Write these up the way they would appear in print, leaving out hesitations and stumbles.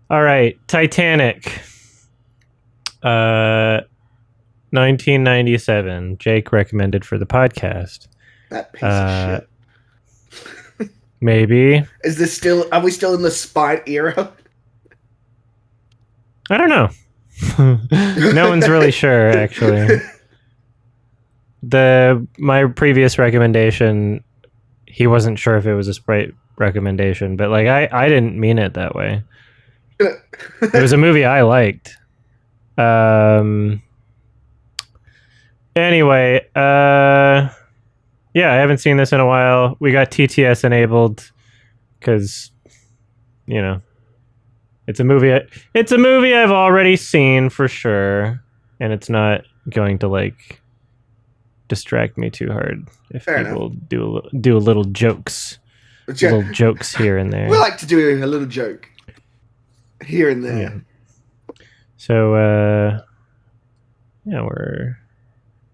All right, Titanic. 1997. Jake recommended for the podcast. That piece of shit. Maybe. Is this still? Are we still in the Spite era? I don't know. No one's really sure, actually. My previous recommendation, he wasn't sure if it was a Sprite recommendation, but like I didn't mean it that way. It was a movie I liked. Anyway, yeah, I haven't seen this in a while. We got TTS enabled because, you know, it's a movie. It's a movie I've already seen for sure, and it's not going to like distract me too hard if Fair people do a little jokes, little jokes here and there. We like to do a little joke here and there. Yeah. So, yeah, we're.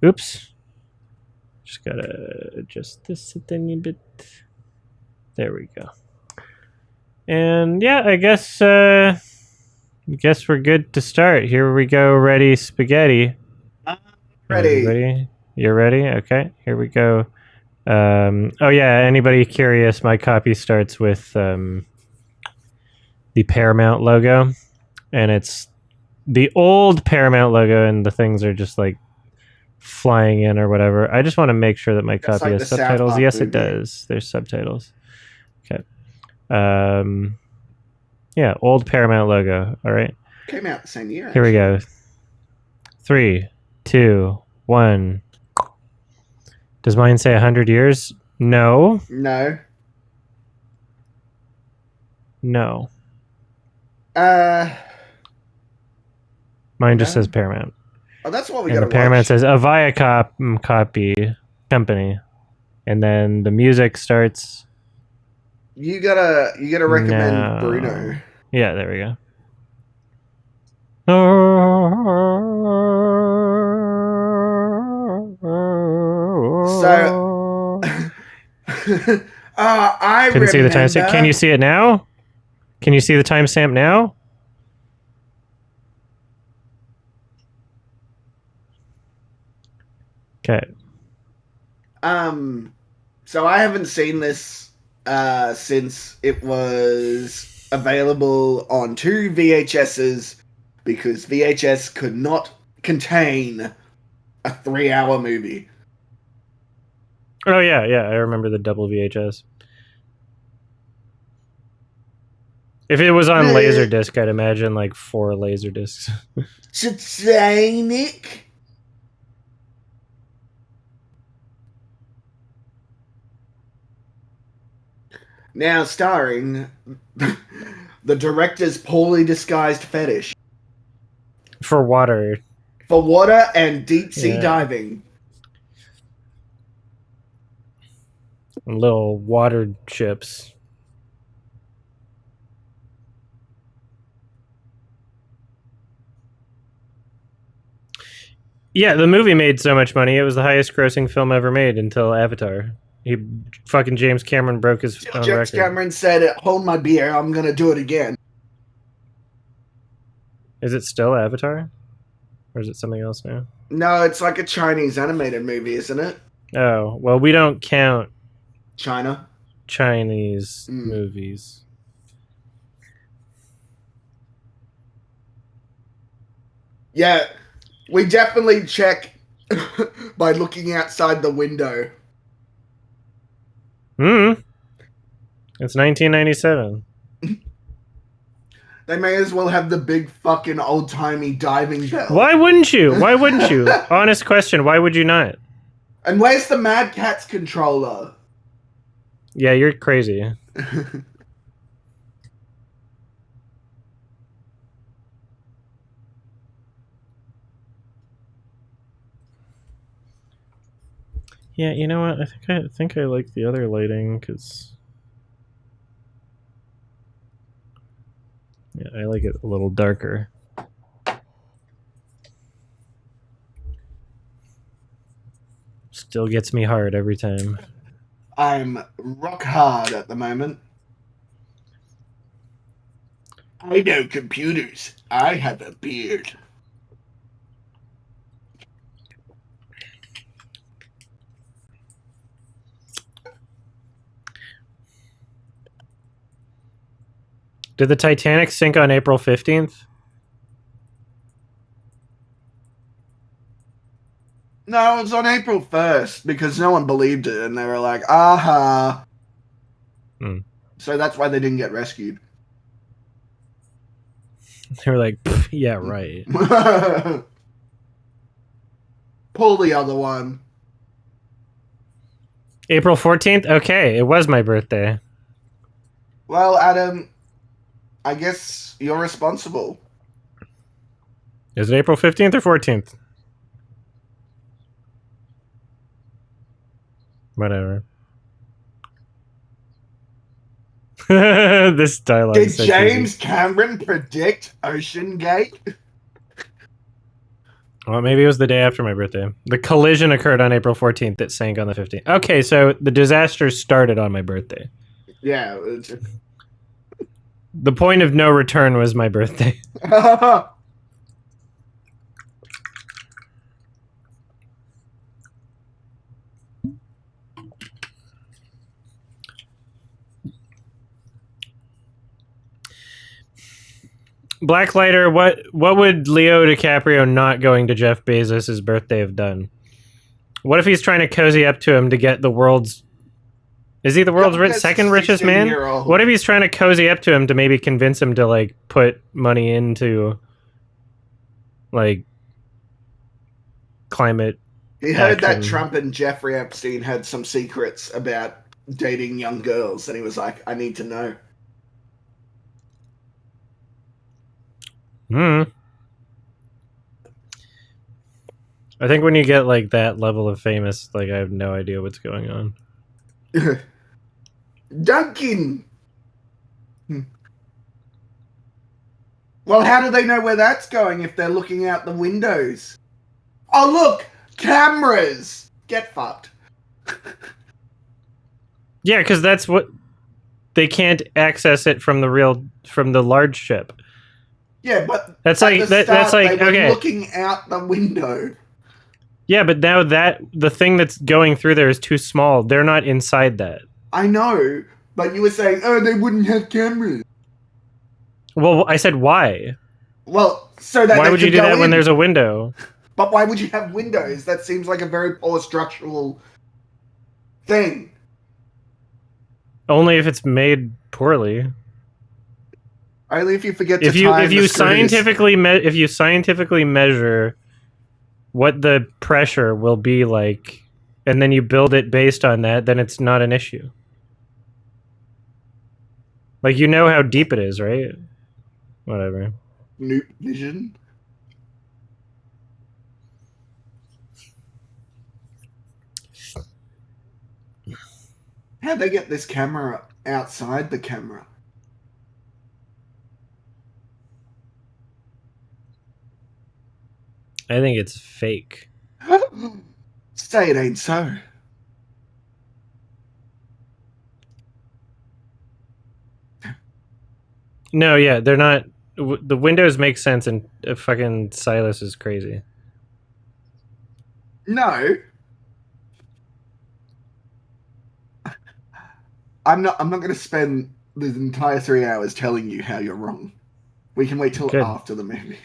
Oops. Just gotta adjust this a tiny bit. There we go. And yeah, I guess we're good to start. Here we go. Ready, spaghetti. Ready. Everybody, you're ready? Okay, here we go. Oh yeah, anybody curious? My copy starts with the Paramount logo, and it's the old Paramount logo, and the things are just like flying in or whatever. I just want to make sure that my copy like has subtitles. Yes, it does. There's subtitles. Okay. Yeah, old Paramount logo. All right. Came out the same year. Here we go. 3, 2, 1. Does mine say 100 years? No. No. No. Mine just says Paramount. Oh, that's what we got. And the Paramount says a Viacom copy company, and then the music starts. You gotta recommend Bruno. Yeah, there we go. So, I couldn't see the timestamp. Can you see it now? Can you see the timestamp now? Okay. So I haven't seen this since it was available on 2 VHSs because VHS could not contain a 3-hour movie. Oh yeah, I remember the double VHS. If it was on Laserdisc, I'd imagine like 4 Laserdiscs. Titanic. Now starring the director's poorly disguised fetish. For water. For water and deep sea diving. Little water ships. Yeah, the movie made so much money. It was the highest grossing film ever made until Avatar. Fucking James Cameron broke his own record. James Cameron said, "Hold my beer, I'm gonna do it again." Is it still Avatar? Or is it something else now? No, it's like a Chinese animated movie, isn't it? Oh, well, we don't count China. Chinese movies. Yeah, we definitely check by looking outside the window. It's 1997. They may as well have the big fucking old-timey diving bell. Why wouldn't you? Why wouldn't you? Honest question, why would you not? And where's the Mad Catz controller? Yeah, you're crazy. Yeah, you know what? I think I like the other lighting because yeah, I like it a little darker. Still gets me hard every time. I'm rock hard at the moment. I know computers. I have a beard. Did the Titanic sink on April 15th? No, it was on April 1st because no one believed it and they were like, aha. Hmm. So that's why they didn't get rescued. They were like, yeah, right. Pull the other one. April 14th? Okay, it was my birthday. Well, Adam, I guess you're responsible. Is it April 15th or 14th? Whatever. This dialogue Did is so cheesy. James Cameron predict Ocean Gate? Well, maybe it was the day after my birthday. The collision occurred on April 14th. It sank on the 15th. Okay, so the disaster started on my birthday. Yeah. The point of no return was my birthday. Blacklighter, what would Leo DiCaprio not going to Jeff Bezos' birthday have done? What if he's trying to cozy up to him to get the world's... Is he the world's second richest man? What if he's trying to cozy up to him to maybe convince him to, like, put money into, like, climate He heard that action? Trump and Jeffrey Epstein had some secrets about dating young girls, and he was like, I need to know. Hmm. I think when you get, like, that level of famous, like, I have no idea what's going on. Duncan! Well, how do they know where that's going if they're looking out the windows? Oh, look! Cameras! Get fucked. Yeah, because that's what... They can't access it from the large ship. Yeah, but That's at like the start, they were okay. looking out the window. Yeah, but now the thing that's going through there is too small. They're not inside that. I know, but you were saying, oh, they wouldn't have cameras. Well, I said why? Well, so that why they would you could do go that in. when there's a window? But why would you have windows? That seems like a very poor structural thing. Only if it's made poorly. Only if you forget to If you time the screws. if you scientifically measure what the pressure will be like, and then you build it based on that, then it's not an issue. Like, you know how deep it is, right? Whatever. Noob vision. How'd they get this camera outside the camera? I think it's fake. Say it ain't so. No, yeah, they're not. The windows make sense, and fucking Silas is crazy. No. I'm not going to spend the entire 3 hours telling you how you're wrong. We can wait till Good. after the movie.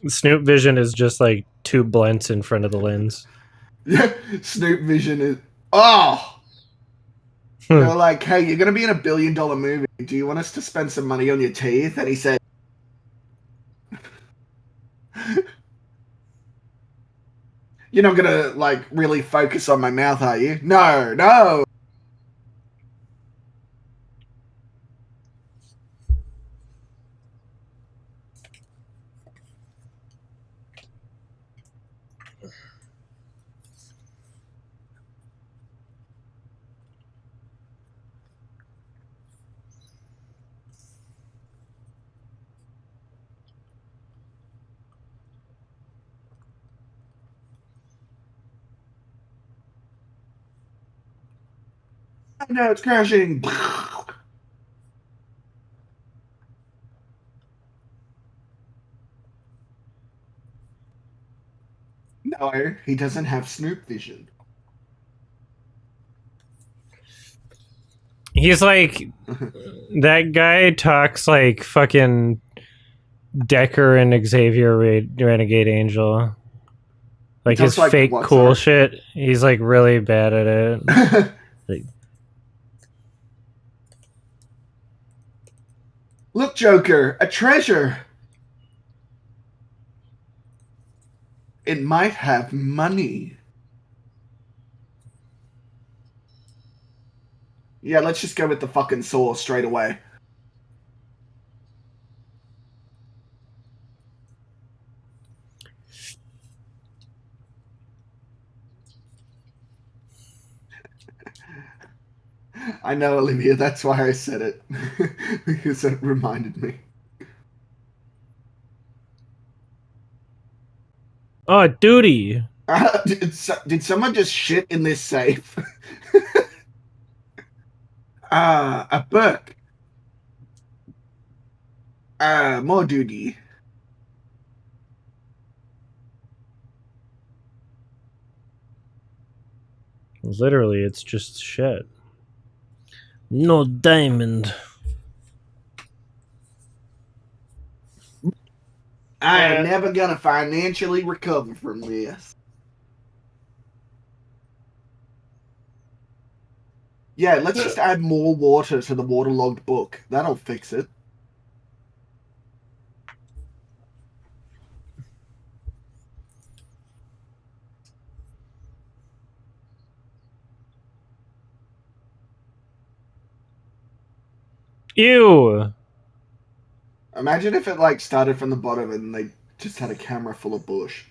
Snoop Vision is just like two blunts in front of the lens. Snoop Vision is. Oh! They're like, hey, you're going to be in a $1 billion movie. Do you want us to spend some money on your teeth? And he said, you're not going to, like, really focus on my mouth, are you? No, no. No, it's crashing. No, he doesn't have Snoop vision. He's like that guy talks like fucking Decker and Xavier Renegade Angel. Like his like fake what, cool sorry? shit. He's like really bad at it. Like, Look, Joker, a treasure. It might have money. Yeah, let's just go with the fucking saw straight away. I know, Olivia, that's why I said it. Because it reminded me. oh, duty. Did someone just shit in this safe? A book. More duty. Literally, it's just shit. No diamond. I am never gonna financially recover from this. Yeah, let's just add more water to the waterlogged book. That'll fix it. Ew. Imagine if it like started from the bottom and they just had a camera full of bush.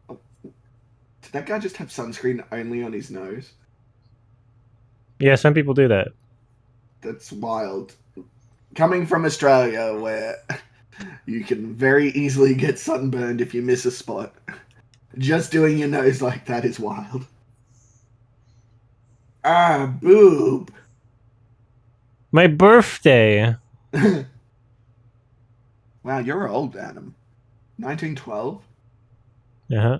Oh, did that guy just have sunscreen only on his nose? Yeah, some people do that. That's wild. Coming from Australia, where you can very easily get sunburned if you miss a spot, just doing your nose like that is wild. Boob. My birthday. Wow, you're old, Adam. 1912? Uh-huh.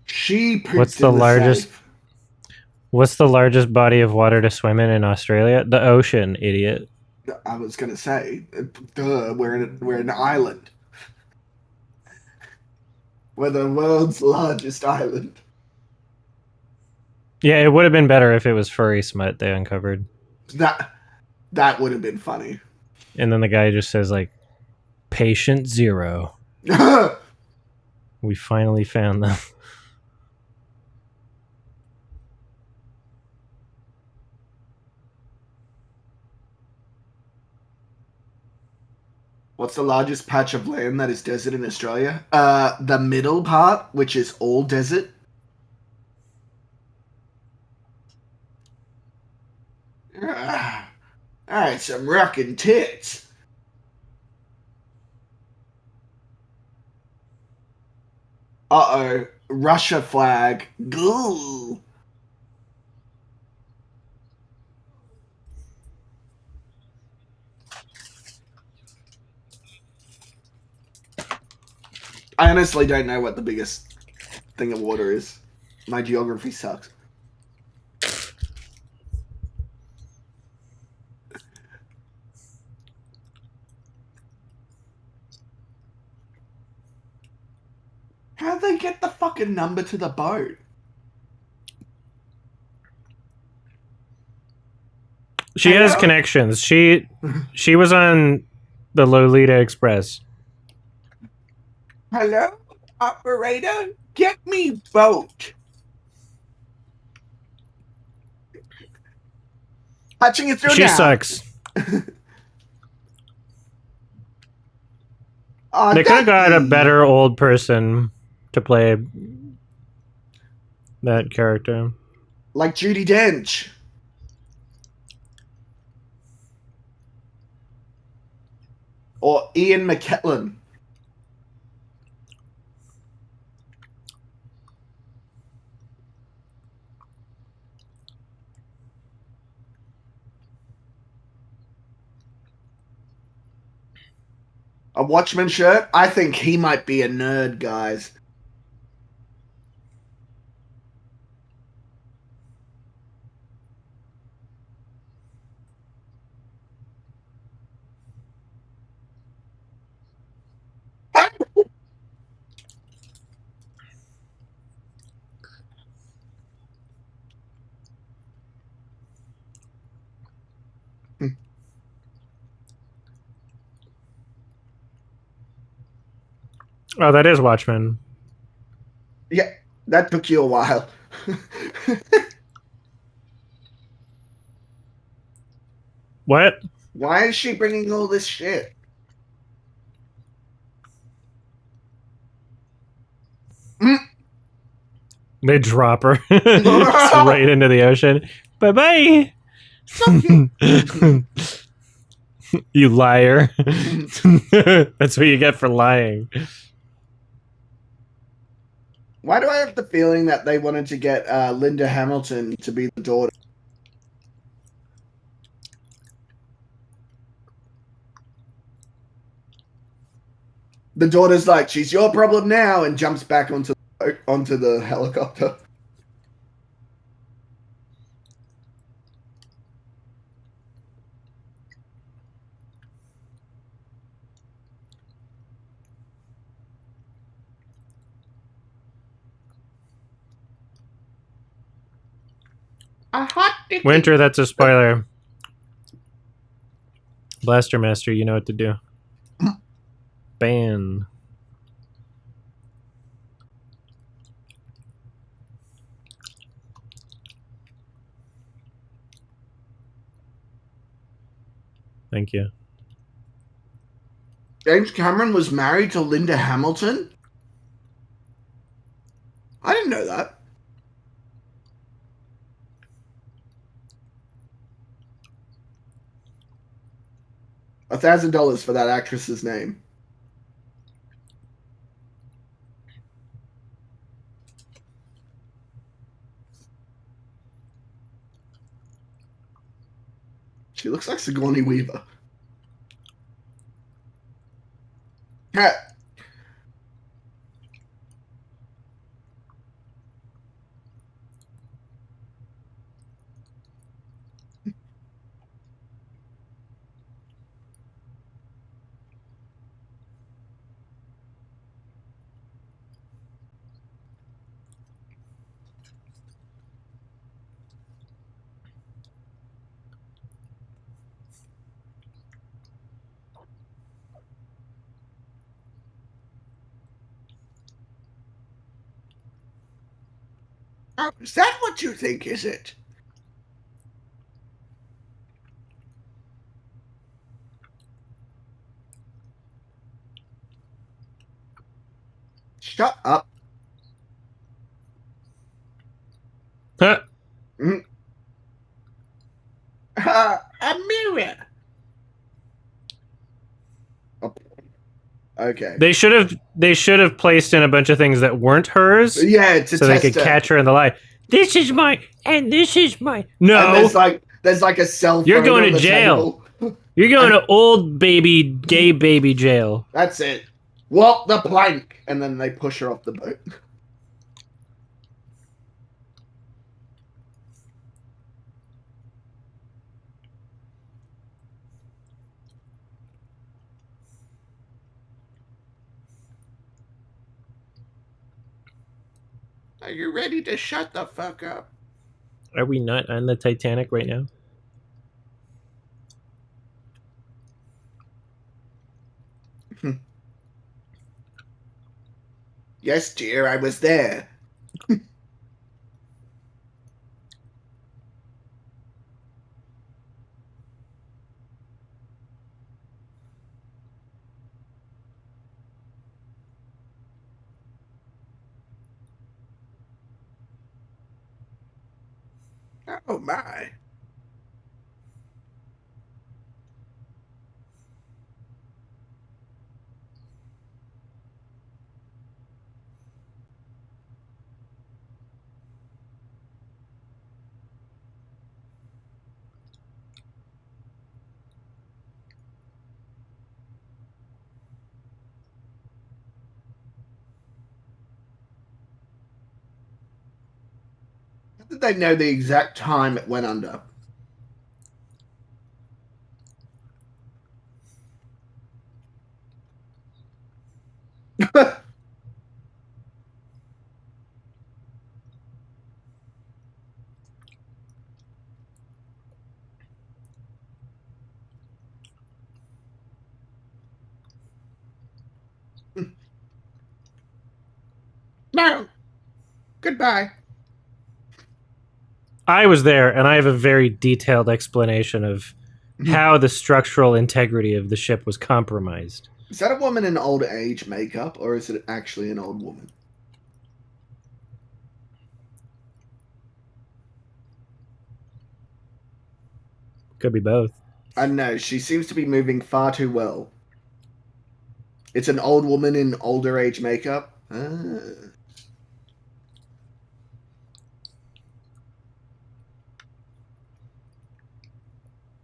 She pooped What's in the the largest safe. What's the largest body of water to swim in Australia? The ocean, idiot. I was gonna say, duh, we're an island. We're the world's largest island. Yeah, it would have been better if it was furry smut they uncovered. That would have been funny. And then the guy just says like, patient 0. We finally found them. What's the largest patch of land that is desert in Australia? The middle part, which is all desert. Alright, some rockin' tits. Uh-oh. Russia flag. Goo. I honestly don't know what the biggest thing of water is. My geography sucks. How'd they get the fucking number to the boat? She has connections. She was on the Lolita Express. Hello, operator? Get me boat. Patching it through She now. sucks. Oh, They could have got a Ducky. better old person to play that character. Like Judi Dench. Or Ian McKellen. A Watchman shirt? I think he might be a nerd, guys. Oh, that is Watchmen. Yeah, that took you a while. What? Why is she bringing all this shit? Mm. They drop her just right into the ocean. Bye bye. You liar. That's what you get for lying. Why do I have the feeling that they wanted to get Linda Hamilton to be the daughter? The daughter's like, she's your problem now, and jumps back onto the helicopter. A hot dick. Winter, that's a spoiler. Blaster Master, you know what to do. Ban. Thank you. James Cameron was married to Linda Hamilton? I didn't know that. $1,000 for that actress's name. She looks like Sigourney Weaver. Oh, is that what you think, is it? Shut up. Huh. Mm. A mirror. Oh, okay. They should have placed in a bunch of things that weren't hers, Yeah, to so they test could her. catch her in the lie. This is my and this is my. And No, there's like a cell you're phone going on to the jail. table. You're going And to old baby, gay baby jail. that's it. Walk the plank. And then they push her off the boat. Are you ready to shut the fuck up? Are we not on the Titanic right now? Yes, dear, I was there. Oh my. Did they know the exact time it went under? No. Goodbye. I was there, and I have a very detailed explanation of how the structural integrity of the ship was compromised. Is that a woman in old age makeup, or is it actually an old woman? Could be both. I don't know. She seems to be moving far too well. It's an old woman in older age makeup.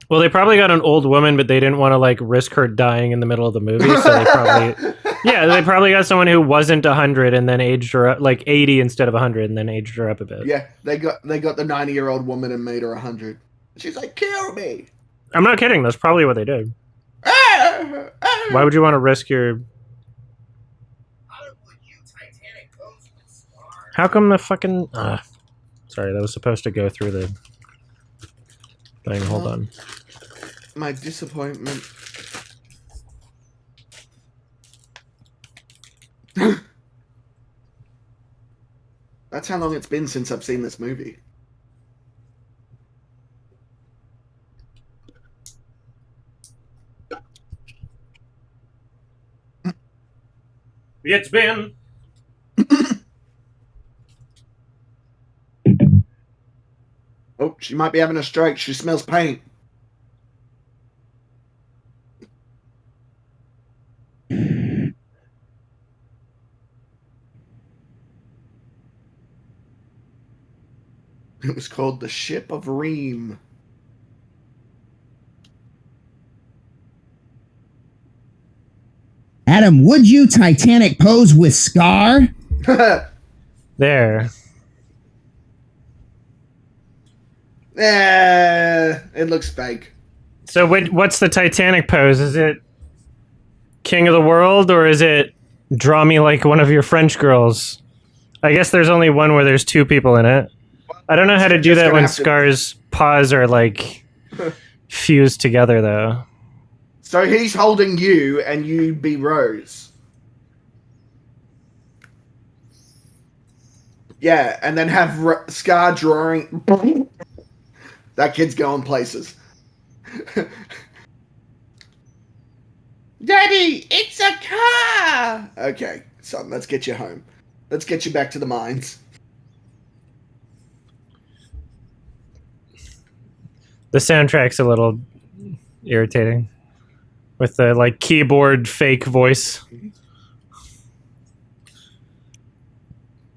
Well, they probably got an old woman, but they didn't want to like risk her dying in the middle of the movie, so they probably they probably got someone who wasn't 100 and then aged her up like 80 instead of 100 and then aged her up a bit. Yeah, they got the 90-year-old woman and made her 100. She's like, kill me. I'm not kidding. That's probably what they did. Why would you want to risk your? How come the fucking? Sorry, that was supposed to go through the thing. Hold on. My disappointment. That's how long it's been since I've seen this movie. It's been. Oh, she might be having a stroke. She smells paint. It was called the Ship of Reem. Adam, would you Titanic pose with Scar? There. It looks fake. So what's the Titanic pose? Is it King of the World, or is it draw me like one of your French girls? I guess there's only one where there's two people in it. I don't know how to do that when Scar's paws are like fused together, though. So he's holding you, and you be Rose. Yeah, and then have Scar drawing. That kid's going places. Daddy, it's a car! Okay, son, let's get you home. Let's get you back to the mines. The soundtrack's a little irritating. With the, like, keyboard fake voice.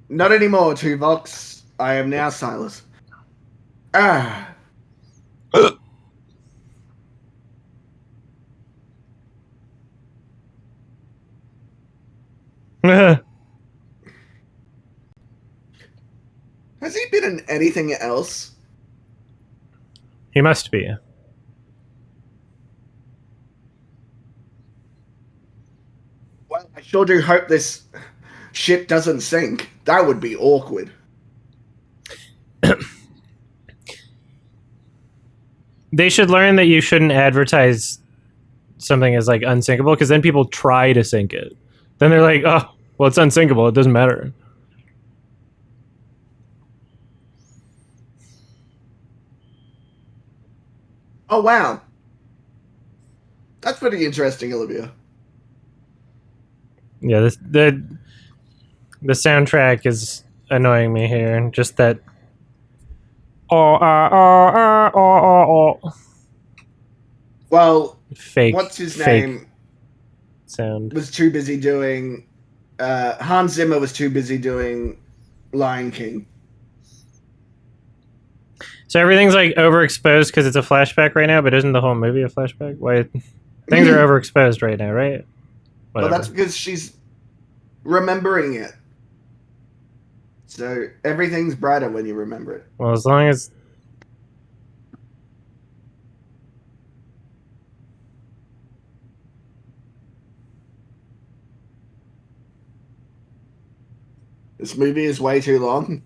Not anymore, Tuvox. I am now Silas. Ah. Has he been in anything else? He must be. Well, I sure do hope this ship doesn't sink. That would be awkward. They should learn that you shouldn't advertise something as like unsinkable, because then people try to sink it. Then they're like, oh, well, it's unsinkable. It doesn't matter. Oh, wow. That's pretty interesting, Olivia. Yeah, the soundtrack is annoying me here. Just that. Well, Fake. what's his fake name? Sound. Was too busy doing. Hans Zimmer was too busy doing Lion King. So everything's like overexposed because it's a flashback right now, but isn't the whole movie a flashback? Why? Things are overexposed right now, right? Well, that's because she's remembering it. So everything's brighter when you remember it. Well, as long as This movie is way too long.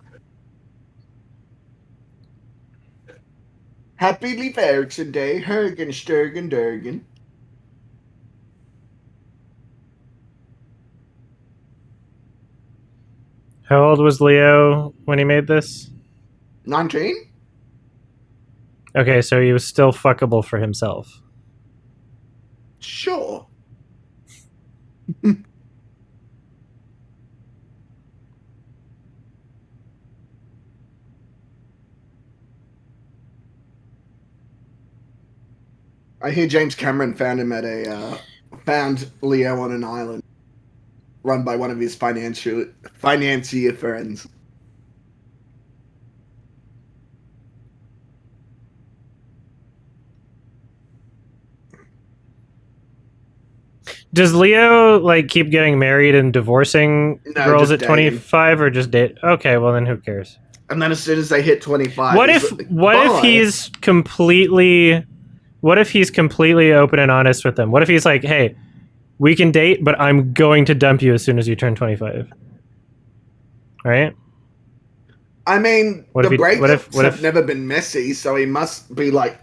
Happy Leif Erikson Day, Hergen, Sturgen, Durgen. how old was Leo when he made this? 19? Okay, so he was still fuckable for himself. Sure. I hear James Cameron found him at found Leo on an island run by one of his financier friends. Does Leo like keep getting married and divorcing No, girls just at dating. 25 or just date? Okay, well then who cares? And then as soon as they hit 25, What he's if like, what if "Bye." he's completely open and honest with them? What if he's like, "Hey, we can date, but I'm going to dump you as soon as you turn 25." Right? I mean, What the if he- what if- breakups what have if- never been messy, so he must be like,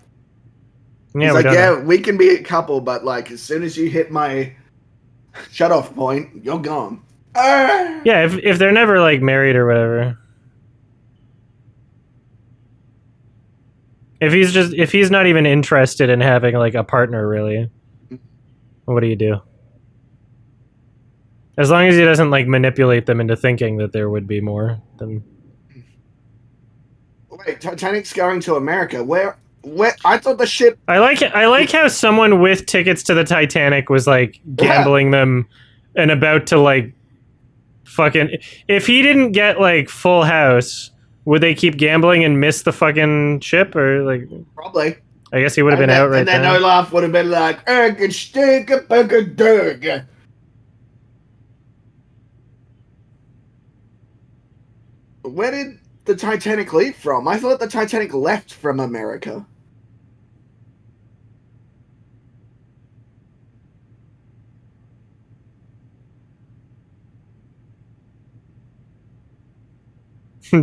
Yeah, he's we like, don't yeah, know. we can be a couple, but like as soon as you hit my shut-off point, you're gone. Yeah, if they're never like married or whatever. If he's not even interested in having like a partner really, what do you do? As long as he doesn't like manipulate them into thinking that there would be more, then Wait, Titanic's going to America. Where? I thought the ship. I like how someone with tickets to the Titanic was like gambling them and about to like fucking if he didn't get like full house, would they keep gambling and miss the fucking ship or like Probably. I guess he would have been out right And then then. Olaf would have been like, "Ergen, stinker, burger, durg." Where did the Titanic leave from? I thought the Titanic left from America.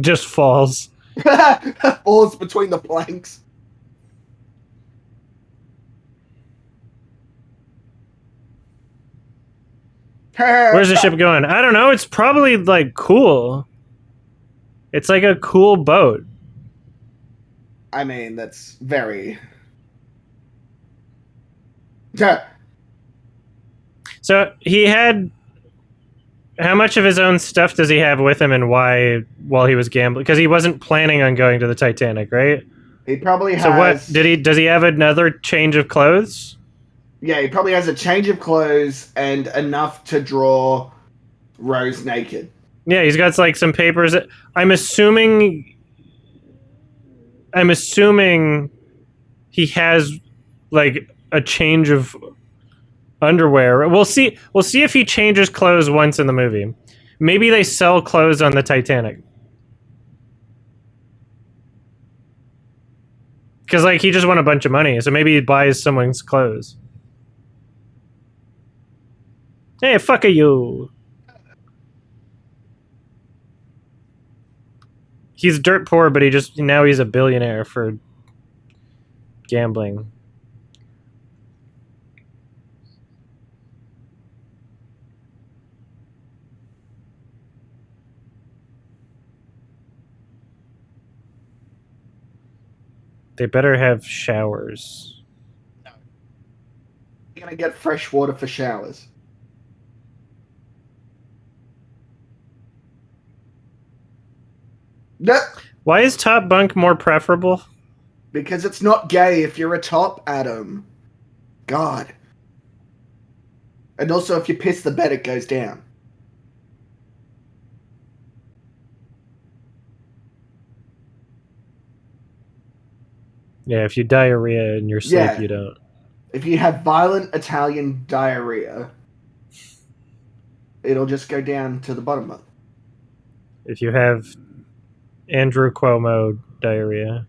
Just falls. Falls between the planks. Where's the ship going? I don't know. It's probably like cool. It's like a cool boat. I mean, that's very. So he had. How much of his own stuff does he have with him, and why while he was gambling? Because he wasn't planning on going to the Titanic, right? He probably has. So what did he? Does he have another change of clothes? Yeah, he probably has a change of clothes and enough to draw Rose naked. Yeah, he's got like some papers. I'm assuming he has like a change of underwear. We'll see if he changes clothes once in the movie. Maybe they sell clothes on the Titanic. Because like he just won a bunch of money, so maybe he buys someone's clothes. Hey, fuck you. He's dirt poor, but now he's a billionaire for gambling. They better have showers. You're gonna get fresh water for showers. No, Why is top bunk more preferable? because it's not gay if you're a top, Adam. God. And also, if you piss the bed, it goes down. Yeah, if you diarrhea in your sleep, Yeah. you don't. If you have violent Italian diarrhea, it'll just go down to the bottom of it. if you have Andrew Cuomo diarrhea.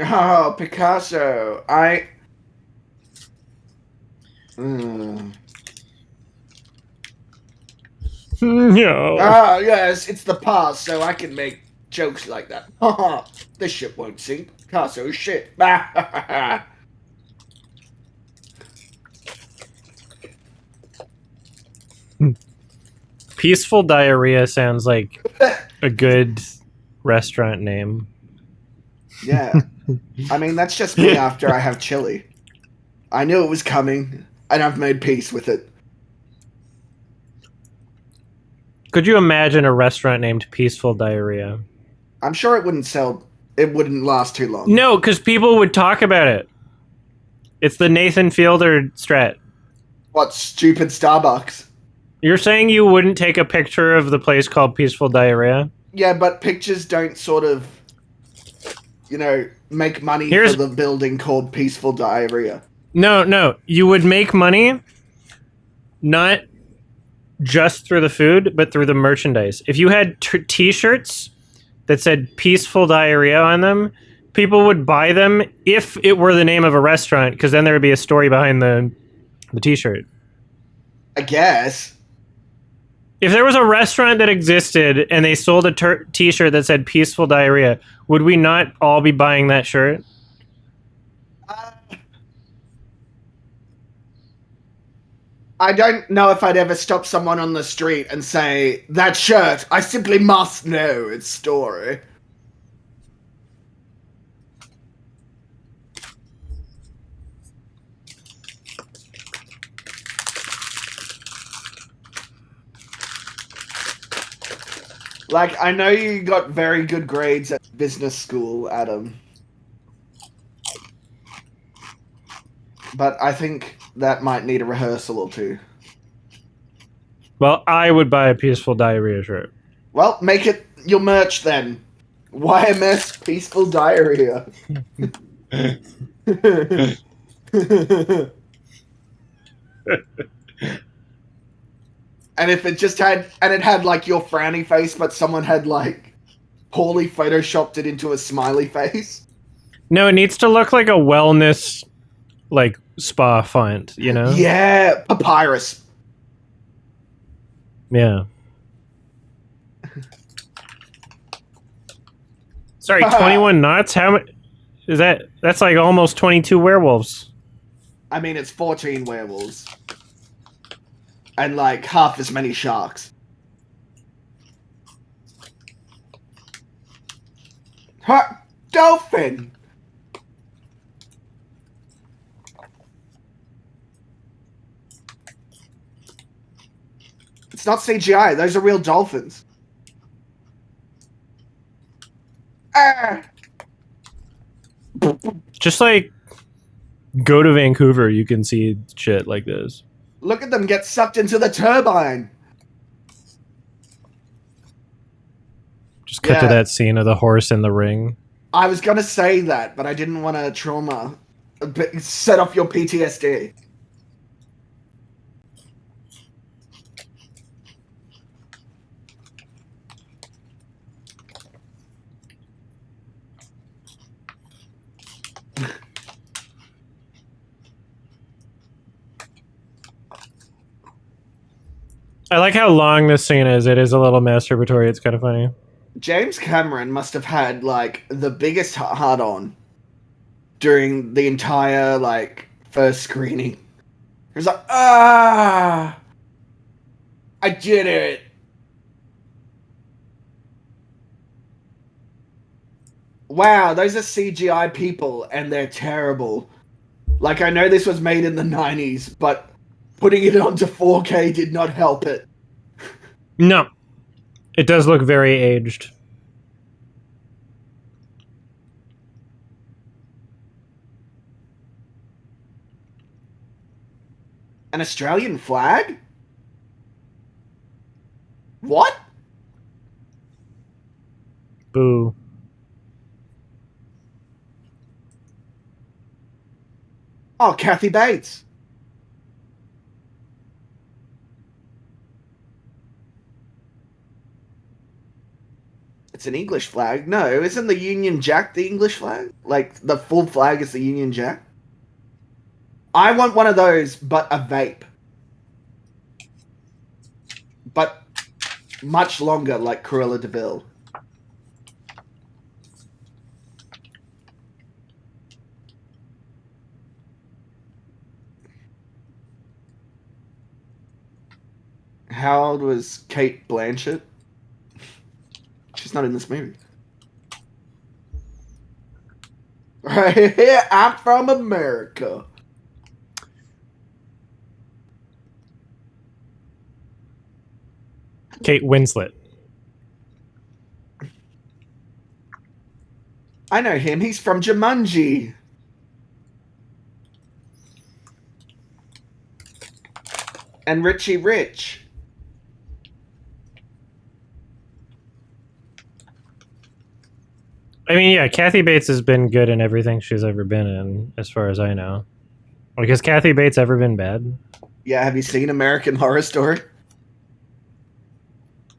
Oh, Picasso. Mm. No. Ah, yes, it's the past, so I can make jokes like that. Haha, this ship won't sink. Picasso is shit. Peaceful Diarrhea sounds like a good restaurant name. Yeah. I mean, that's just me after I have chili. I knew it was coming, and I've made peace with it. Could you imagine a restaurant named Peaceful Diarrhea? I'm sure it wouldn't sell. It wouldn't last too long. No, because people would talk about it. It's the Nathan Fielder strat. What stupid Starbucks? You're saying you wouldn't take a picture of the place called Peaceful Diarrhea? Yeah, but pictures don't sort of, make money Here's- for the building called Peaceful Diarrhea. No. You would make money not just through the food, but through the merchandise. If you had t-shirts that said Peaceful Diarrhea on them, people would buy them if it were the name of a restaurant, because then there would be a story behind the t-shirt. I guess. If there was a restaurant that existed and they sold a t-shirt that said Peaceful Diarrhea, would we not all be buying that shirt? I don't know if I'd ever stop someone on the street and say, that shirt, I simply must know its story. Like, I know you got very good grades at business school, Adam. But I think that might need a rehearsal or two. Well, I would buy a Peaceful Diarrhea shirt. Well, make it your merch then. YMS Peaceful Diarrhea. And if it just had like your frowny face, but someone had like poorly photoshopped it into a smiley face. No, it needs to look like a wellness, like, spa font, you know? Yeah, papyrus. Yeah. Sorry, 21 knots? How much is that? That's like almost 22 werewolves. I mean, it's 14 werewolves. And like half as many sharks. Huh, dolphin! It's not CGI, those are real dolphins. Ah! Just like go to Vancouver, you can see shit like this. Look at them get sucked into the turbine. Just cut to Yeah. that scene of the horse in the ring. I was gonna say that, but I didn't want to set off your PTSD. I like how long this scene is. It is a little masturbatory. It's kind of funny. James Cameron must have had like the biggest hard on during the entire like first screening. He was like, I did it. Wow, those are CGI people and they're terrible. Like, I know this was made in the 90s, but putting it onto 4K did not help it. No. It does look very aged. An Australian flag? What? Boo. Oh, Kathy Bates. It's an English flag. No, isn't the Union Jack the English flag? Like, the full flag is the Union Jack? I want one of those, but a vape. But much longer, like Cruella de Vil. How old was Kate Blanchett? She's not in this movie. Right here, I'm from America. Kate Winslet. I know him. He's from Jumanji. And Richie Rich. I mean, yeah, Kathy Bates has been good in everything she's ever been in, as far as I know. Like, has Kathy Bates ever been bad? Yeah, have you seen American Horror Story?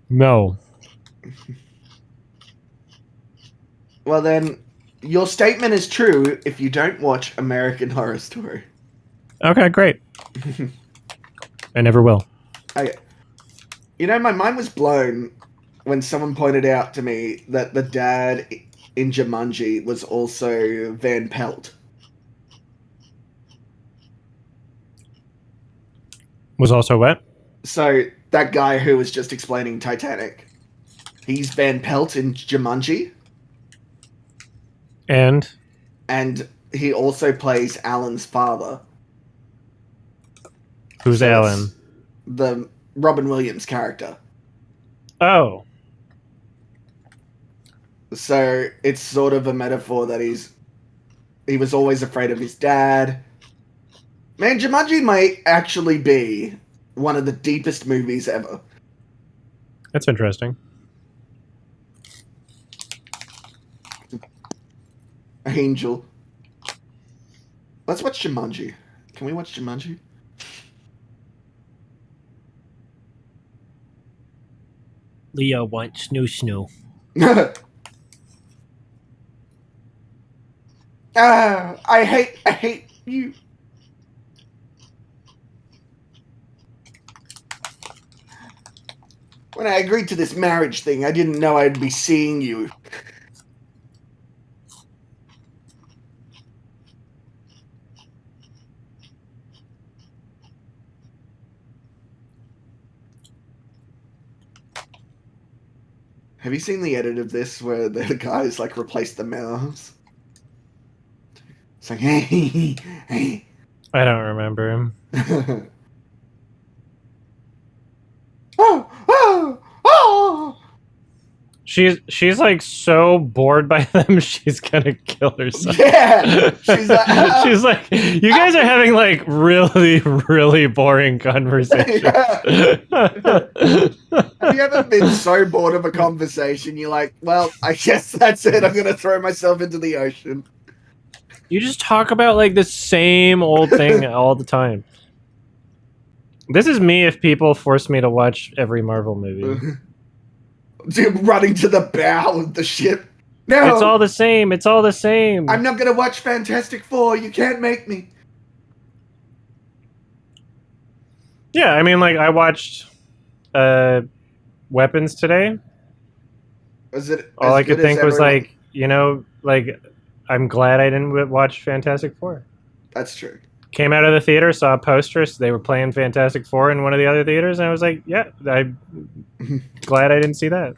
No. Well then, your statement is true if you don't watch American Horror Story. Okay, great. I never will. Okay. You know, my mind was blown when someone pointed out to me that the dad in Jumanji was also Van Pelt. Was also what? So, that guy who was just explaining Titanic, he's Van Pelt in Jumanji. And he also plays Alan's father. who's Alan? The Robin Williams character. Oh. So it's sort of a metaphor that he was always afraid of his dad. Man, Jumanji might actually be one of the deepest movies ever. That's interesting. Angel. Let's watch Jumanji. Can we watch Jumanji? Leo wants snoo. I hate you. When I agreed to this marriage thing, I didn't know I'd be seeing you. Have you seen the edit of this where the guys like replace the mouths? It's like, hey, hey. I don't remember him. Oh, oh, oh. She's like so bored by them, she's gonna kill herself. Yeah, she's like, she's like, you guys are having like really, really boring conversations. Have you ever been so bored of a conversation? You're like, well, I guess that's it. I'm gonna throw myself into the ocean. You just talk about like the same old thing all the time. This is me if people force me to watch every Marvel movie. Dude, running to the bow of the ship. No, It's all the same. It's all the same. I'm not gonna watch Fantastic Four. You can't make me. Yeah, I mean, like I watched Weapons today. Was it? All as I could good as think was everyone- like, you know, like I'm glad I didn't watch Fantastic Four. That's true. Came out of the theater, saw a poster. So they were playing Fantastic Four in one of the other theaters, and I was like, yeah, I'm glad I didn't see that.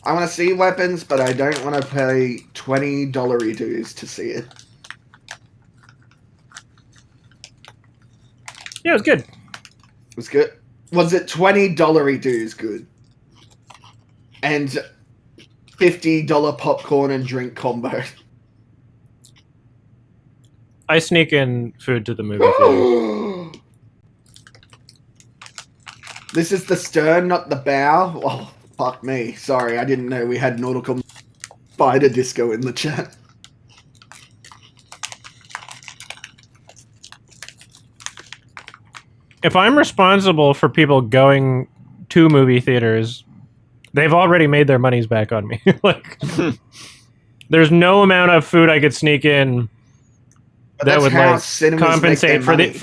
I want to see Weapons, but I don't want to pay $20 dues to see it. Yeah, it was good. It was good. Was it $20 dues good? And $50 popcorn and drink combo. I sneak in food to the movie theater. This is the stern, not the bow. Oh, fuck me. Sorry, I didn't know we had nautical spider disco in the chat. If I'm responsible for people going to movie theaters They've already made their monies back on me. Like, there's no amount of food I could sneak in But that that's would how like cinemas make their compensate for money.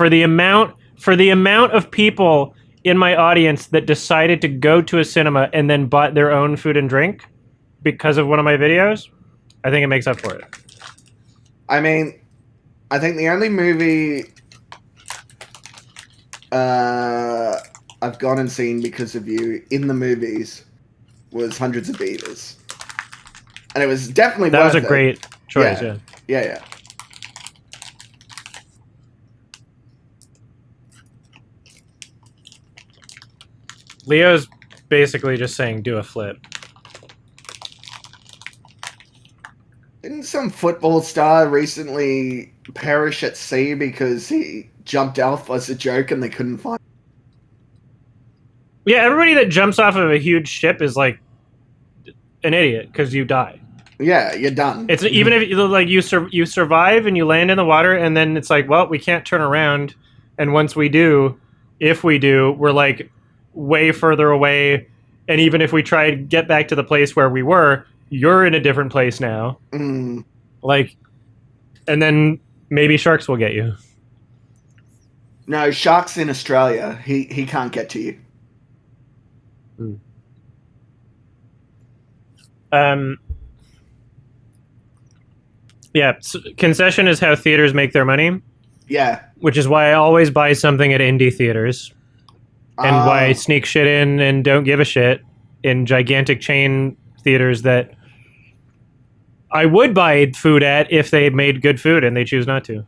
the amount of people in my audience that decided to go to a cinema and then bought their own food and drink because of one of my videos. I think it makes up for it. I mean, I think the only movie I've gone and seen because of you in the movies was Hundreds of Beavers. And it was definitely That was worth a it. great choice, yeah. Yeah. Leo's basically just saying do a flip. Didn't some football star recently perish at sea because he jumped off as a joke and they couldn't find him? Yeah, everybody that jumps off of a huge ship is like an idiot because you die. Yeah, you're done. It's even if like you survive and you land in the water, and then it's like, well, we can't turn around, and once we do, if we do, we're like way further away, and even if we try to get back to the place where we were, you're in a different place now. Mm. Like, and then maybe sharks will get you. No, sharks in Australia. He can't get to you. Yeah, concession is how theaters make their money. Yeah. Which is why I always buy something at indie theaters. And why I sneak shit in and don't give a shit in gigantic chain theaters that I would buy food at if they made good food and they choose not to.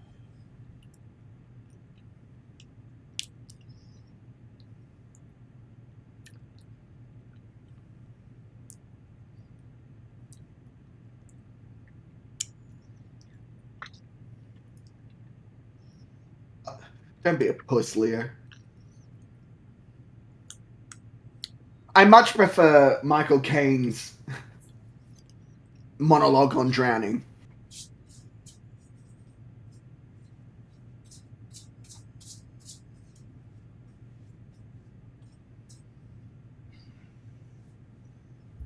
Don't be a puss, Leo. I much prefer Michael Caine's monologue on drowning.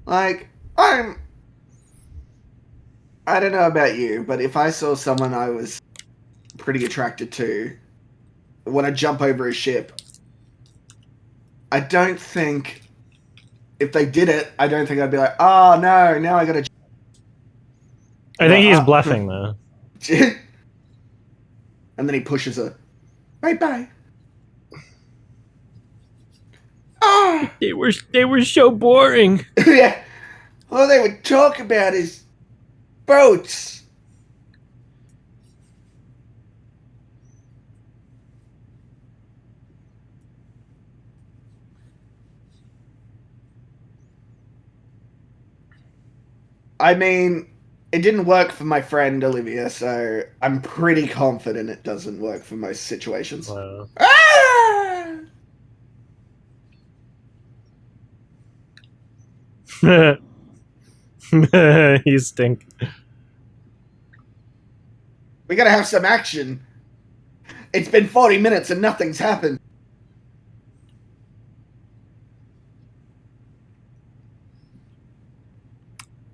Like, I don't know about you, but if I saw someone I was pretty attracted to want to jump over a ship, I don't think, if they did it, I don't think I'd be like, oh no, now I gotta. I think he's bluffing though. And then he pushes her. Bye. Ah! They were so boring. Yeah. All they would talk about is boats. I mean, it didn't work for my friend Olivia, so I'm pretty confident it doesn't work for most situations. Wow. Ah! You stink. We gotta have some action. It's been 40 minutes and nothing's happened.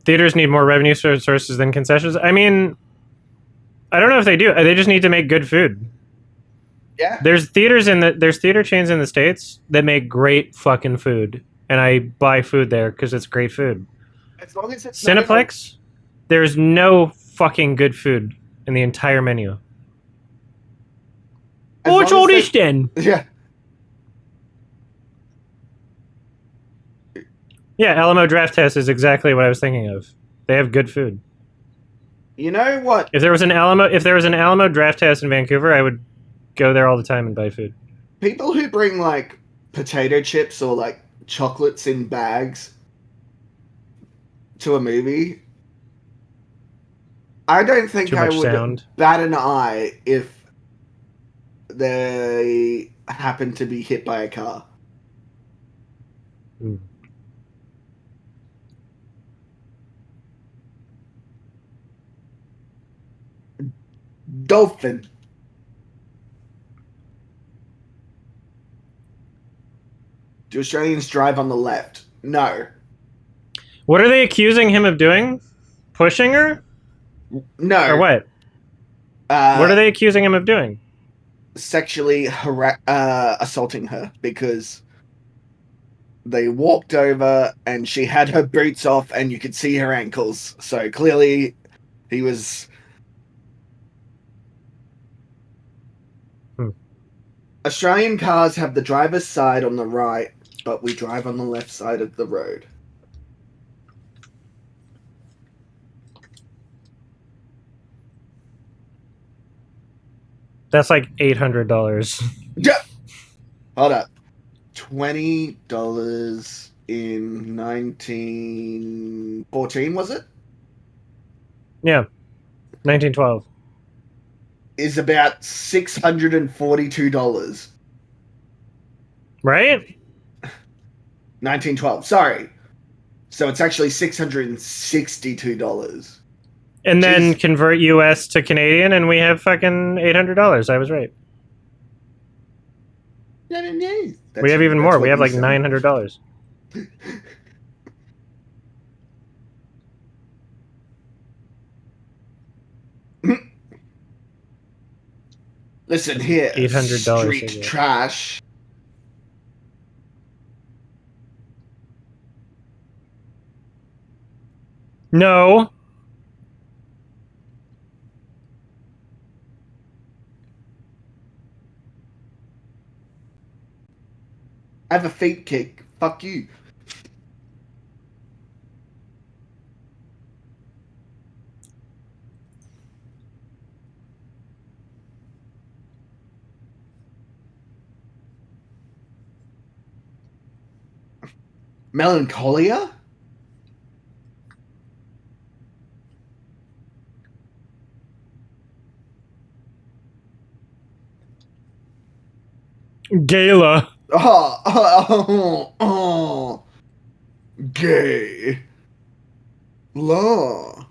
Theaters need more revenue sources than concessions. I mean, I don't know if they do. They just need to make good food. Yeah. There's theater chains in the States that make great fucking food, and I buy food there because it's great food. As long as it's Cineplex, there's no fucking good food in the entire menu. What's all this then? Yeah. Yeah, Alamo Draft Test is exactly what I was thinking of. They have good food. You know what? If there was an Alamo Draft Test in Vancouver, I would go there all the time and buy food. People who bring like potato chips or like chocolates in bags to a movie, I don't think Too I much would sound. bat an eye if they happen to be hit by a car. Mm. Dolphin. Do Australians drive on the left? No. What are they accusing him of doing? Pushing her? No. Or what? What are they accusing him of doing? Sexually assaulting her because they walked over and she had her boots off and you could see her ankles. So clearly he was... Australian cars have the driver's side on the right, but we drive on the left side of the road. That's like $800. Yeah. Hold up. $20 in 1914, was it? Yeah. 1912. Is about $642. Right? 1912. Sorry. So it's actually $662. And then Jeez. convert US to Canadian and we have fucking $800. I was right. No. We have even more. We have like $900. Listen here, $800 street cigarette. trash. No. I have a feet kick. Fuck you. Melancholia? Gala. Oh. Gay. Law.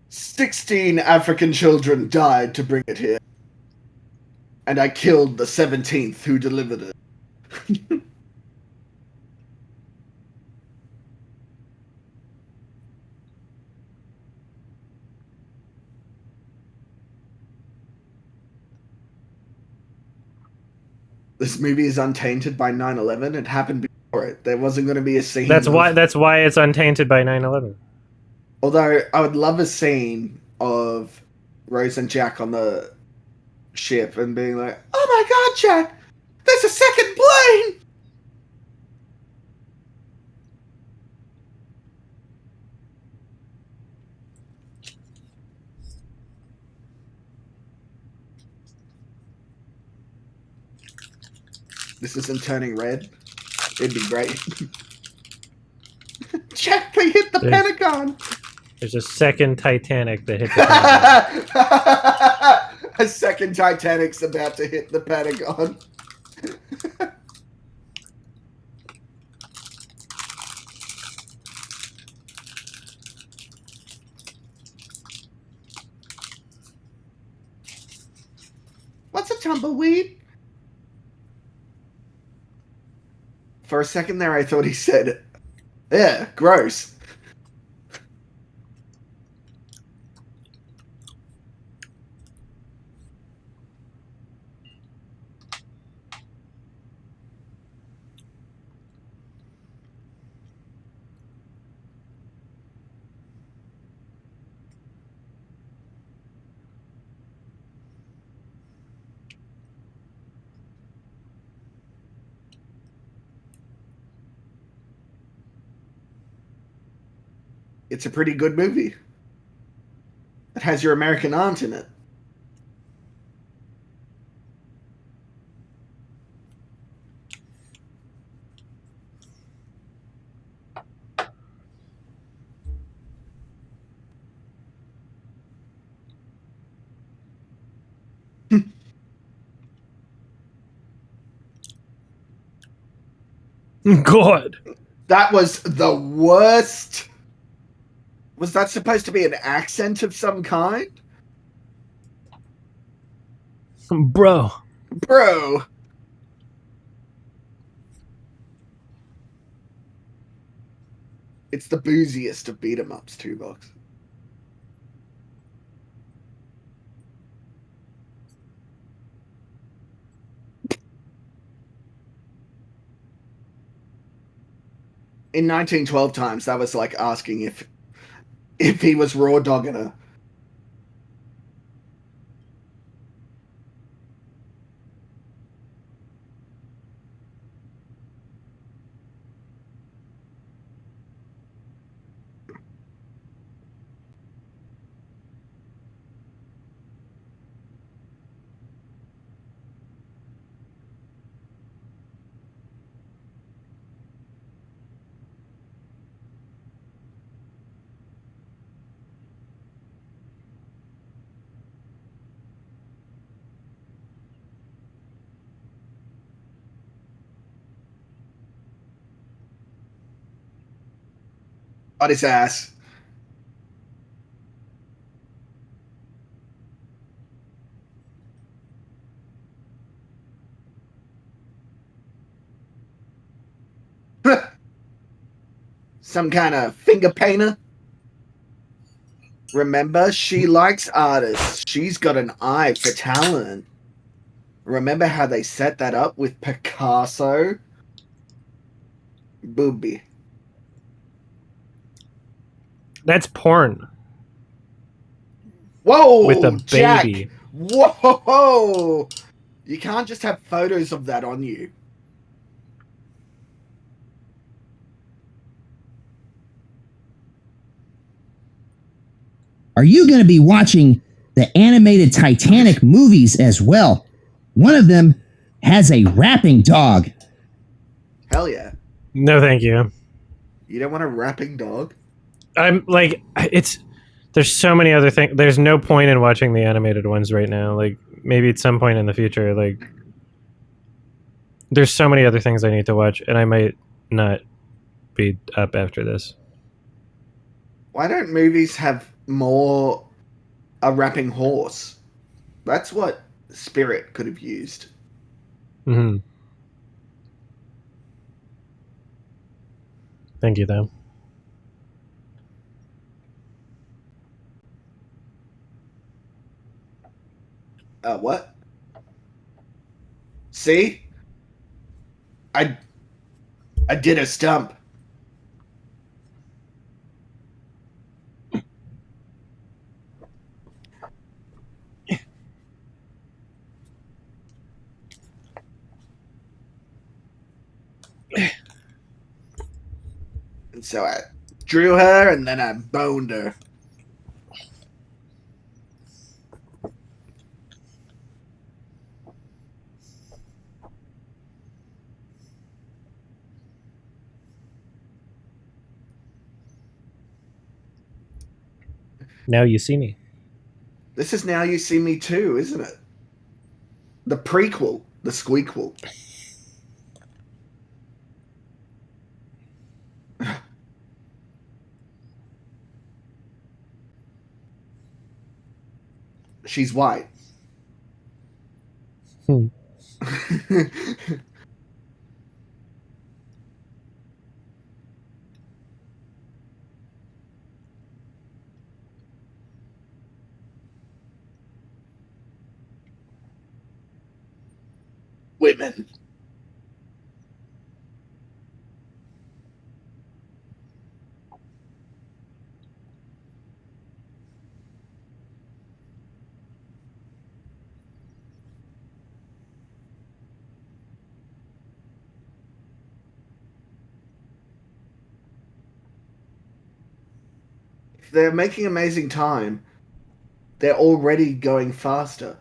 "16 African children died to bring it here. And I killed the 17th who delivered it." This movie is untainted by 9/11. It happened before it. There wasn't going to be a scene. That's why it's untainted by 9/11. Although I would love a scene of Rose and Jack on the ship and being like, "Oh my god, Jack! There's a second plane!" This isn't turning red. It'd be great. Jack, they hit the Pentagon! There's a second Titanic that hit the Pentagon. A second Titanic's about to hit the Pentagon. What's a tumbleweed? For a second there, I thought he said, "Yeah, gross." It's a pretty good movie. It has your American aunt in it. God. That was the worst. Was that supposed to be an accent of some kind? Bro. Bro. It's the booziest of beat 'em ups, 2 bucks. In 1912 times, that was like asking if he was raw dogging her. On his ass. Some kind of finger painter. Remember, she likes artists. She's got an eye for talent. Remember how they set that up with Picasso? Booby. That's porn. Whoa, With a Jack. baby. Whoa. You can't just have photos of that on you. Are you going to be watching the animated Titanic movies as well? One of them has a rapping dog. Hell yeah. No, thank you. You don't want a rapping dog? I'm like, there's so many other things. There's no point in watching the animated ones right now. Like, maybe at some point in the future, like, there's so many other things I need to watch, and I might not be up after this. Why don't movies have more a rapping horse? That's what Spirit could have used. Mm-hmm. Thank you, though. What? See? I did a stump. And so I drew her and then I boned her. Now you see me. This is Now You See Me Too, isn't it? The prequel, the squeakquel. She's white. Hmm. Women. If they're making amazing time, they're already going faster.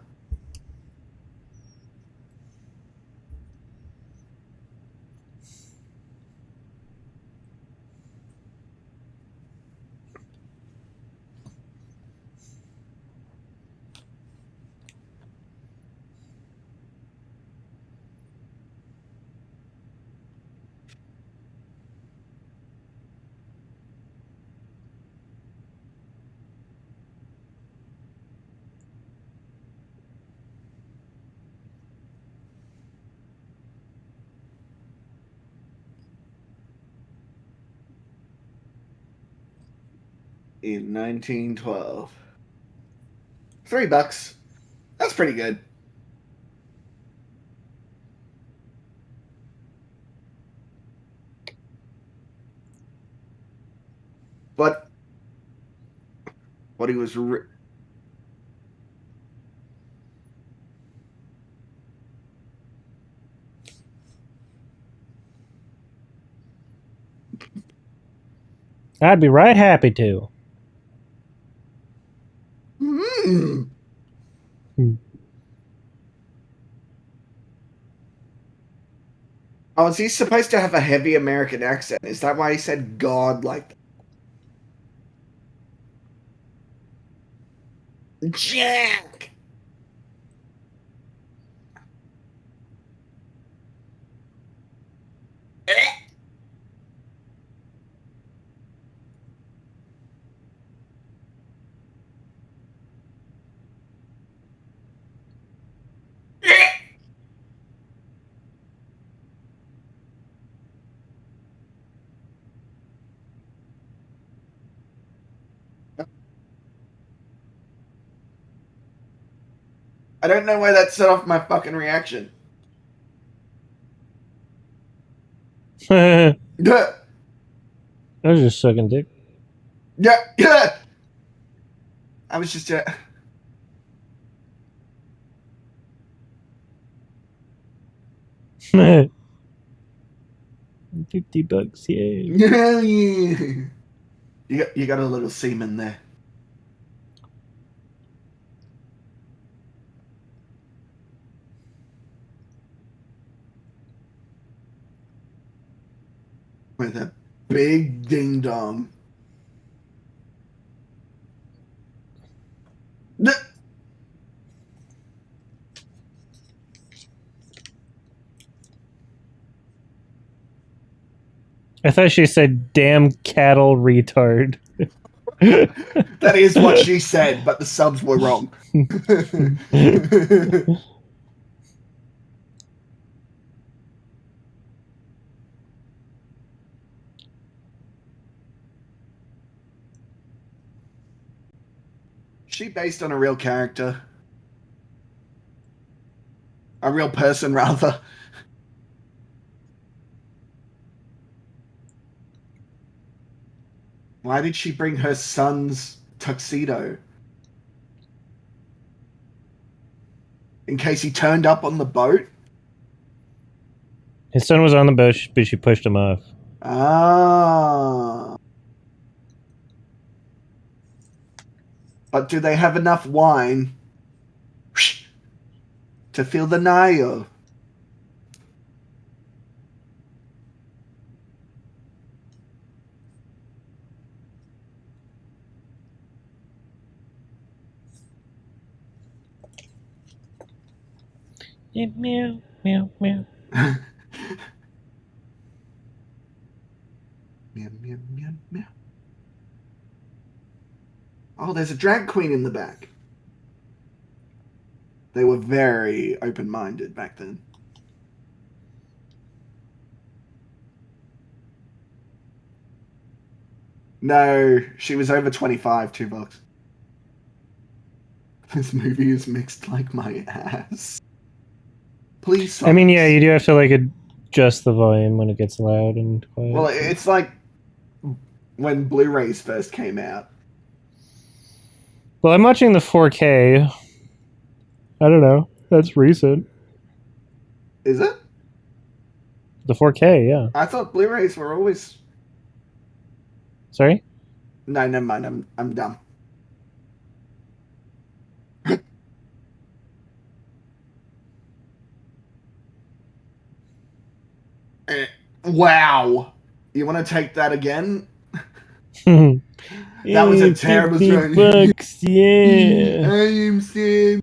in 1912. $3. That's pretty good. But what he was I'd be right happy to. Hmm. Oh, is he supposed to have a heavy American accent? Is that why he said God like that? Jack? I don't know why that set off my fucking reaction. I Yeah, was just sucking dick. yeah. I was just $50, yeah. yeah. You got a little semen there. With a big ding dong. I thought she said damn cattle retard. That is what she said, but the subs were wrong. She based on a real character. A real person, rather. Why did she bring her son's tuxedo? In case he turned up on the boat? His son was on the boat, but she pushed him off. Ah. But do they have enough wine to fill the Nile? Yeah, meow, meow, meow. Meow, meow, meow, meow. Oh, there's a drag queen in the back. They were very open-minded back then. No, she was over 25, $2. This movie is mixed like my ass. Please. I mean, yeah, you do have to like adjust the volume when it gets loud and quiet. Well, it's like when Blu-rays first came out. Well, I'm watching the 4K. I don't know. That's recent. Is it? The 4K, yeah. I thought Blu-rays were always. Sorry? No, never mind. I'm dumb. Wow. You want to take that again? That was a terrible $50, yeah. I am Sam.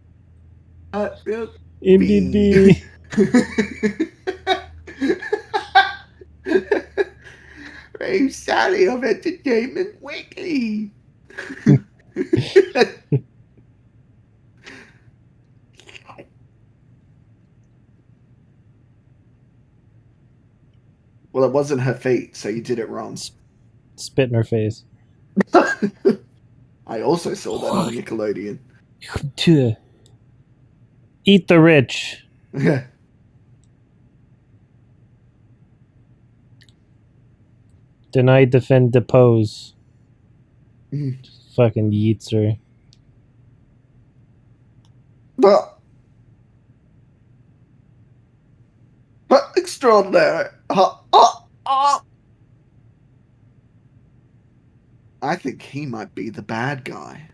MDB. Ray Sally of Entertainment Weekly. Well, it wasn't her feet, so you did it wrong. Spit in her face. I also saw that on Nickelodeon. Eat the rich. Yeah. Deny, defend, depose. Mhm. Fucking yeets her. But extraordinary. I think he might be the bad guy.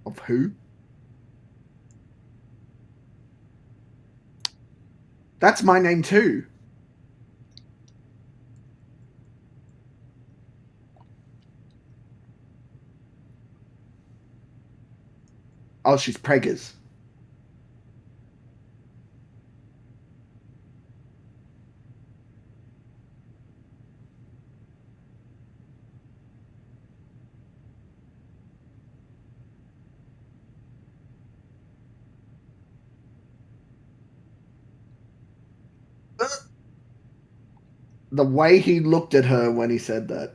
Of who? That's my name too. Oh, she's preggers. The way he looked at her when he said that.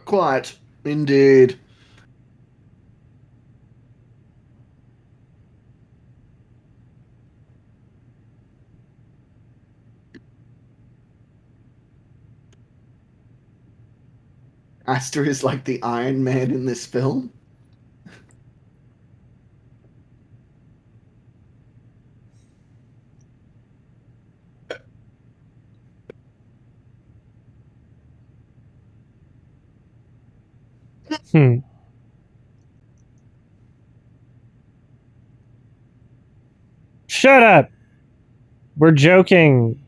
Quite, indeed. Aster is like the Iron Man in this film. Shut up! We're joking.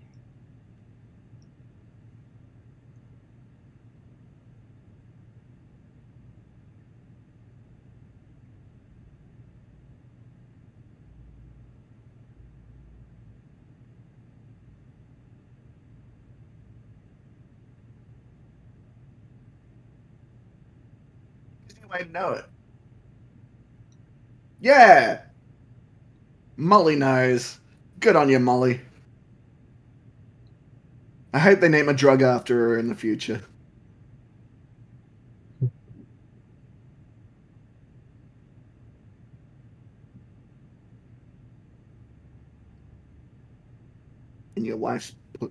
You might know it. Yeah. Molly knows. Good on you, Molly. I hope they name a drug after her in the future. And your wife's put.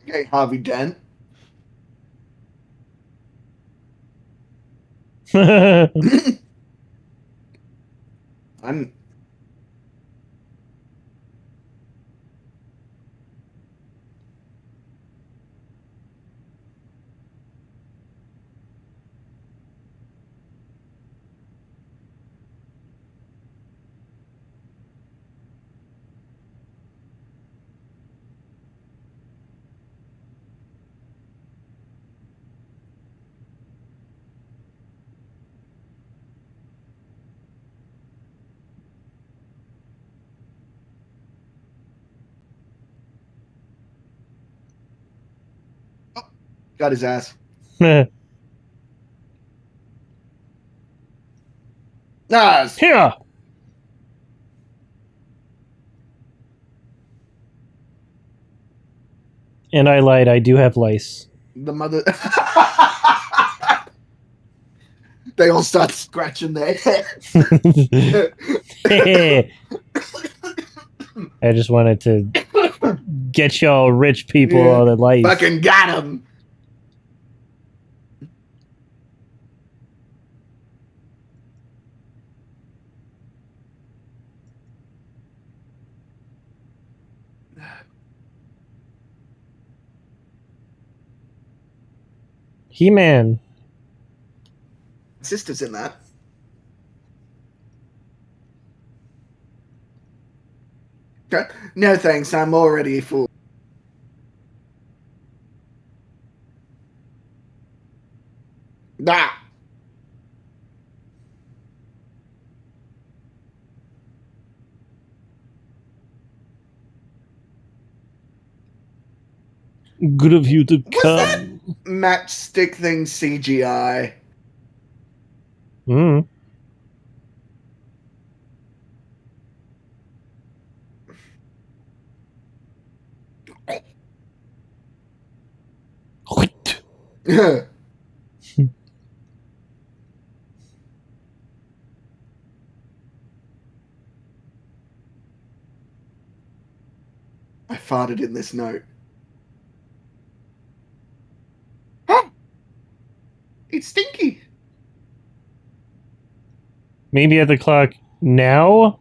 Okay, Harvey Dent. I'm. Got his ass. Nice. Here! And I lied, I do have lice. The mother. They all start scratching their heads. I just wanted to get y'all rich people all the life. Fucking got him. He-Man. Sister's in that. Okay. No thanks, I'm already full. Ah. Good of you to Was come. that matchstick thing CGI? Mm. I farted in this note. It's stinky. Maybe at the clock now?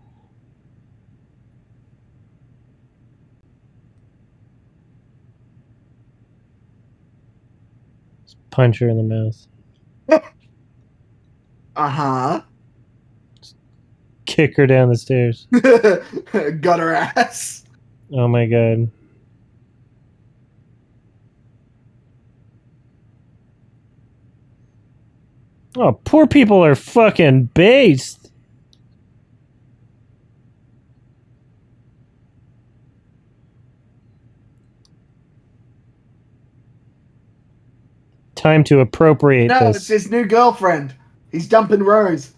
Just punch her in the mouth. Uh-huh. Kick her down the stairs. Got her ass. Oh my god. Oh, poor people are fucking based. Time to appropriate No, this. it's his new girlfriend. He's dumping Rose.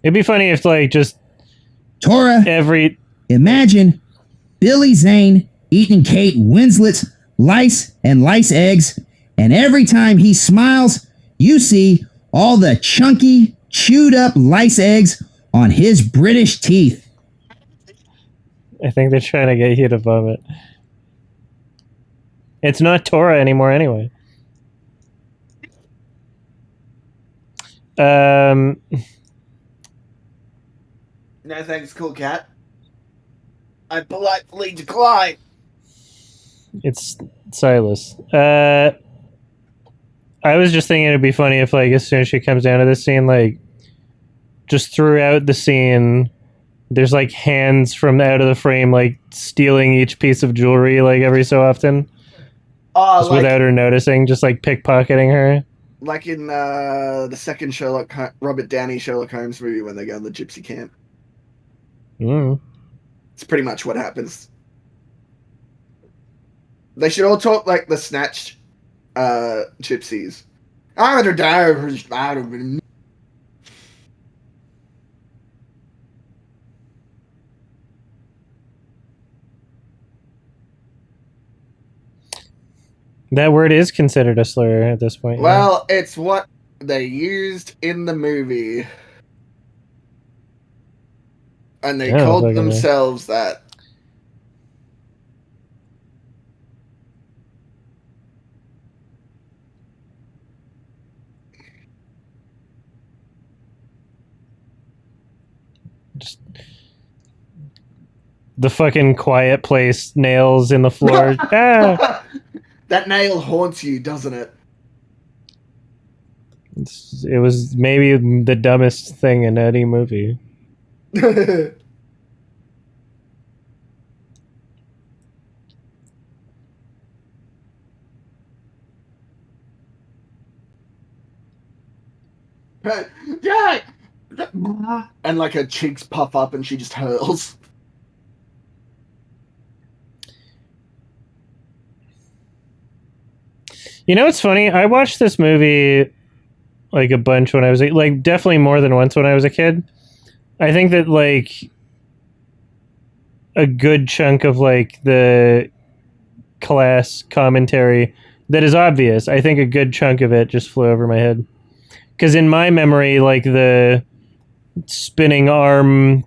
It'd be funny if, like, just Tora, every... imagine Billy Zane eating Kate Winslet's lice and lice eggs, and every time he smiles, you see all the chunky, chewed up lice eggs on his British teeth. I think they're trying to get you to vomit. It's not Tora anymore anyway. No thanks, cool cat. I politely decline. It's Silas. I was just thinking it'd be funny if, like, as soon as she comes down to this scene, like, just throughout the scene, there's, like, hands from out of the frame, like, stealing each piece of jewelry, like, every so often. Oh, Just without her noticing, just, like, pickpocketing her. like in the second Robert Downey Sherlock Holmes movie when they go in the gypsy camp. Mm. It's pretty much what happens. They should all talk like the Snatched gypsies. I would die. That word is considered a slur at this point. Well, it's what they used in the movie. And they called themselves that. Just the fucking Quiet Place nails in the floor. Ah! That nail haunts you, doesn't it? It was maybe the dumbest thing in any movie. Yeah. And like her cheeks puff up and she just hurls. You know what's funny? I watched this movie like a bunch when I was like definitely more than once when I was a kid. I think that like a good chunk of like the class commentary that is obvious. I think a good chunk of it just flew over my head. Because in my memory, like the spinning arm,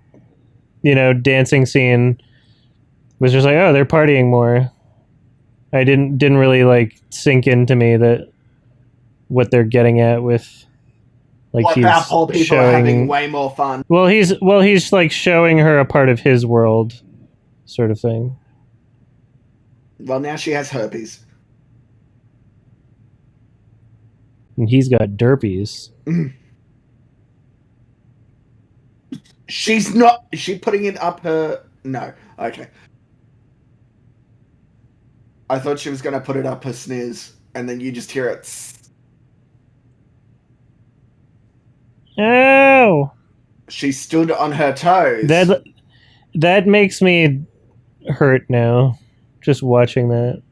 dancing scene was just like, oh, they're partying more. I didn't really like sink into me that what they're getting at with like What he's about poor people are having showing. way more fun? Well, he's like showing her a part of his world, sort of thing. Well, now she has herpes. And he's got derpies. She's not. Is she putting it up her? No. Okay. I thought she was going to put it up her sniz, and then you just hear it. Oh, She stood on her toes. that makes me hurt now. Just watching that.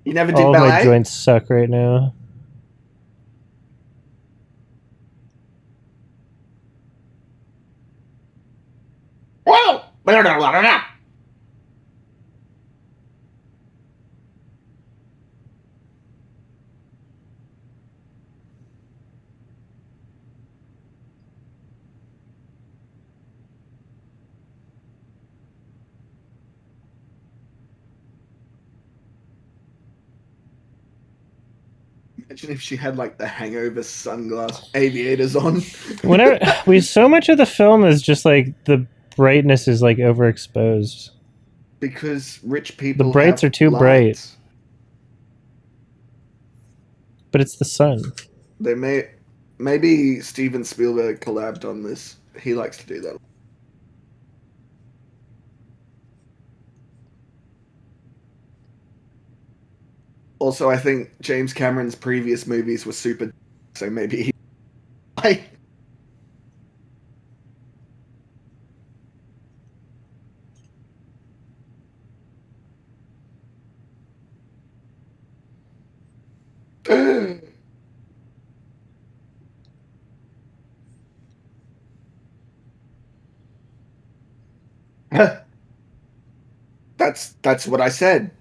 You never did All of my ballet? joints suck right now. Whoa! Imagine if she had like the hangover sunglass aviators on. Whenever so much of the film is just like the brightness is like overexposed. Because rich The people brights have are too bright, lights. but it's the sun. They maybe Steven Spielberg collabed on this. He likes to do that. Also, I think James Cameron's previous movies were super, so maybe he like. That's what I said.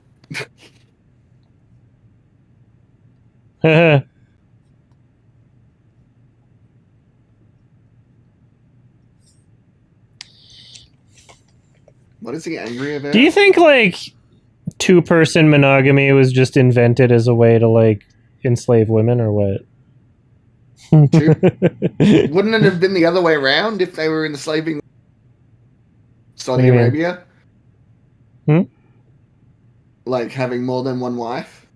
What is he angry about? Do you think like two-person monogamy was just invented as a way to like enslave women, or what? Wouldn't it have been the other way around if they were enslaving Saudi Arabia? Like having more than one wife?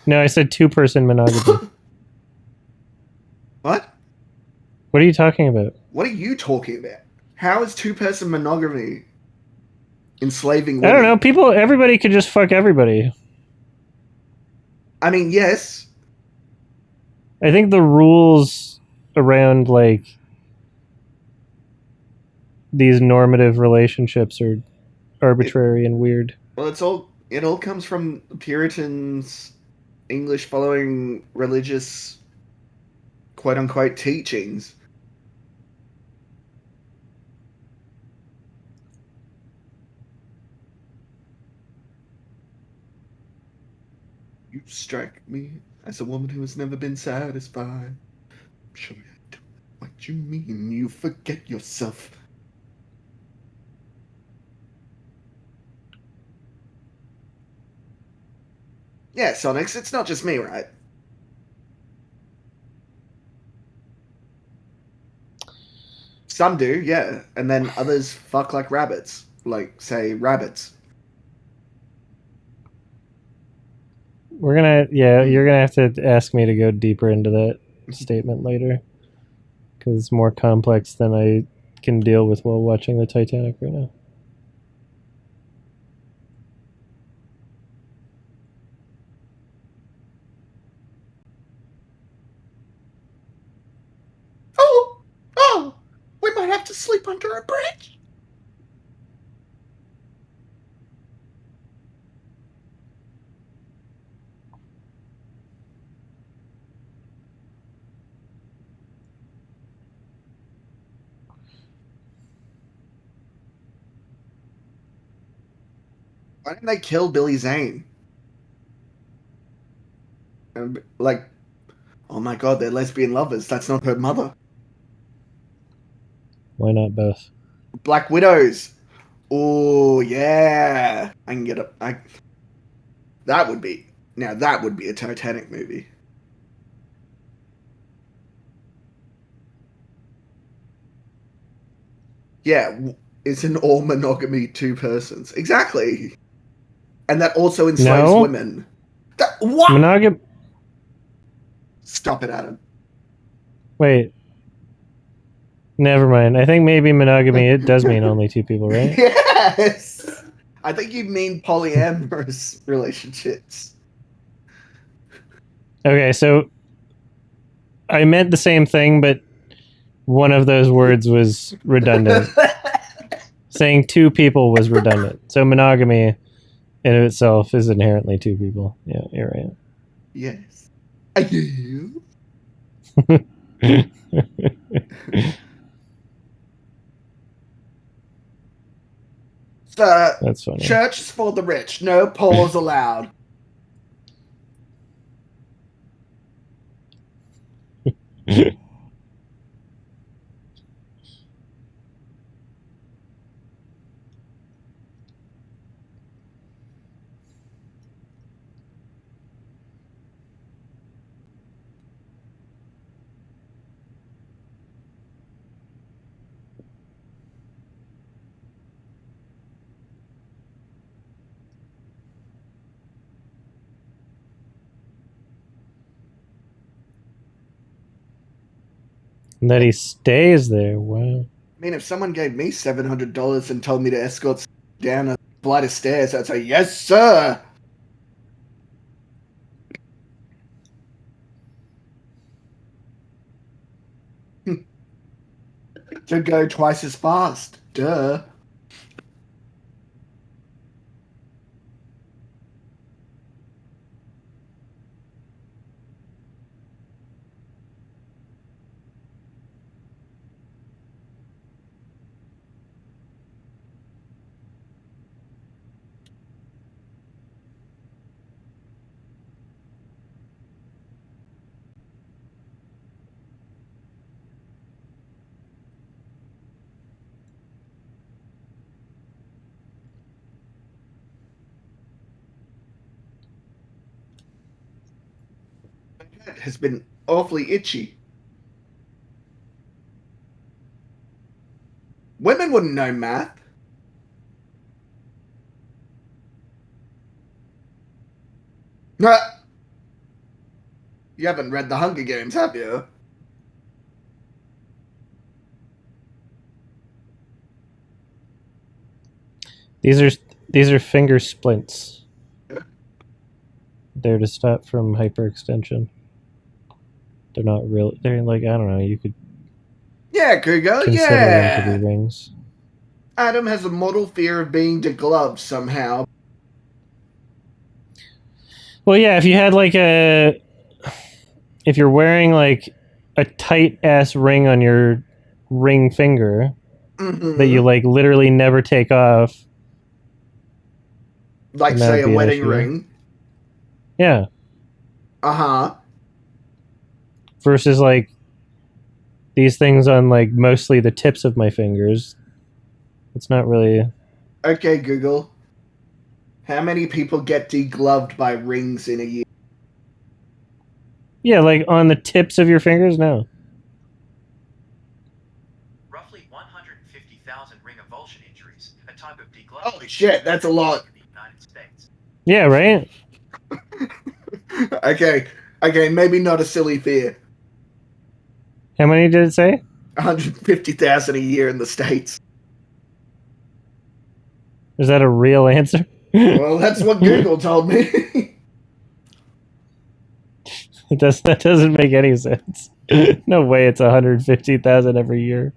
No, I said two-person monogamy. What? What are you talking about? What are you talking about? How is two-person monogamy enslaving I women? don't know. Everybody could just fuck everybody. I mean, yes. I think the rules around like these normative relationships are arbitrary and weird. Well, it all comes from Puritans, English following religious quote unquote teachings. You strike me as a woman who has never been satisfied. Show me what you mean. You forget yourself. Yeah, Sonics, it's not just me, right? Some do, yeah. And then others fuck like rabbits. Like, say, rabbits. You're gonna have to ask me to go deeper into that statement later. Because it's more complex than I can deal with while watching the Titanic right now. Oh, we might have to sleep under a bridge. Why didn't they kill Billy Zane? And like, oh my god, they're lesbian lovers. That's not her mother. Why not both? Black Widows. Oh yeah, I can get a. That would be a Titanic movie. Yeah, it's an all monogamy two persons. Exactly. And that also enslaves No. women. What? Monogamy. Stop it, Adam. Wait. Never mind. I think maybe monogamy, it does mean only two people, right? Yes. I think you mean polyamorous relationships. Okay, so I meant the same thing, but one of those words was redundant. Saying two people was redundant. So monogamy in itself is inherently two people. Yeah, you're right. Yes. I do. That's funny. Churches for the rich. No pause allowed. And that he stays there. Wow. I mean, if someone gave me $700 and told me to escort down a flight of stairs, I'd say, yes, sir. To go twice as fast. Duh. My head has been awfully itchy. Women wouldn't know math. You haven't read The Hunger Games, have you? These are finger splints. They're to stop from hyperextension. They're not real. They're like, I don't know. You could Yeah, Cougar, consider them to be yeah. rings. Adam has a mortal fear of being degloved somehow. Well, yeah. If you had like if you're wearing like a tight ass ring on your ring finger that you like literally never take off, like, then that say, would a be an wedding issue. ring. Yeah. Uh-huh. Versus like these things on like mostly the tips of my fingers. It's not really. Okay, Google. How many people get degloved by rings in a year? Yeah, like on the tips of your fingers? No. Roughly 150,000 ring avulsion injuries, a type of degloving. Holy shit, that's a lot. In the United States. Yeah, right? Okay, maybe not a silly fear. How many did it say? 150,000 a year in the States. Is that a real answer? Well, that's what Google told me. That doesn't make any sense. No way it's 150,000 every year.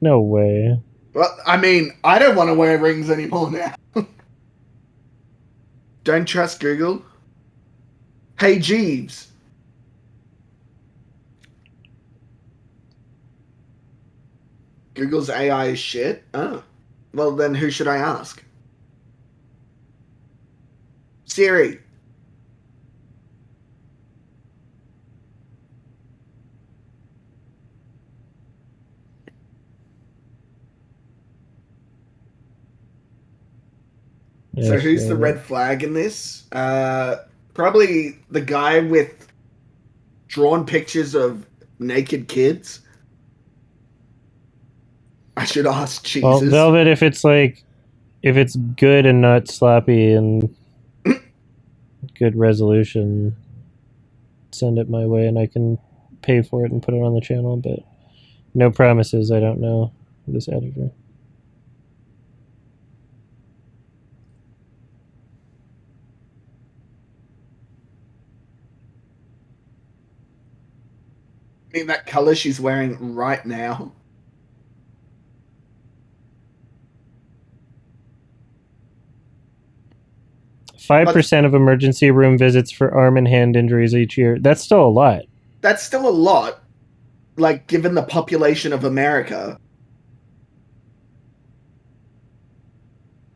No way. Well, I mean, I don't want to wear rings anymore now. Don't trust Google. Hey, Jeeves. Google's AI is shit? Oh. Well, then who should I ask? Siri. So who's the red flag in this? Probably the guy with drawn pictures of naked kids. I should ask Jesus. Well, Velvet, if it's good and not sloppy and good resolution, send it my way and I can pay for it and put it on the channel, but no promises. I don't know this editor. I mean, that color she's wearing right now. Five percent of emergency room visits for arm and hand injuries each year. That's still a lot. That's still a lot, like, given the population of America.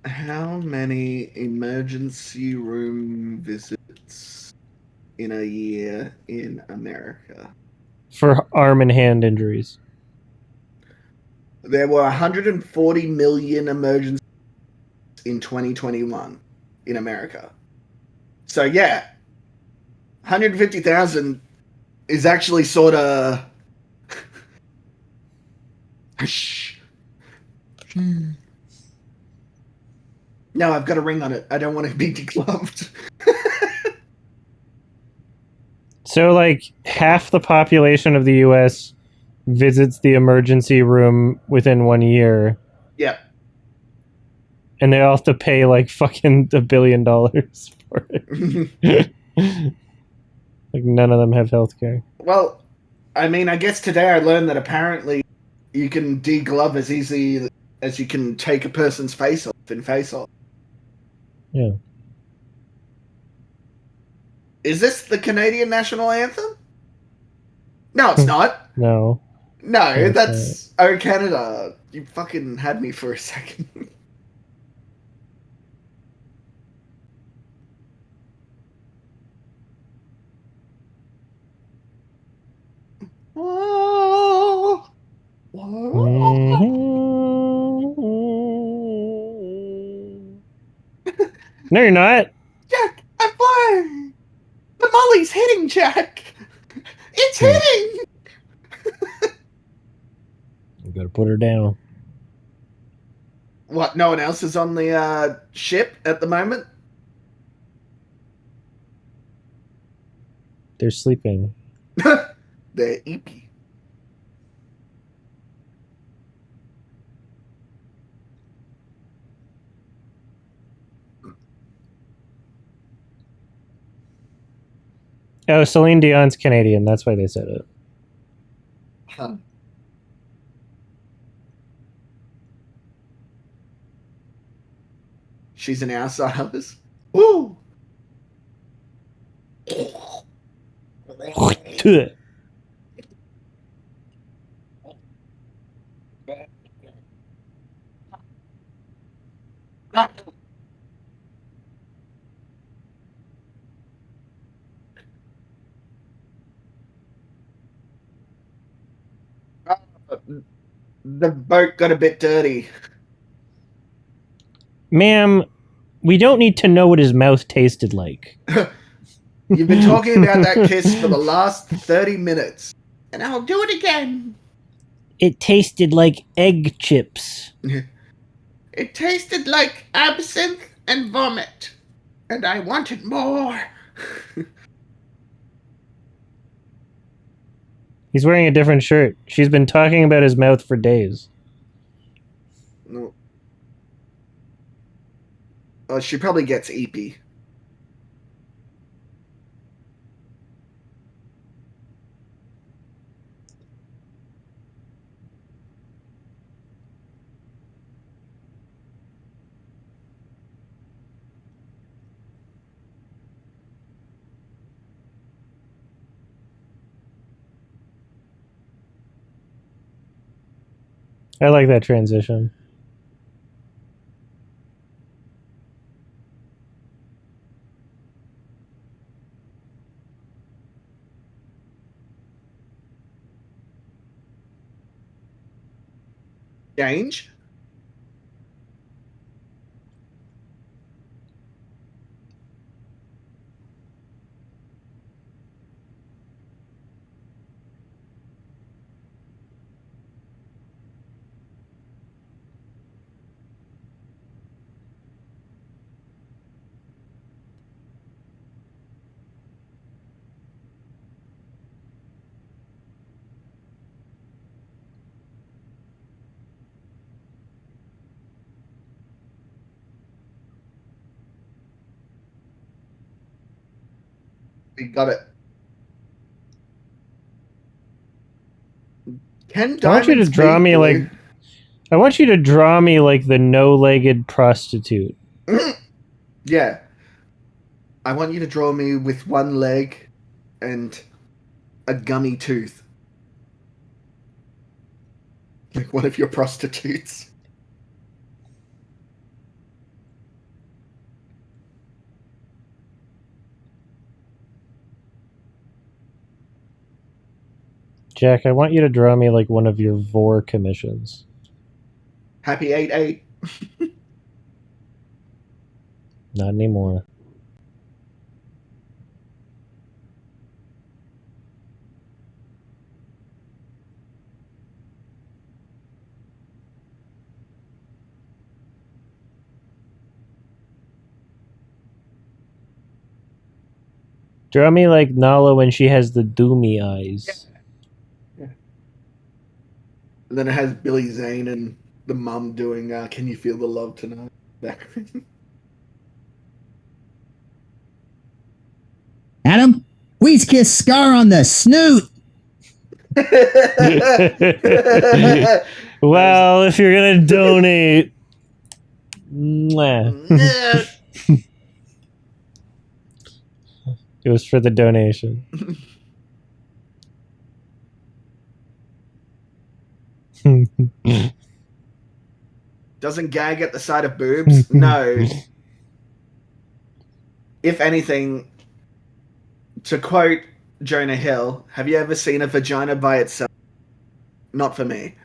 How many emergency room visits in a year in America? For arm and hand injuries. There were 140 million emergencies in 2021 in America. So, yeah, 150,000 is actually sort of... Shh. No, I've got a ring on it. I don't want to be degloved. So, like, half the population of the U.S. visits the emergency room within 1 year. Yeah. And they all have to pay, like, fucking $1 billion for it. Like, none of them have health care. Well, I mean, I guess today I learned that apparently you can deglove as easy as you can take a person's face off in Face Off. Yeah. Is this the Canadian national anthem? No, it's not. No. No, that's Oh Canada. You fucking had me for a second. Oh. No, you're not. Jack, I'm flying. The molly's hitting, Jack. It's hitting. You gotta put her down. What? No one else is on the ship at the moment? They're sleeping. They're eepy. Oh, Celine Dion's Canadian. That's why they said it. Huh. She's an Outsiders. Woo! The boat got a bit dirty. Ma'am, we don't need to know what his mouth tasted like. You've been talking about that kiss for the last 30 minutes. And I'll do it again. It tasted like egg chips. It tasted like absinthe and vomit. And I wanted more. He's wearing a different shirt. She's been talking about his mouth for days. No. Oh, she probably gets eepy. I like that transition. change. We got it. Can I want you to diamonds draw be me blue? like. I want you to draw me like the no-legged prostitute. Yeah. I want you to draw me with one leg and a gummy tooth. Like one of your prostitutes. Jack, I want you to draw me like one of your vor commissions. Happy 8-8. Not anymore. Draw me like Nala when she has the doomy eyes. And then it has Billy Zane and the mum doing Can You Feel the Love Tonight? Adam, please kiss Scar on the snoot. Well, if you're gonna donate, mwah. It was for the donation. Doesn't gag at the sight of boobs? No. If anything, to quote Jonah Hill, have you ever seen a vagina by itself? Not for me.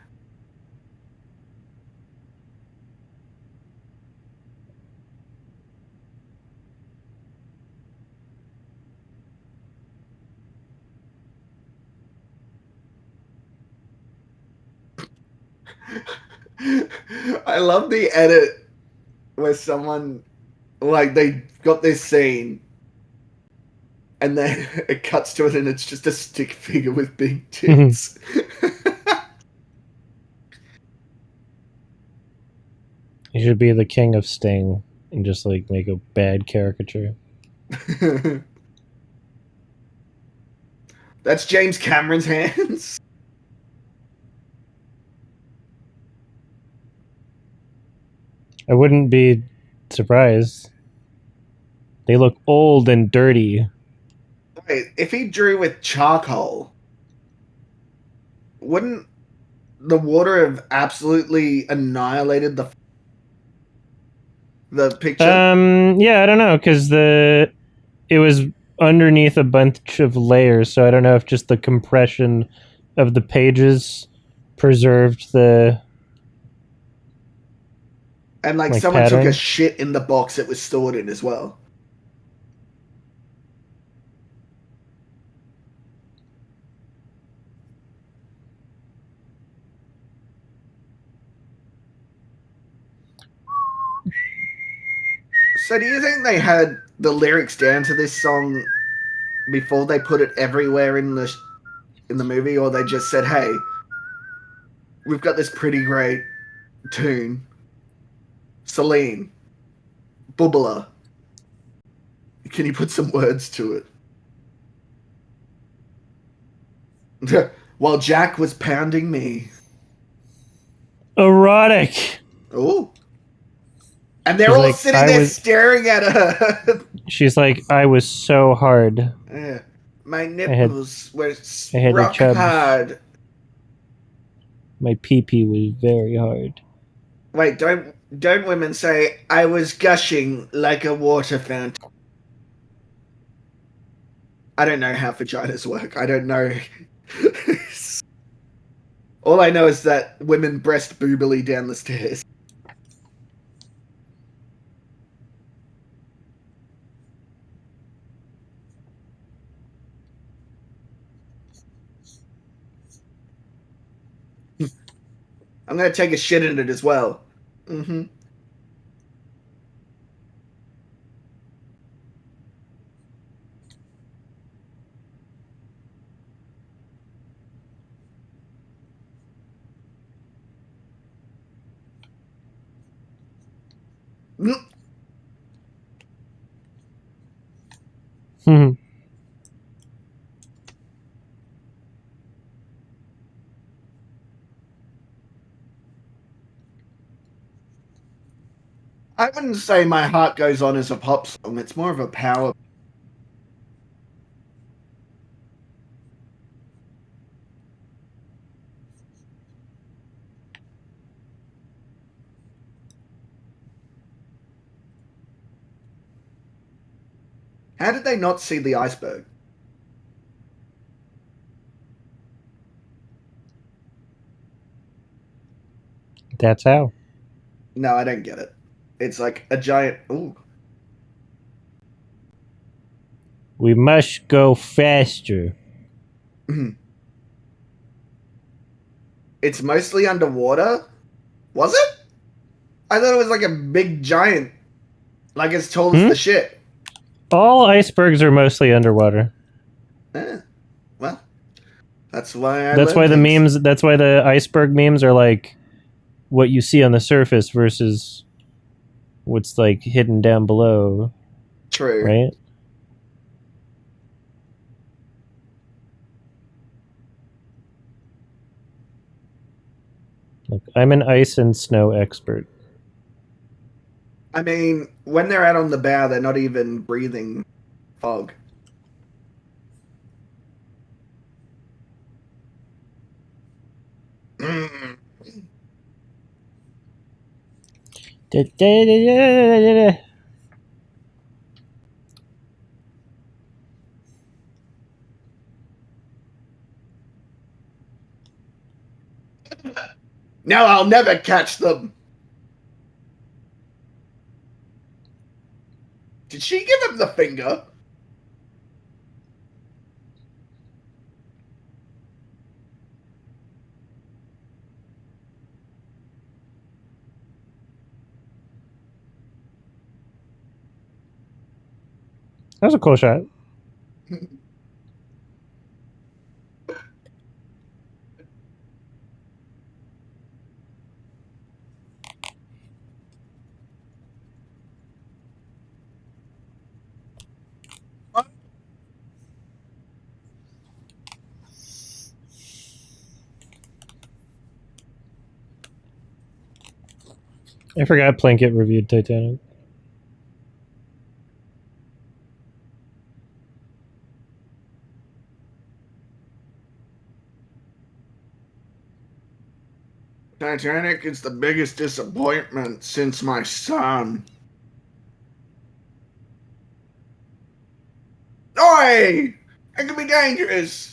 I love the edit where someone, like, they got this scene and then it cuts to it and it's just a stick figure with big tits. You should be the king of Sting and just like make a bad caricature. That's James Cameron's hands. I wouldn't be surprised. They look old and dirty. Wait, if he drew with charcoal, wouldn't the water have absolutely annihilated the picture? Yeah, I don't know, because it was underneath a bunch of layers, so I don't know if just the compression of the pages preserved the And like someone took a shit in the box it was stored in as well. So do you think they had the lyrics down to this song before they put it everywhere in the movie, or they just said, "Hey, we've got this pretty great tune, Celine, Bubbler. Can you put some words to it?" While Jack was pounding me. erotic. Oh. And they're She's all like, sitting there staring at her. She's like, I was so hard. Yeah. My nipples were I had rock chubs. hard. My pee-pee was very hard. Wait, don't women say, I was gushing like a water fountain? I don't know how vaginas work. I don't know. All I know is that women breast boobily down the stairs. I'm gonna take a shit in it as well. Mm-hmm. Hmm. I wouldn't say My Heart Goes On is a pop song. It's more of a power. How did they not see the iceberg? That's how. No, I don't get it. It's like a giant. Ooh. We must go faster. It's mostly underwater? Was it? I thought it was like a big giant. Like as tall as the ship. All icebergs are mostly underwater. Eh, well, that's why I That's learned why the things. memes. That's why the iceberg memes are like what you see on the surface versus what's like hidden down below, True. right? Look, I'm an ice and snow expert. I mean, when they're out on the bow, they're not even breathing fog. Mm. No, I'll never catch them. Did she give him the finger? That was a cool shot. I forgot Plinkett reviewed Titanic. Titanic is the biggest disappointment since my son. Oi! It can be dangerous.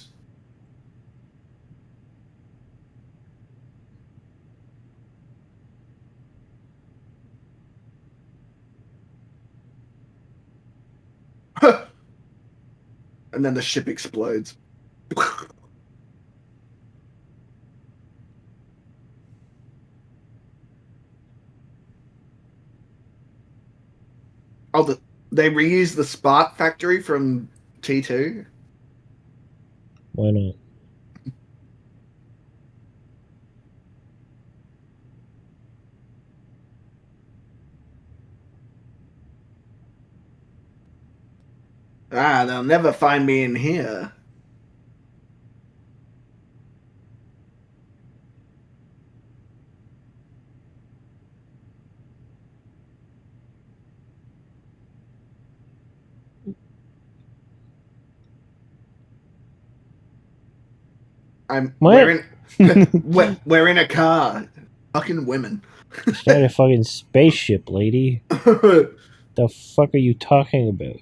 And then the ship explodes. Oh, they reused the Spark factory from T2. Why not? Ah, they'll never find me in here. What? We're in a car. Fucking women. It's not a fucking spaceship, lady. The fuck are you talking about?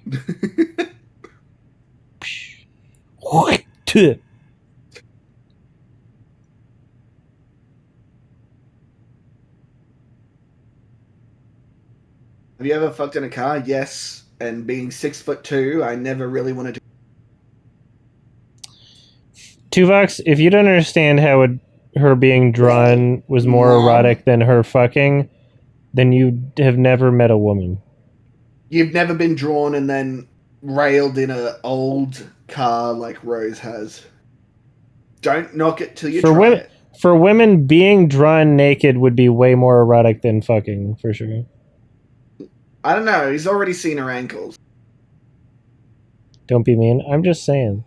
What? Have you ever fucked in a car? Yes. And being 6'2", I never really wanted to. Tuvox, if you don't understand how her being drawn was more erotic than her fucking, then you have never met a woman. You've never been drawn and then railed in an old car like Rose has. Don't knock it till you try it. For women, being drawn naked would be way more erotic than fucking, for sure. I don't know. He's already seen her ankles. Don't be mean. I'm just saying.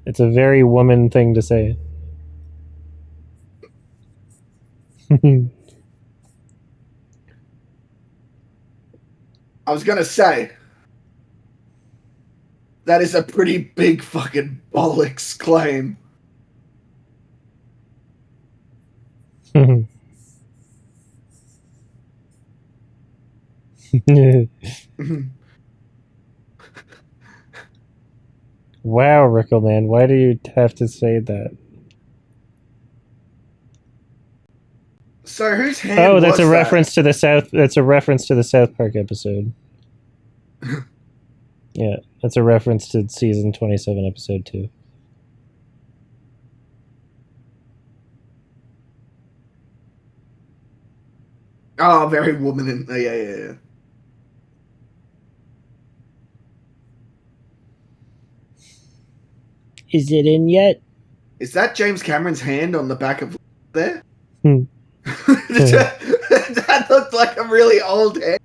It's a very woman thing to say. I was gonna say, that is a pretty big fucking bollocks claim. Wow, Rickleman, why do you have to say that? So whose hand? Oh, was that's a that? reference to the South. That's a reference to the South Park episode. Yeah, that's a reference to season 27, episode 2. Oh, very woman in. Yeah. Is it in yet? Is that James Cameron's hand on the back of there? That looked like a really old hand.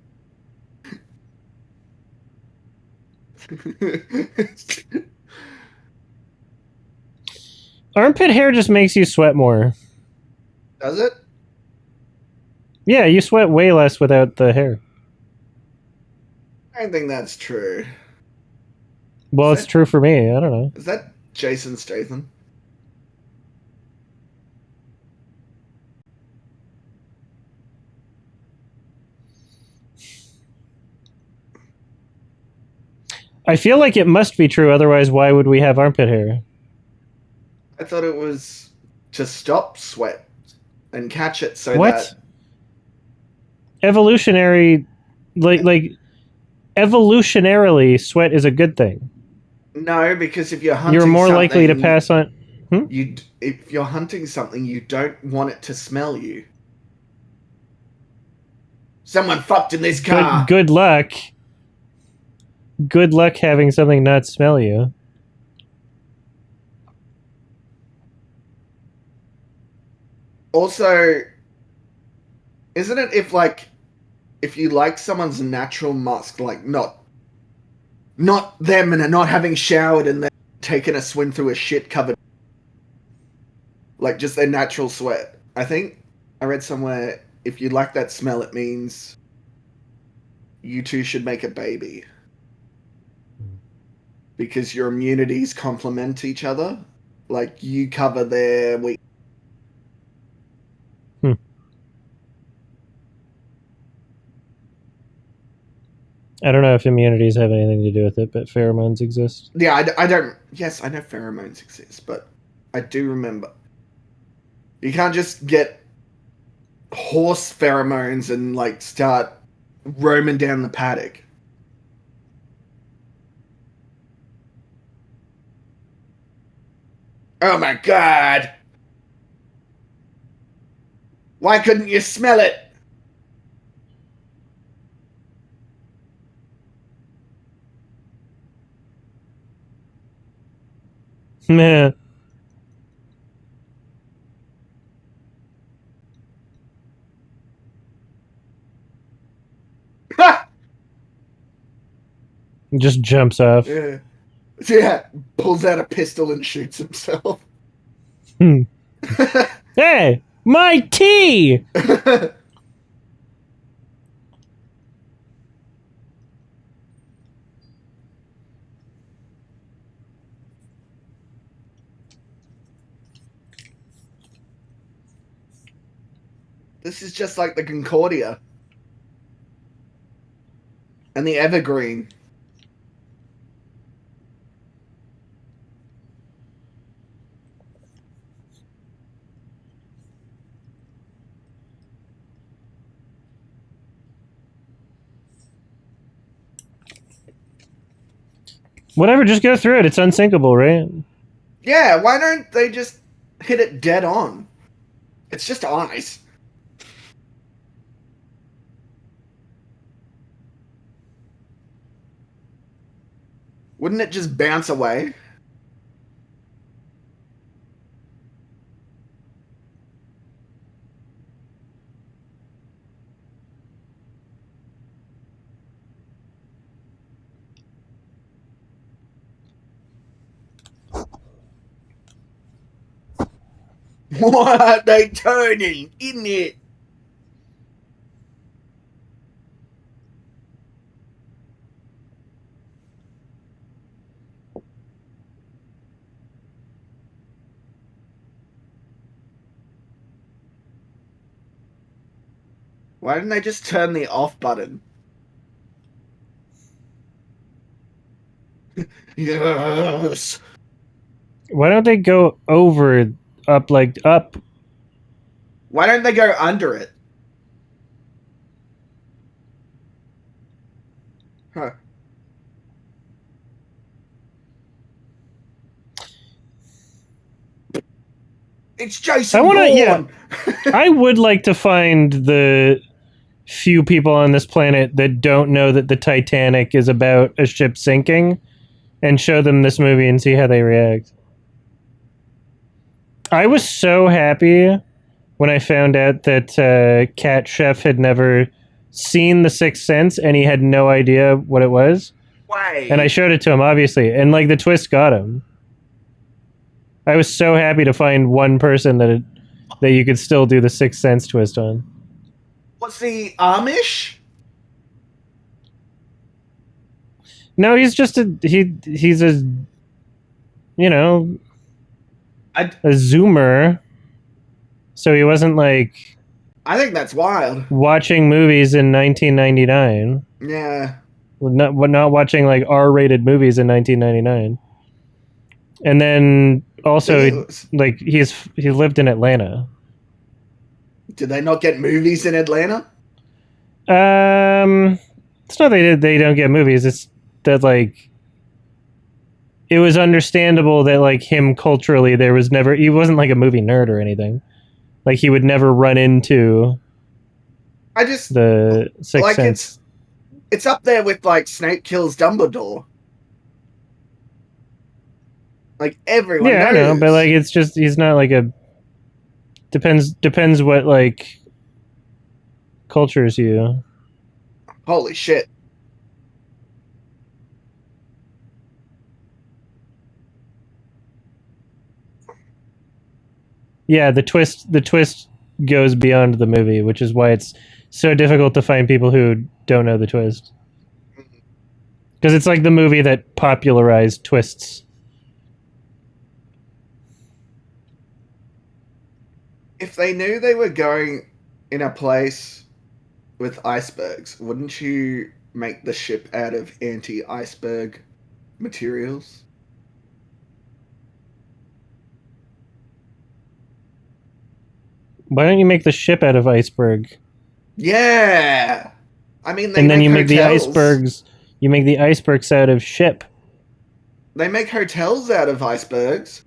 Armpit hair just makes you sweat more. Does it? Yeah, you sweat way less without the hair. I don't think that's true. Well, it's true for me. I don't know. Is that Jason Statham? I feel like it must be true, otherwise why would we have armpit hair? I thought it was to stop sweat and catch it so What? that... Evolutionary... Like evolutionarily, sweat is a good thing. No, because if you're hunting You're more likely to pass on... If you're hunting something, you don't want it to smell you. Someone fucked in this car. Good luck. Good luck having something not smell you. Also, isn't it if you like someone's natural musk, like not them and not having showered and then taken a swim through a shit covered, like just their natural sweat. I think I read somewhere if you like that smell, it means you two should make a baby. Because your immunities complement each other. Like, you cover their weak. I don't know if immunities have anything to do with it, but pheromones exist. Yeah, I don't... Yes, I know pheromones exist, but I do remember. You can't just get horse pheromones and, like, start roaming down the paddock. Oh my god! Why couldn't you smell it? Meh. Just jumps off. Yeah. Yeah, pulls out a pistol and shoots himself. Hey, my tea! This is just like the Concordia. And the Evergreen. Whatever, just go through it. It's unsinkable, right? Yeah, why don't they just hit it dead on? It's just ice. Wouldn't it just bounce away? What are they turning, isn't it? Why didn't they just turn the off button? Yes. Why don't they go over, up, like, up? Why don't they go under it? Huh. It's Jason I wanna- Bourne. yeah. I would like to find the few people on this planet that don't know that the Titanic is about a ship sinking and show them this movie and see how they react. I was so happy when I found out that Cat Chef had never seen The Sixth Sense and he had no idea what it was. Why? And I showed it to him, obviously, and like the twist got him. I was so happy to find one person that you could still do the Sixth Sense twist on. What's the Amish? No, he's just he's a you know I a zoomer. So he wasn't like think that's wild. watching movies in 1999. Yeah. Not watching like R-rated movies in 1999. And then also like he lived in Atlanta. Did they not get movies in Atlanta? It's not they don't get movies. It's that like it was understandable that like him culturally there was never he wasn't like a movie nerd or anything. Like he would never run into I just the Sixth like Sense. it's up there with like Snape kills Dumbledore. Like everyone Yeah, knows. I know, but like it's just he's not like a depends what like cultures you. Holy shit. Yeah, the twist goes beyond the movie, which is why it's so difficult to find people who don't know the twist. Because it's like the movie that popularized twists. If they knew they were going in a place with icebergs, wouldn't you make the ship out of anti-iceberg materials? Why don't you make the ship out of iceberg? Yeah. I mean, they And then make you make the hotels. icebergs. You make the icebergs out of ship. They make hotels out of icebergs.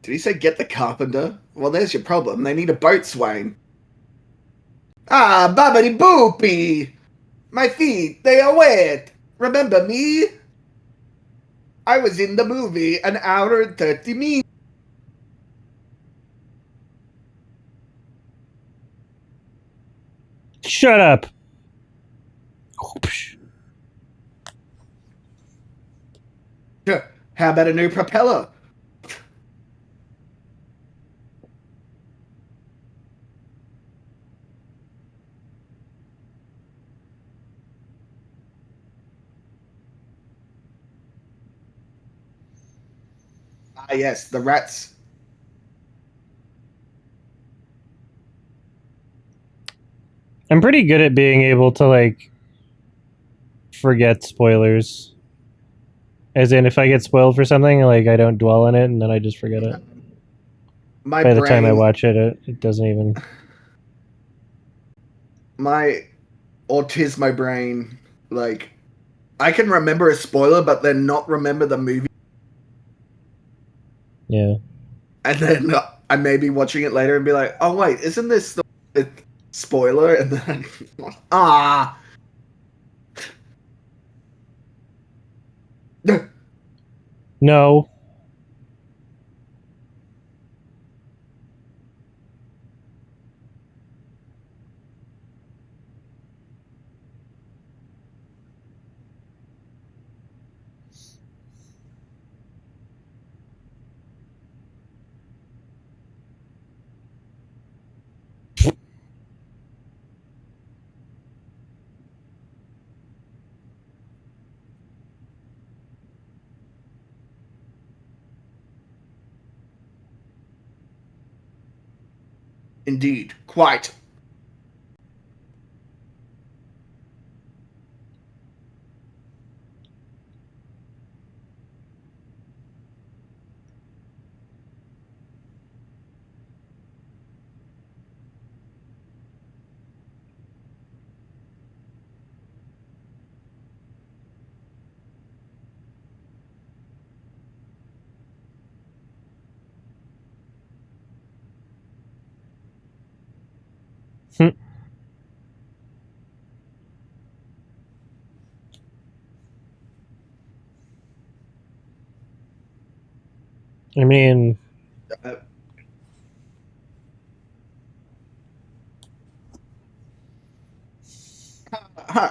Did he say get the carpenter? Well, there's your problem. They need a boatswain. Ah, babbity boopy! My feet, they are wet. Remember me? I was in the movie an hour and 30 minutes. Shut up. How about a new propeller? Ah, yes, the rats. I'm pretty good at being able to like forget spoilers As in, if I get spoiled for something, like I don't dwell on it, and then I just forget it. My By the brain, time I watch it, it doesn't even. my autismo brain, like I can remember a spoiler, but then not remember the movie, Yeah. and then I may be watching it later and be like, "Oh wait, isn't this the spoiler?" And then ah. No. Indeed, quite. Hmm. I mean,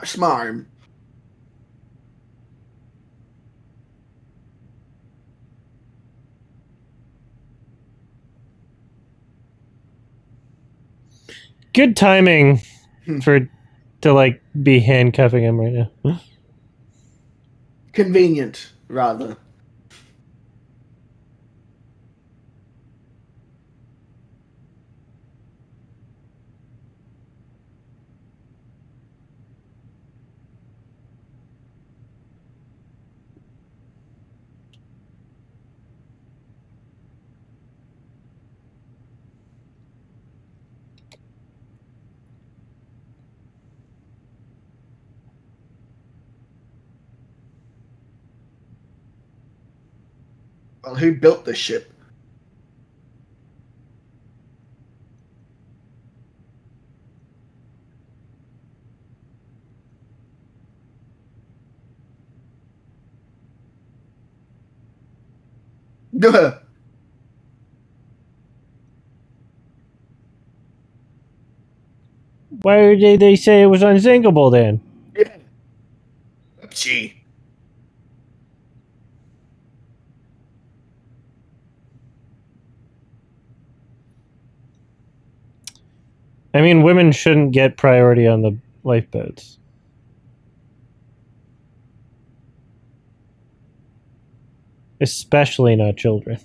Smart. good timing to like be handcuffing him right now. Convenient, rather. Well, who built this ship? Duh. Why did they say it was unsinkable then? Yeah. Gee. I mean, women shouldn't get priority on the lifeboats. Especially not children.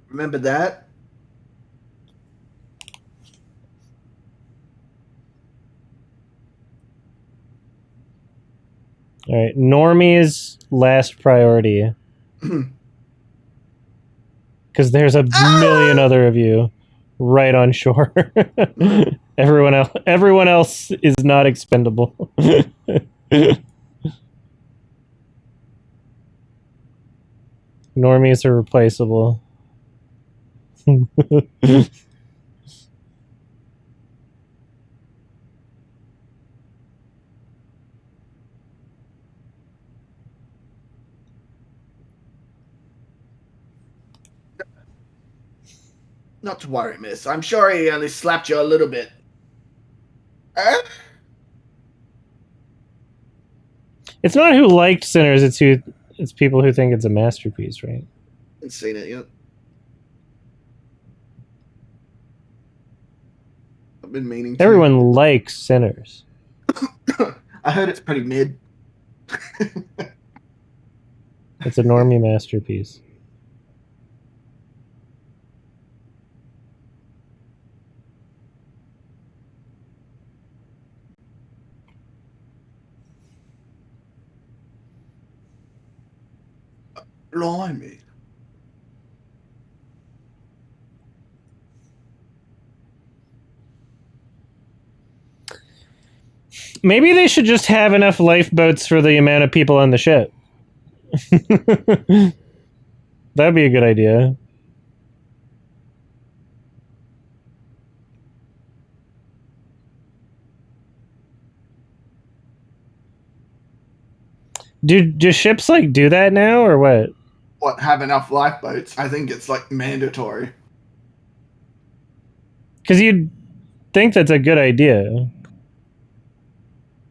Remember that? All right, Normie's last priority, because there's a million other of you right on shore. Everyone else is not expendable. Normies are replaceable. Not to worry, miss. I'm sure he only slapped you a little bit. It's not who liked Sinners, it's people who think it's a masterpiece, right? Haven't seen it yet. I've been meaning to. Everyone likes Sinners. I heard it's pretty mid. It's a normie masterpiece. Blimey. Maybe they should just have enough lifeboats for the amount of people on the ship. That'd be a good idea. Do ships like do that now or what? What, have enough lifeboats? I think it's like mandatory. Because you'd think that's a good idea.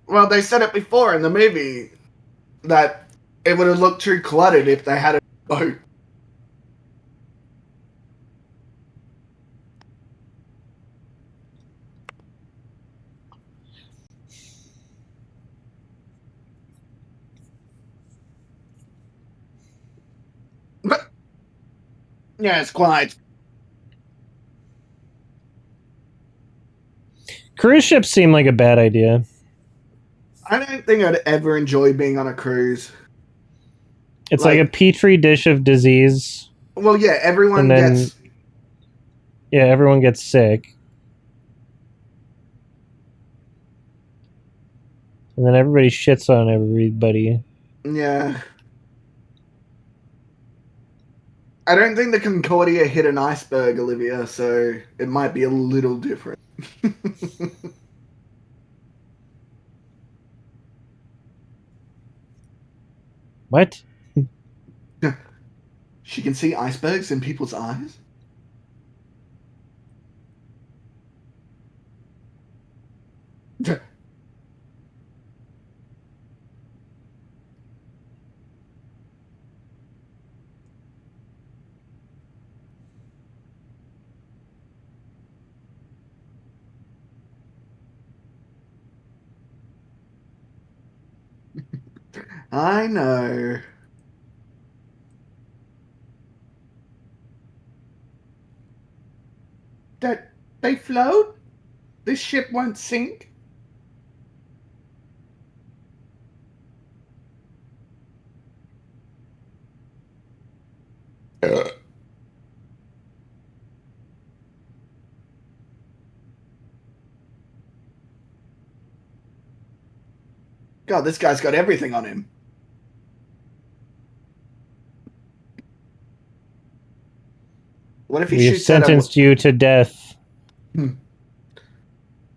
Well, they said it before in the movie that it would have looked too cluttered if they had a boat. Yeah, it's quite. Cruise ships seem like a bad idea. I don't think I'd ever enjoy being on a cruise. It's like a petri dish of disease. Well, yeah, everyone And then- gets. Yeah, everyone gets sick. And then everybody shits on everybody. Yeah. I don't think the Concordia hit an iceberg, Olivia, so it might be a little different. What? She can see icebergs in people's eyes? I know. That they float? This ship won't sink? God, this guy's got everything on him. What if he We have shoots out sentenced you to death.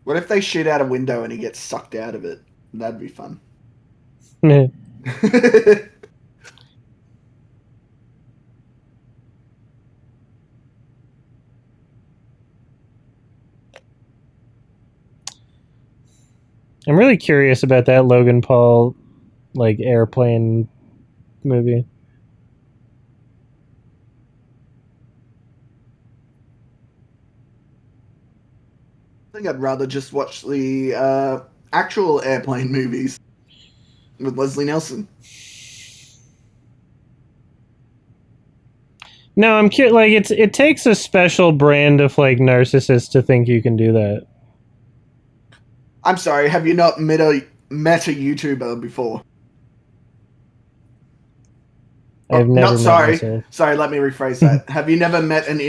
What if they shoot out a window and he gets sucked out of it? That'd be fun. I'm really curious about that Logan Paul like airplane movie. I think I'd rather just watch the actual airplane movies with Leslie Nielsen. No, I'm curious. Like it takes a special brand of like narcissist to think you can do that. I'm sorry, have you not met a YouTuber before? I've never not met sorry. myself. Sorry, let me rephrase that. Have you never met an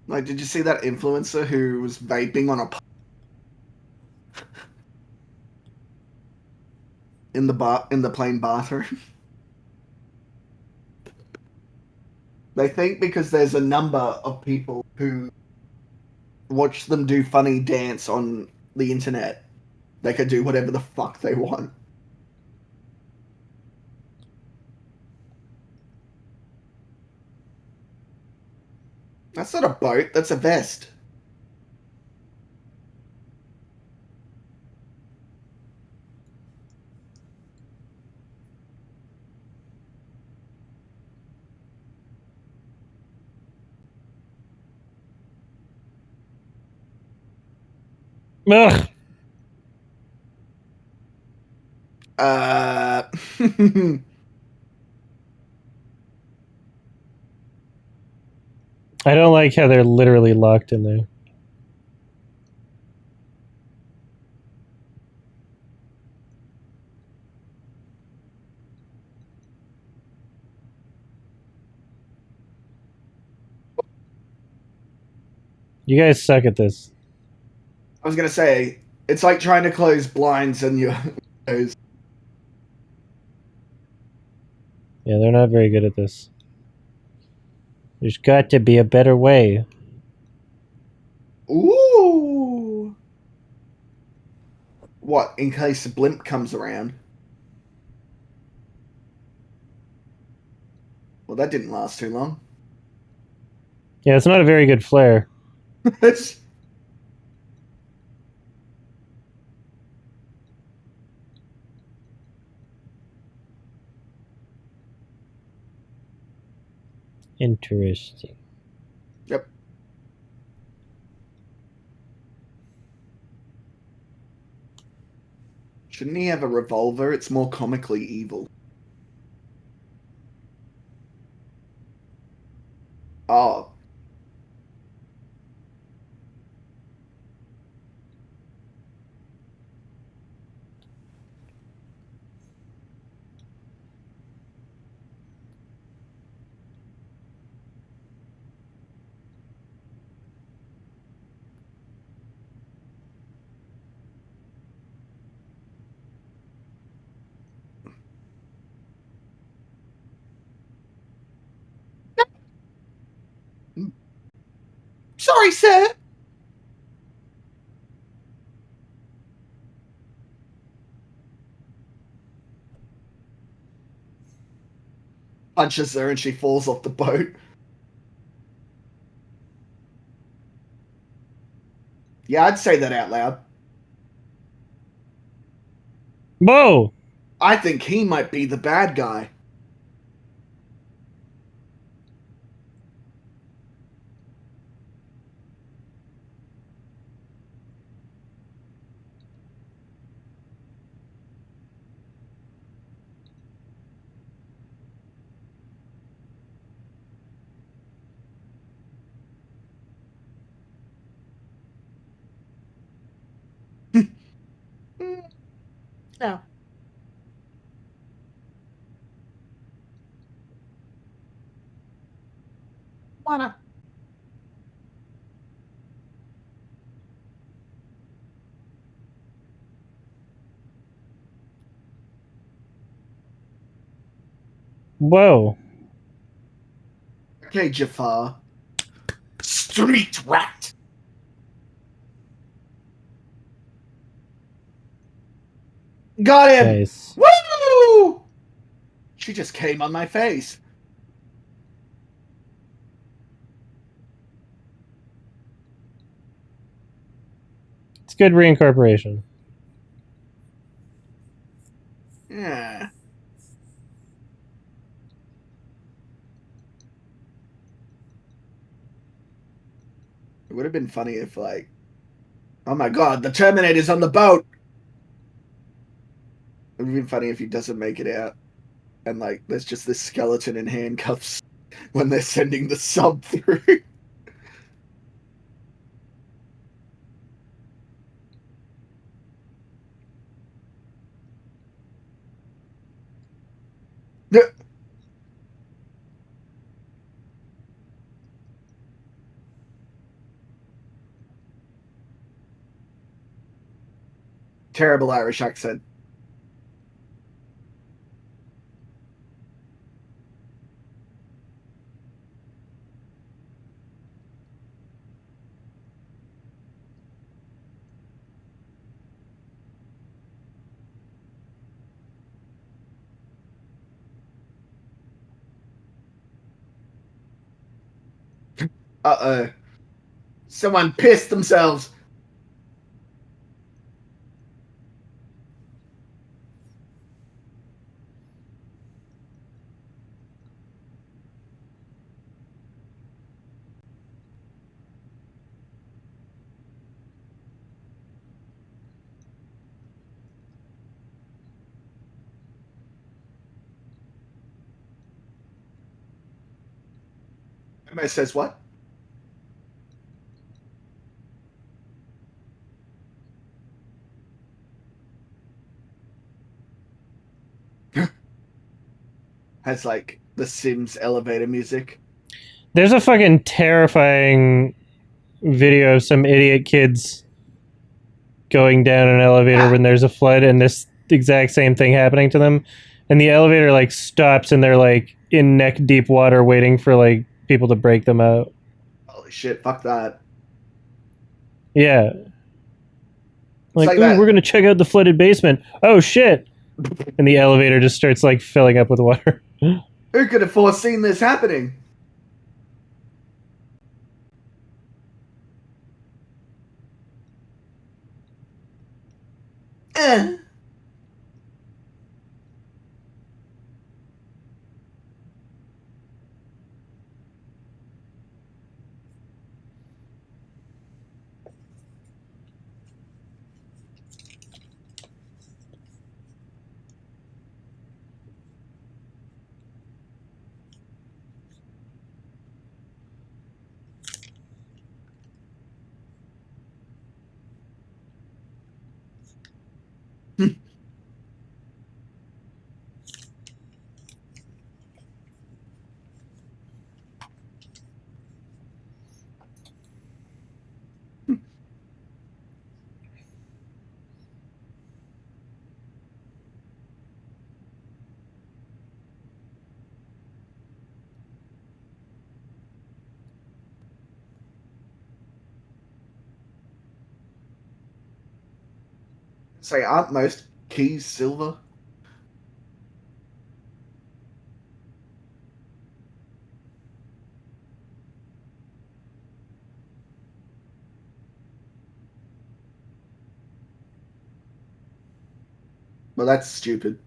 Like, did you see that influencer who was vaping on a in the plane bathroom? They think because there's a number of people who watch them do funny dance on the internet, they could do whatever the fuck they want. That's not a boat, that's a vest. Ugh. Uh, I don't like how they're literally locked in there. You guys suck at this. I was gonna say it's like trying to close blinds and your windows. Yeah, they're not very good at this. There's got to be a better way. Ooh. What, in case the blimp comes around? Well, that didn't last too long. Yeah, it's not a very good flare. It's Interesting. Yep. Shouldn't he have a revolver? It's more comically evil. Oh. Sorry, sir. Punches her and she falls off the boat. Yeah, I'd say that out loud. Whoa! I think he might be the bad guy. No. Wanna. Whoa. Okay, Jafar. Street rat. Got him. Nice. Woo! She just came on my face. It's good reincorporation. Yeah. It would have been funny if, like, oh my god, the Terminator's on the boat. It would have been funny if he doesn't make it out. And, like, there's just this skeleton in handcuffs when they're sending the sub through. Terrible Irish accent. Uh-oh. Someone pissed themselves. YMS says what? Has like the Sims elevator music. There's a fucking terrifying video of some idiot kids going down an elevator when there's a flood and this exact same thing happening to them, and the elevator like stops and they're like in neck deep water waiting for like people to break them out. Holy shit! Fuck that. Yeah, like, like ooh, that. we're gonna check out the flooded basement. Oh shit! And the elevator just starts like filling up with water. Who could have foreseen this happening? Eh. Say, aren't most keys silver? Well, that's stupid.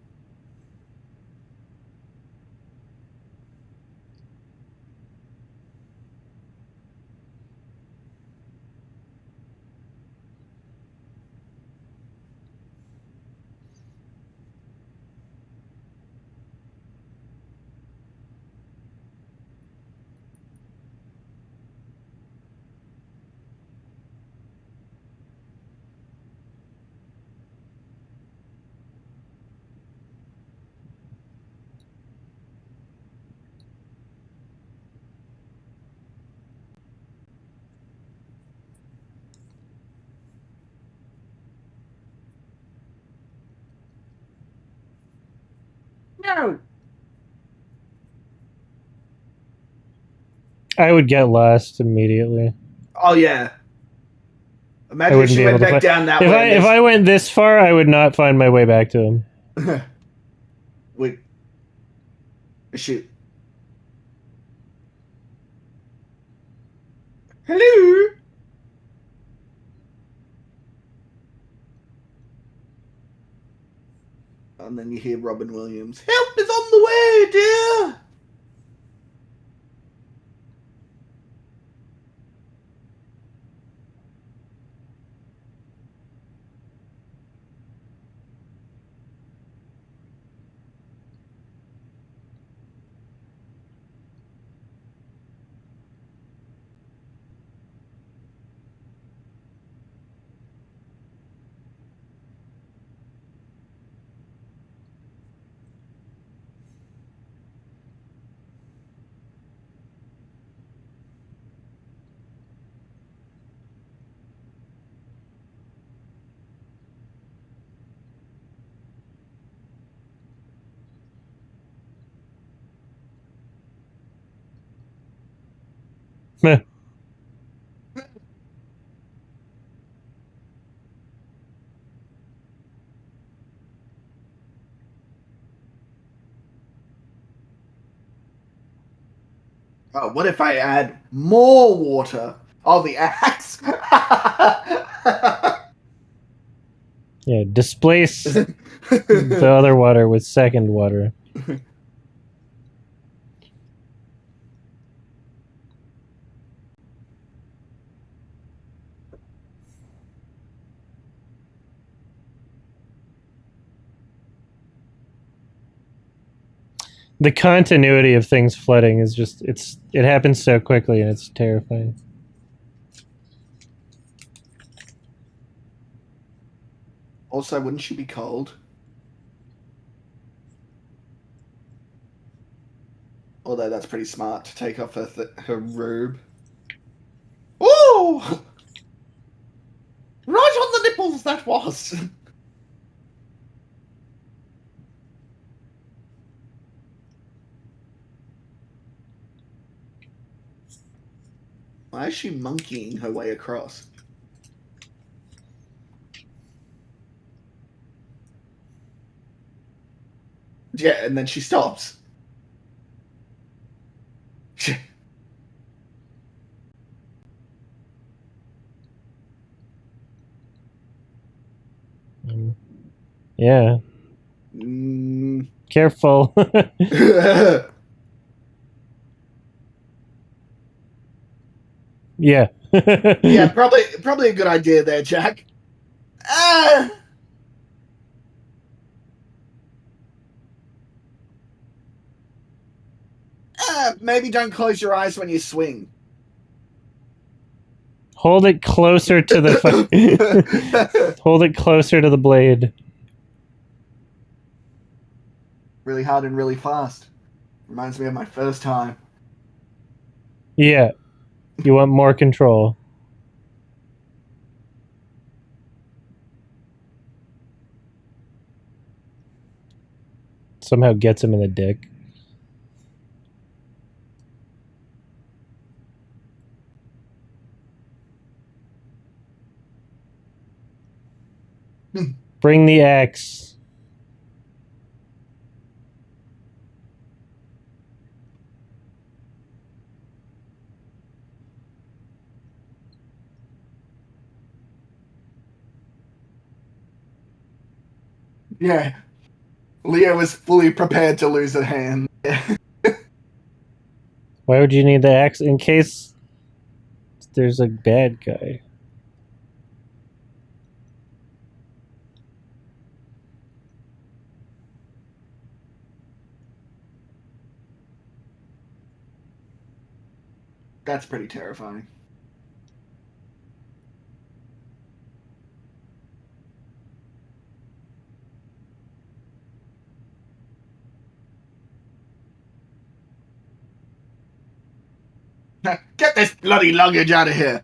No. I would get lost immediately. Oh yeah. I Imagine if wouldn't she be able went to back find. down that If way. I went this far, I would not find my way back to him. Wait. Shoot. Hello. And then you hear Robin Williams. Help is on the way, dear. Meh. Oh, what if I add more water? Oh, the axe. Yeah, displace the other water with second water. The continuity of things flooding is just it happens so quickly and it's terrifying. Also, wouldn't she be cold? Although that's pretty smart to take off her robe. Ooh! Right on the nipples, that was. Why is she monkeying her way across? Yeah, and then she stops. Yeah. Careful. Yeah. Yeah, probably a good idea there, Jack. Maybe don't close your eyes when you swing. Hold it closer to the hold it closer to the blade. Really hard and really fast. Reminds me of my first time. Yeah. You want more control. Somehow gets him in the dick. Bring the axe. Yeah. Leah was fully prepared to lose a hand. Why would you need the axe? In case there's a bad guy. That's pretty terrifying. Get this bloody luggage out of here.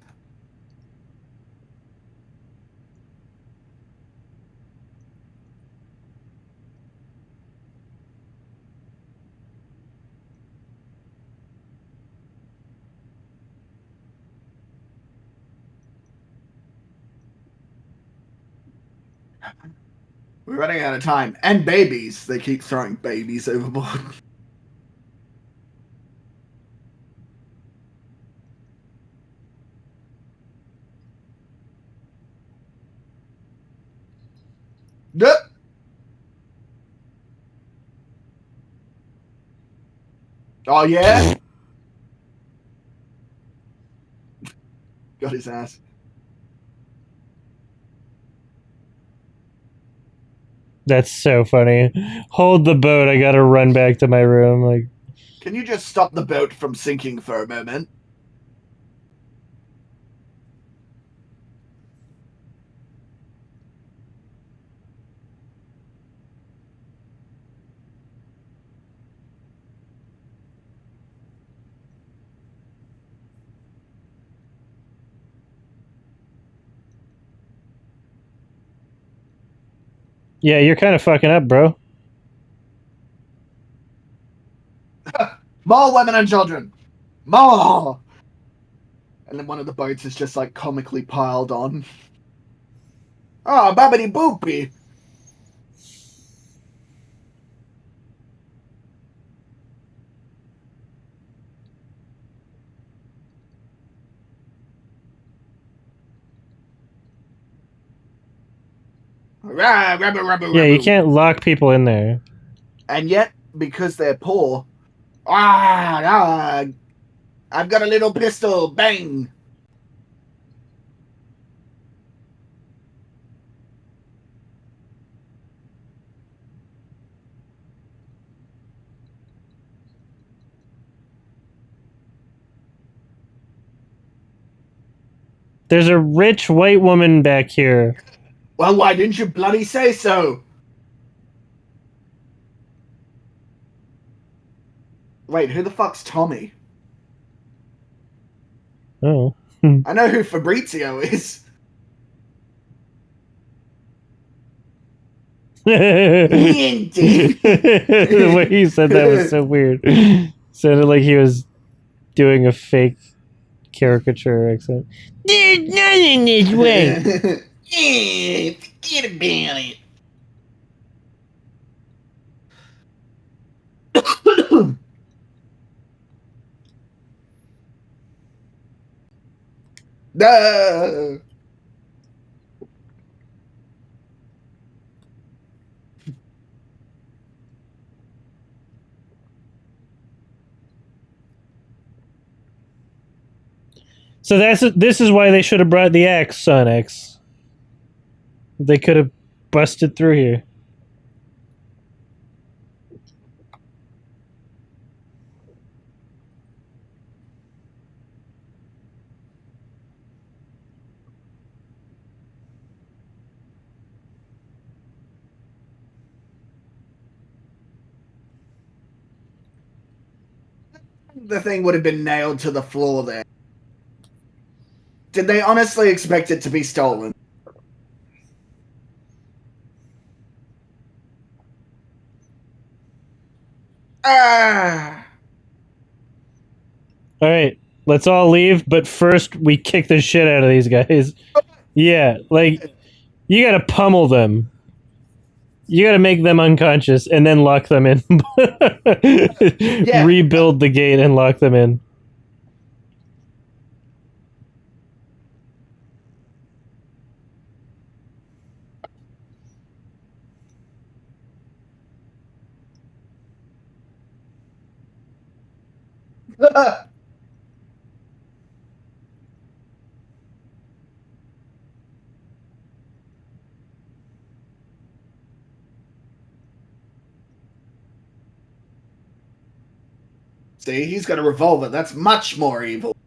We're running out of time. And babies. They keep throwing babies overboard. Duh. Oh, yeah? Got his ass. That's so funny. Hold the boat. I gotta run back to my room. Like, Can you just stop the boat from sinking for a moment? yeah, you're kind of fucking up, bro. More women and children. More. And then one of the boats is just like comically piled on. Oh, babbity boopy. Yeah, you can't lock people in there. And yet, because they're poor, I've got a little pistol. Bang. There's a rich white woman back here. Well, why didn't you bloody say so? Wait, who the fuck's Tommy? Oh. I know who Fabrizio is. The way he said that was so weird. Sounded like he was doing a fake caricature accent. There's nothing this way. Forget about it. No. So this is why they should have brought the axe, Son X. They could have busted through here. The thing would have been nailed to the floor there. Did they honestly expect it to be stolen? Ah! All right, let's all leave, but first we kick the shit out of these guys. Yeah, like you gotta pummel them. You gotta make them unconscious and then lock them in. Rebuild the gate and lock them in. See, he's got a revolver. That's much more evil.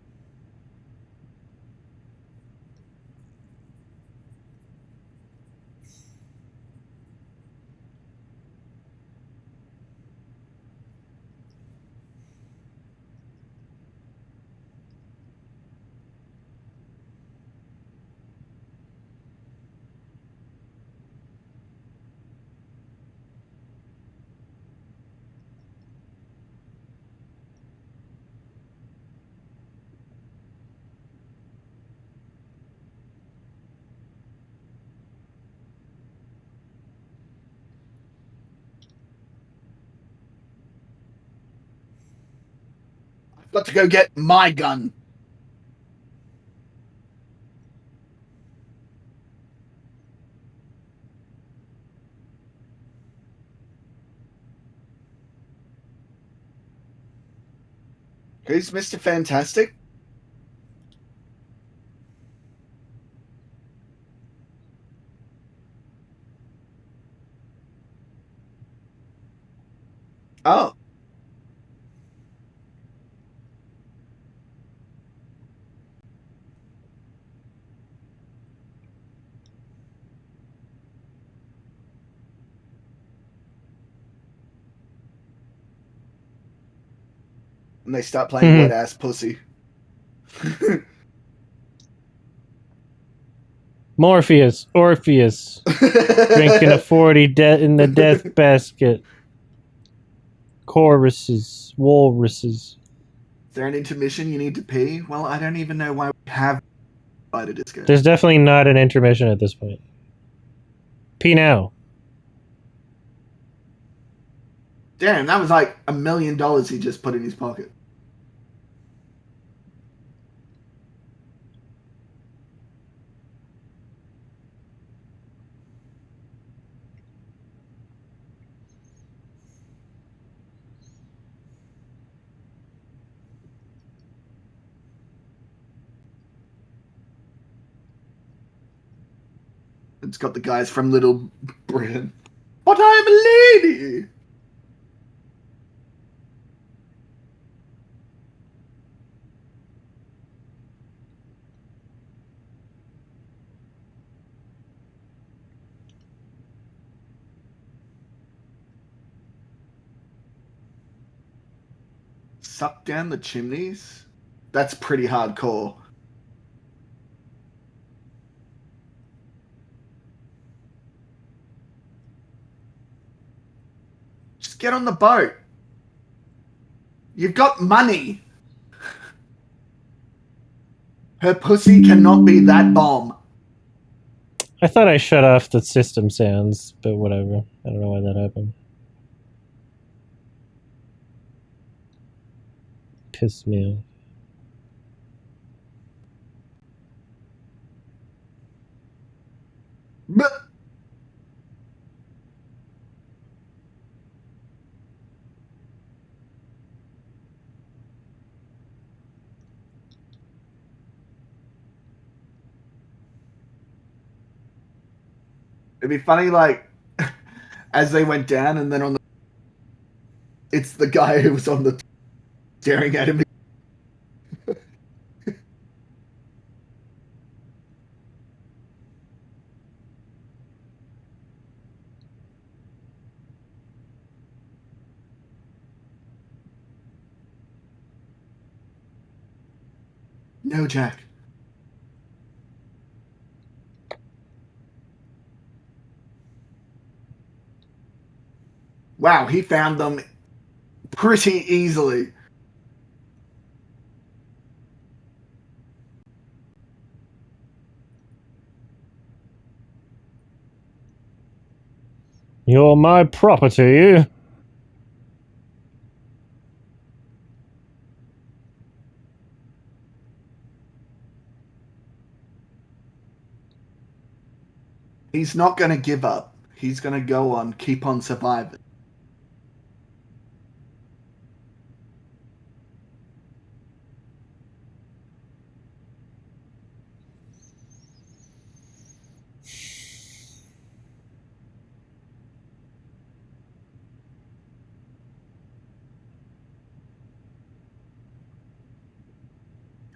I've got to go get my gun. Who's Mr. Fantastic? Oh. And they start playing Wet Ass Pussy. Morpheus, Orpheus, drinking a 40 in the death basket. Choruses, walruses. Is there an intermission you need to pee? Well, I don't even know why we have invited this guy. There's definitely not an intermission at this point. Pee now. Damn, that was like $1 million he just put in his pocket. It's got the guys from Little Britain. But I'm a lady! suck down the chimneys? That's pretty hardcore. Just get on the boat. You've got money. Her pussy cannot be that bomb. I thought I shut off the system sounds, but whatever. I don't know why that happened. Pissed me off. But it'd be funny, like, as they went down, and then on the... It's the guy who was on the... staring at him. No, Jack. Wow, he found them pretty easily. You're my property. He's not going to give up. He's going to go on, keep on surviving.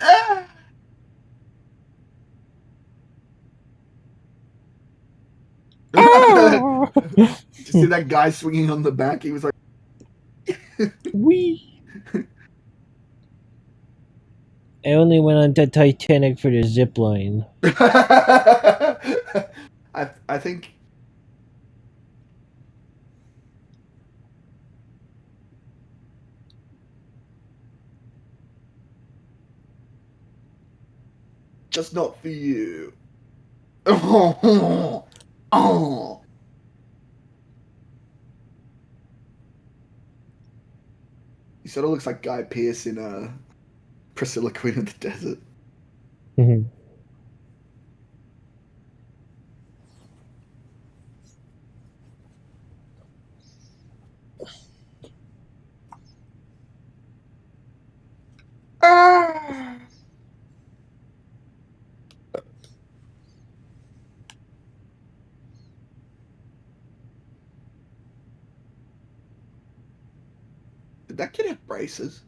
Ah! Did you see that guy swinging on the back? He was like... Wee. I only went on the Titanic for the zip line. I think... Just not for you. Oh. He sort of looks like Guy Pearce in Priscilla, Queen of the Desert. Mhm. Ah! Did that kid have braces?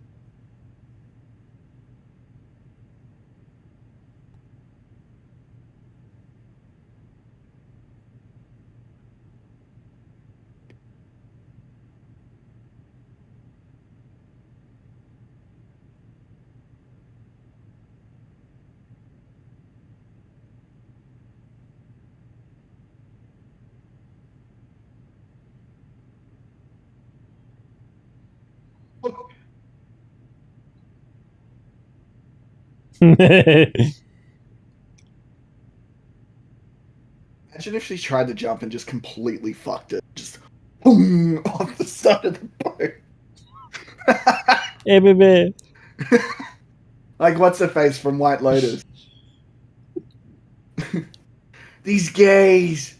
Imagine if she tried to jump and just completely fucked it. Just off the side of the boat. Hey, baby. Like, what's her face from White Lotus? These gays.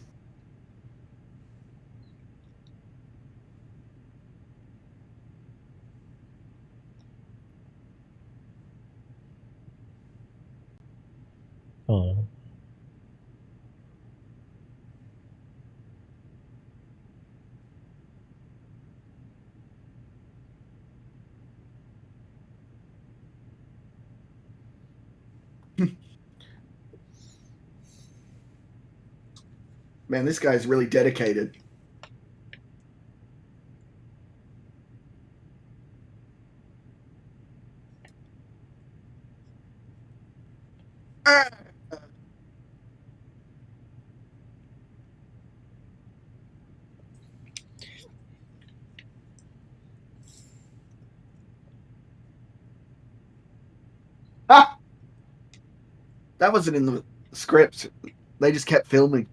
Oh. Man, this guy's really dedicated. Ah! Ah! That wasn't in the script. They just kept filming.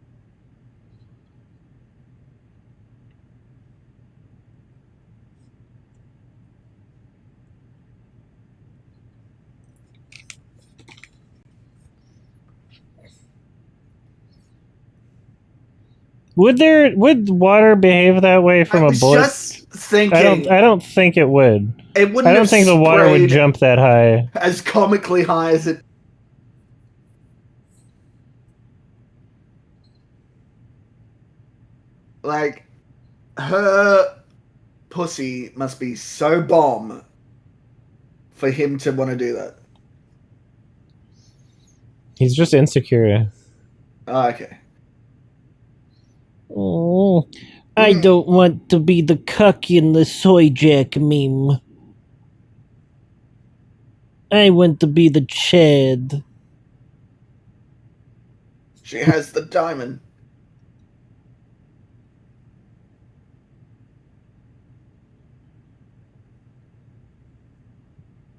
Would water behave that way from I a was bullet? just thinking I don't think it would. it I wouldn't don't have think the water would sprayed jump that high. as comically high as it. Like, her pussy must be so bomb for him to want to do that. He's just insecure. Oh, okay. Oh, I don't want to be the cuck in the soy jack meme. I want to be the Chad. She has the diamond.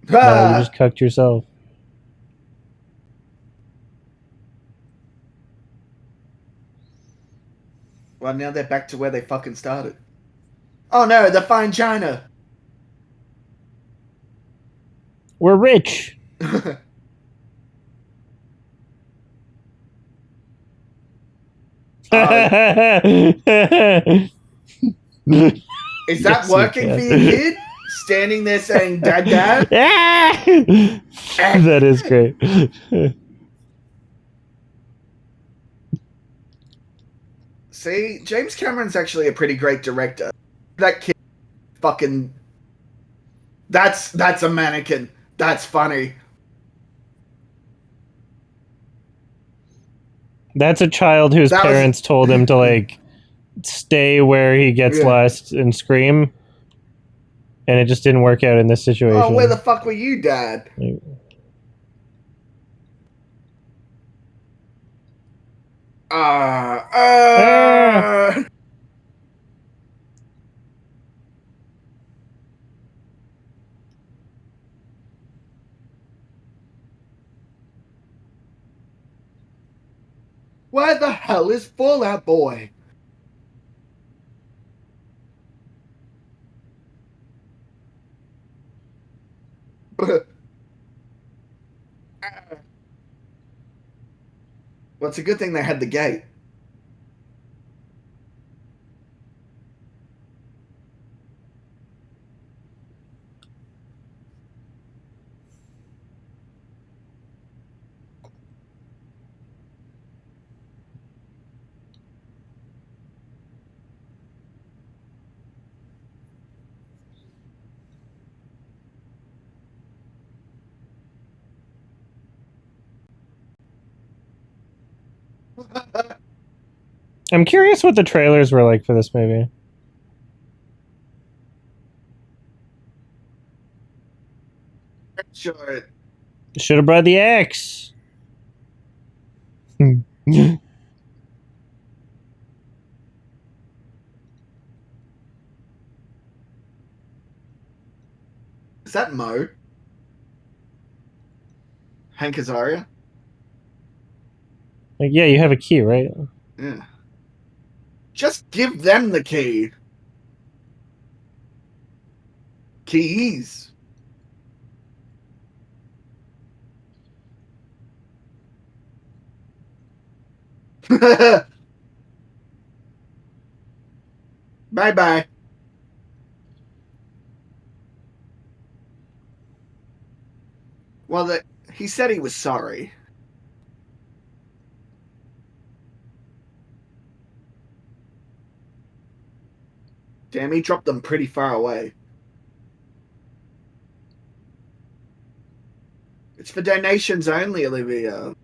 No, you Ah! just cucked yourself. Well, now they're back to where they fucking started. Oh no, the fine china. We're rich. Is that Yes, you working can. for you, kid? Standing there saying dad dad? That is great. See, James Cameron's actually a pretty great director. That kid fucking that's a mannequin. That's funny. That's a child whose That was- parents told him to like stay where he gets Yeah. lost and scream, and it just didn't work out in this situation. Oh, where the fuck were you, Dad? Ah. Where the hell is Fallout Boy? Well, it's a good thing they had the gate. I'm curious what the trailers were like for this movie. Sure. Should have brought the axe. Is that Mo? Hank Azaria? Like, yeah, you have a key, right? Yeah. Just give them the key. Keys. Bye-bye. Well, he said he was sorry. Damn, he dropped them pretty far away. It's for donations only, Olivia.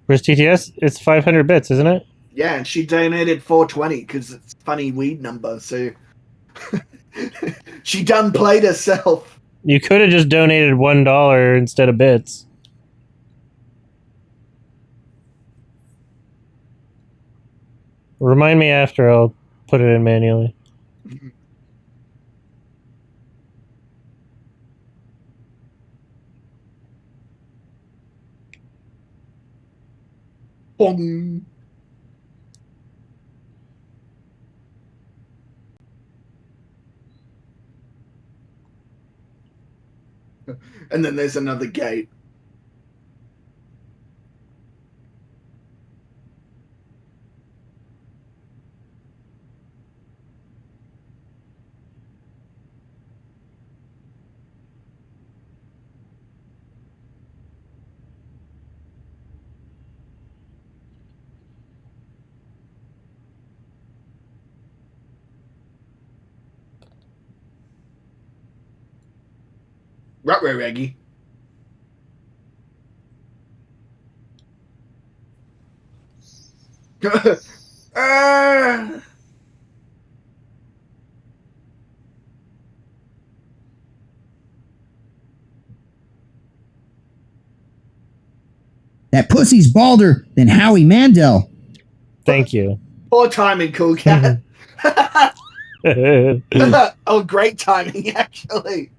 Where's TTS? It's 500 bits, isn't it? Yeah, and she donated 420 because it's a funny weed number, so She done played herself. You could have just donated $1 instead of bits. Remind me after, I'll put it in manually. Bong. And then there's another gate. Right, Reggie. That pussy's balder than Howie Mandel. Thank you. Poor timing, cool cat. Oh, great timing, actually.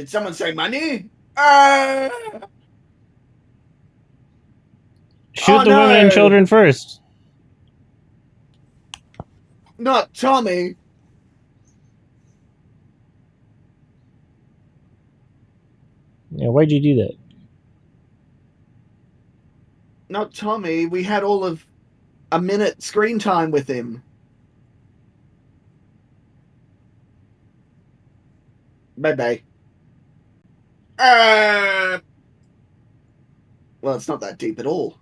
Did someone say money? Shoot Oh, the women and no. children first. Not Tommy. Yeah, why'd you do that? Not Tommy. We had all of a minute screen time with him. Bye-bye. Well, it's not that deep at all.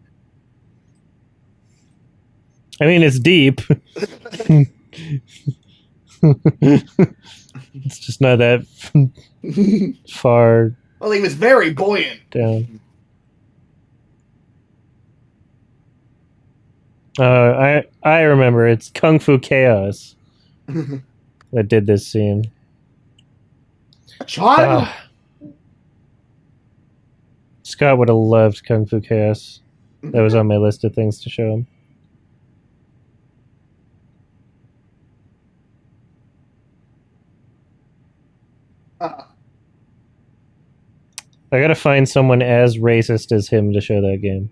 I mean, it's deep. It's just not that far Well, he was very buoyant. down. I remember. It's Kung Fu Chaos that did this scene. A child? Ah. Scott would have loved Kung Fu Chaos. That was on my list of things to show him. I gotta find someone as racist as him to show that game.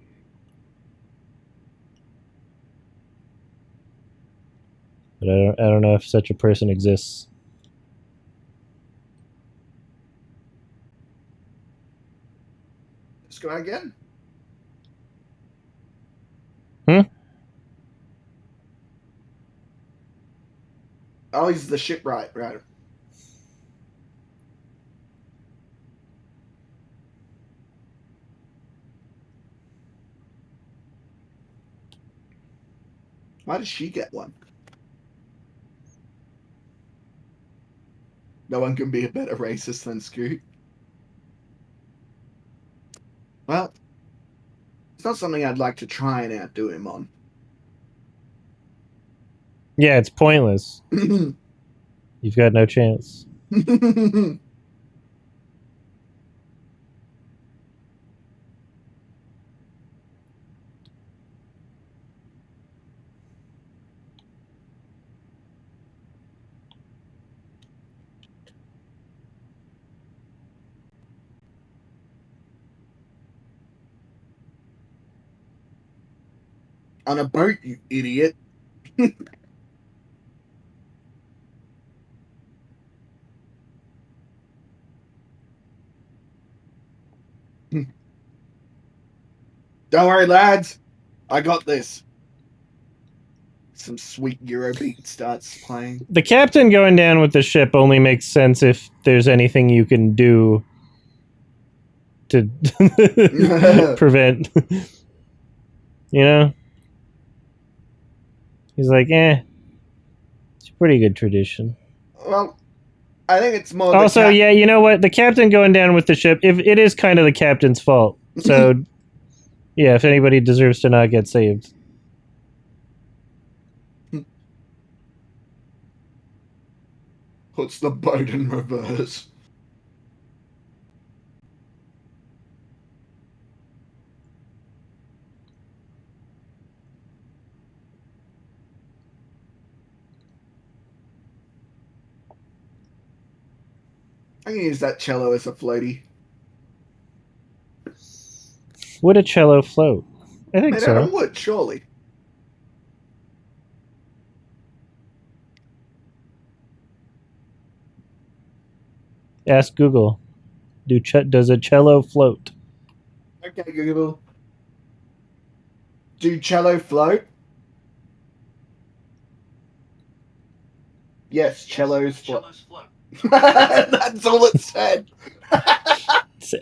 But I don't know if such a person exists. Let's go again. Hmm? Oh, he's the shipwright, right? Why does she get one? No one can be a better racist than Scoot. Well, it's not something I'd like to try and outdo him on. Yeah, it's pointless. You've got no chance. On a boat, you idiot. Don't worry, lads. I got this. Some sweet Eurobeat starts playing. The captain going down with the ship only makes sense if there's anything you can do to prevent. You know, he's like, it's a pretty good tradition. Well, I think it's more. Also, yeah, you know what? The captain going down with the ship, if it is kind of the captain's fault. So, yeah, if anybody deserves to not get saved. Puts the boat in reverse. I can use that cello as a floaty. Would a cello float? I think Made out of so. wood, surely. Ask Google. Does a cello float? Okay, Google. Do cello float? Yes, cellos float. Cellos float. That's all it said.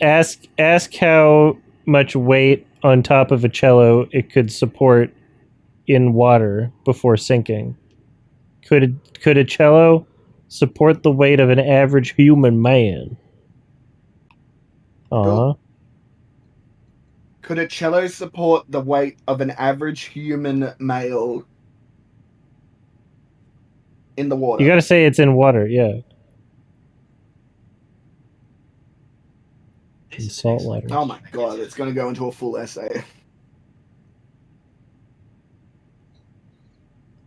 Ask how much weight on top of a cello it could support in water before sinking. Could a cello support the weight of an average human man? Aw. Could a cello support the weight of an average human male in the water? You gotta say it's in water, yeah. This In is an salt excellent water. Oh my question that god, gets it's going to go into a full essay.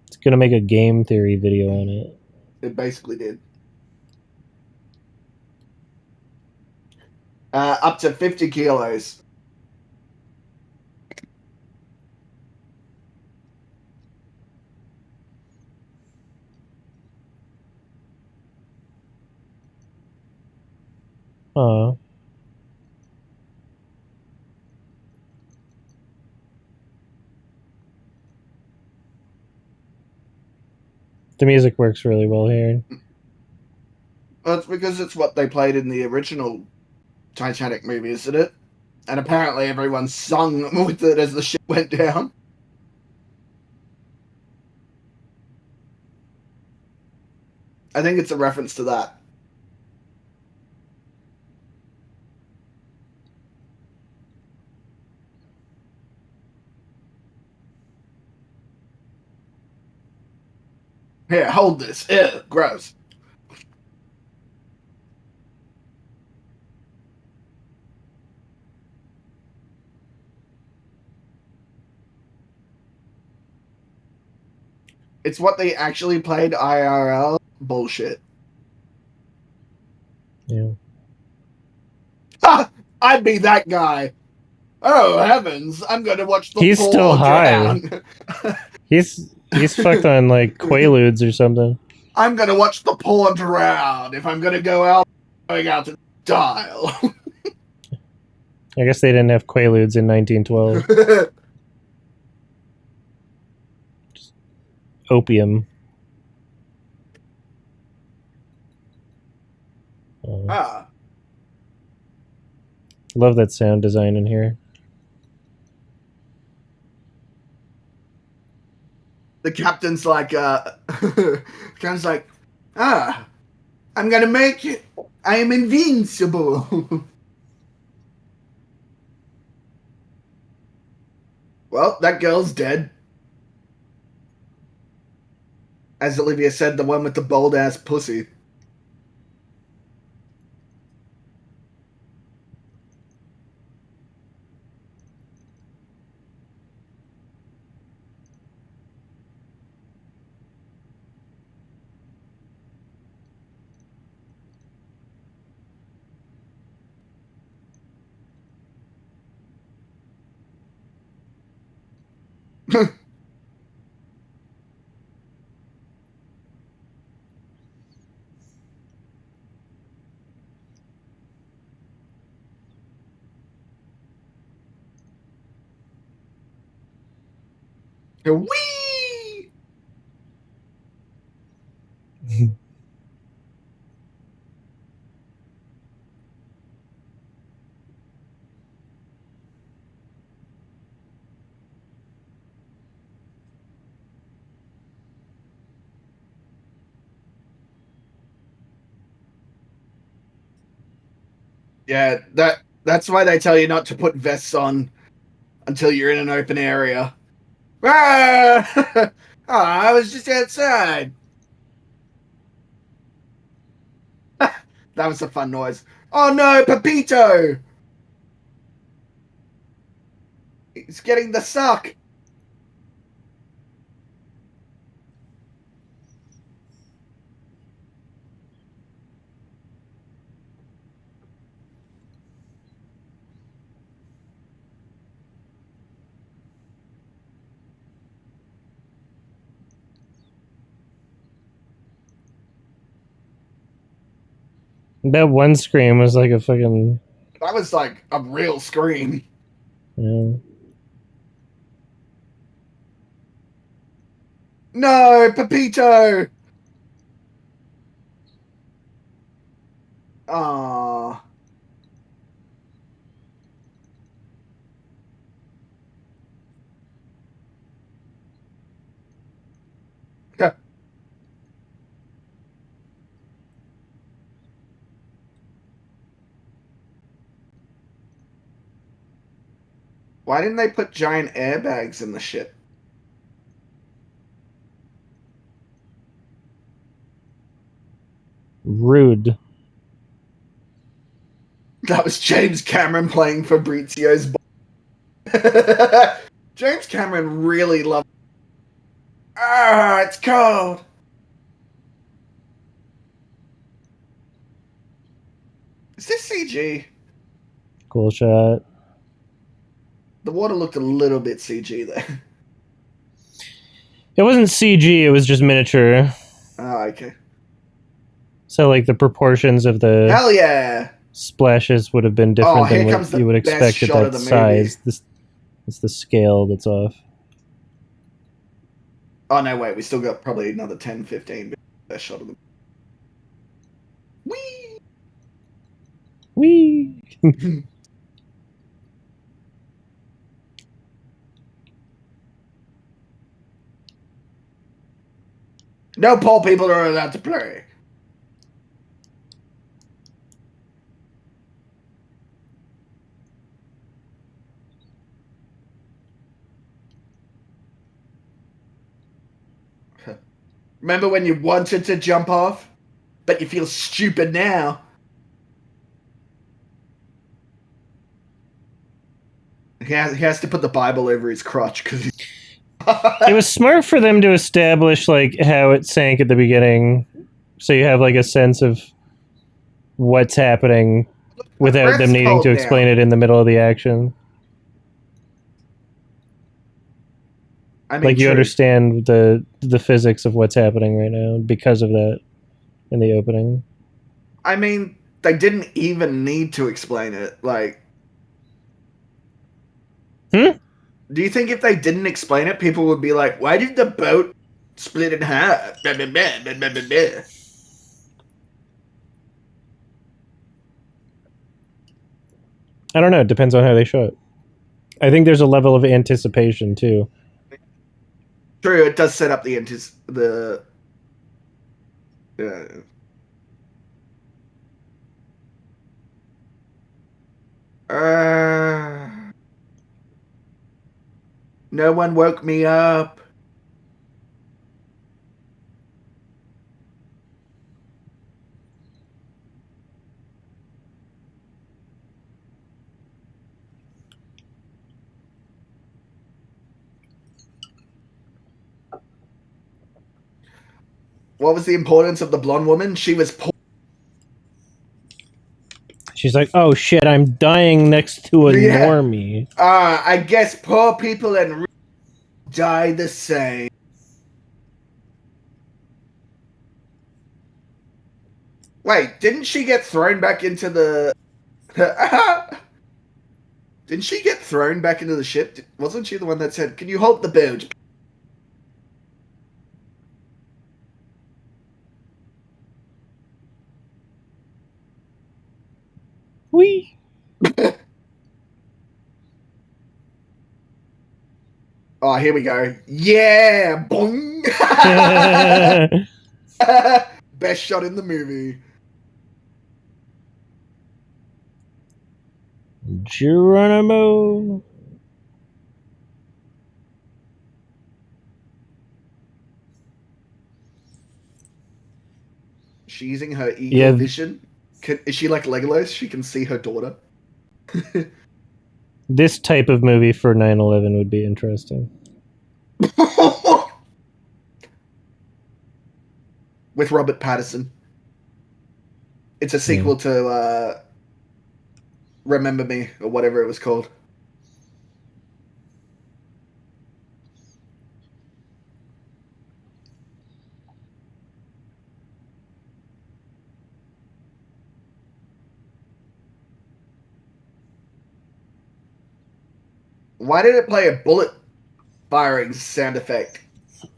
It's gonna make a game theory video on it. It basically did. Up to 50 kilos. Aw. The music works really well here. Well, it's because it's what they played in the original Titanic movie, isn't it? And apparently everyone sung with it as the ship went down. I think it's a reference to that. Here, hold this. Ew, gross. It's what they actually played IRL. Bullshit. Yeah. Ha! I'd be that guy. Oh heavens! I'm going to watch the He's poor still high. drown. He's fucked on like Quaaludes or something. I'm going to watch the poor drown. If I'm going to go out, I'm going out to dial. I guess they didn't have Quaaludes in 1912. Opium. Ah. Love that sound design in here. The captain's like, captain's like, I'm gonna make it. I am invincible. Well, that girl's dead. As Olivia said, the one with the bold ass pussy. Whee! Yeah, that's why they tell you not to put vests on until you're in an open area. Ah! Oh, I was just outside. That was a fun noise. Oh no, Pepito! He's getting the suck. That one scream was like a fucking. That was like a real scream. Yeah. No, Pepito! Ah. Why didn't they put giant airbags in the ship? Rude. That was James Cameron playing Fabrizio's. James Cameron really loved. Ah, it's cold. Is this CG? Cool shot. The water looked a little bit CG there. It wasn't CG, it was just miniature. Oh, okay. So, like, the proportions of the Hell yeah! splashes would have been different here than comes what the you would best expect at shot that of the movie. size. It's the scale that's off. Oh, no, wait. We still got probably another 10, 15 best shot of the Whee! Whee! No poor people are allowed to play. Remember when you wanted to jump off, but you feel stupid now? He has to put the Bible over his crotch because It was smart for them to establish, like, how it sank at the beginning, so you have, like, a sense of what's happening without them needing to explain it in the middle of the action. I mean, Like, you true. understand the physics of what's happening right now because of that in the opening. I mean, they didn't even need to explain it. Like, do you think if they didn't explain it, people would be like, "Why did the boat split in half?" Blah, blah, blah, blah, blah, blah, blah. I don't know. It depends on how they show it. I think there's a level of anticipation too. True, it does set up the no one woke me up. What was the importance of the blonde woman? She was poor. She's like, "Oh shit, I'm dying next to a normie." I guess poor people and rich die the same. Wait, didn't she get thrown back into the... Didn't she get thrown back into the ship? Wasn't she the one that said, "Can you hold the boat?" Whee! Oh, here we go. Yeah! Boing! Best shot in the movie. Geronimo. She's using her eagle Yeah. vision. Is she like Legolas? She can see her daughter. This type of movie for 9/11 would be interesting. With Robert Pattinson. It's a sequel to Remember Me, or whatever it was called. Why did it play a bullet firing sound effect?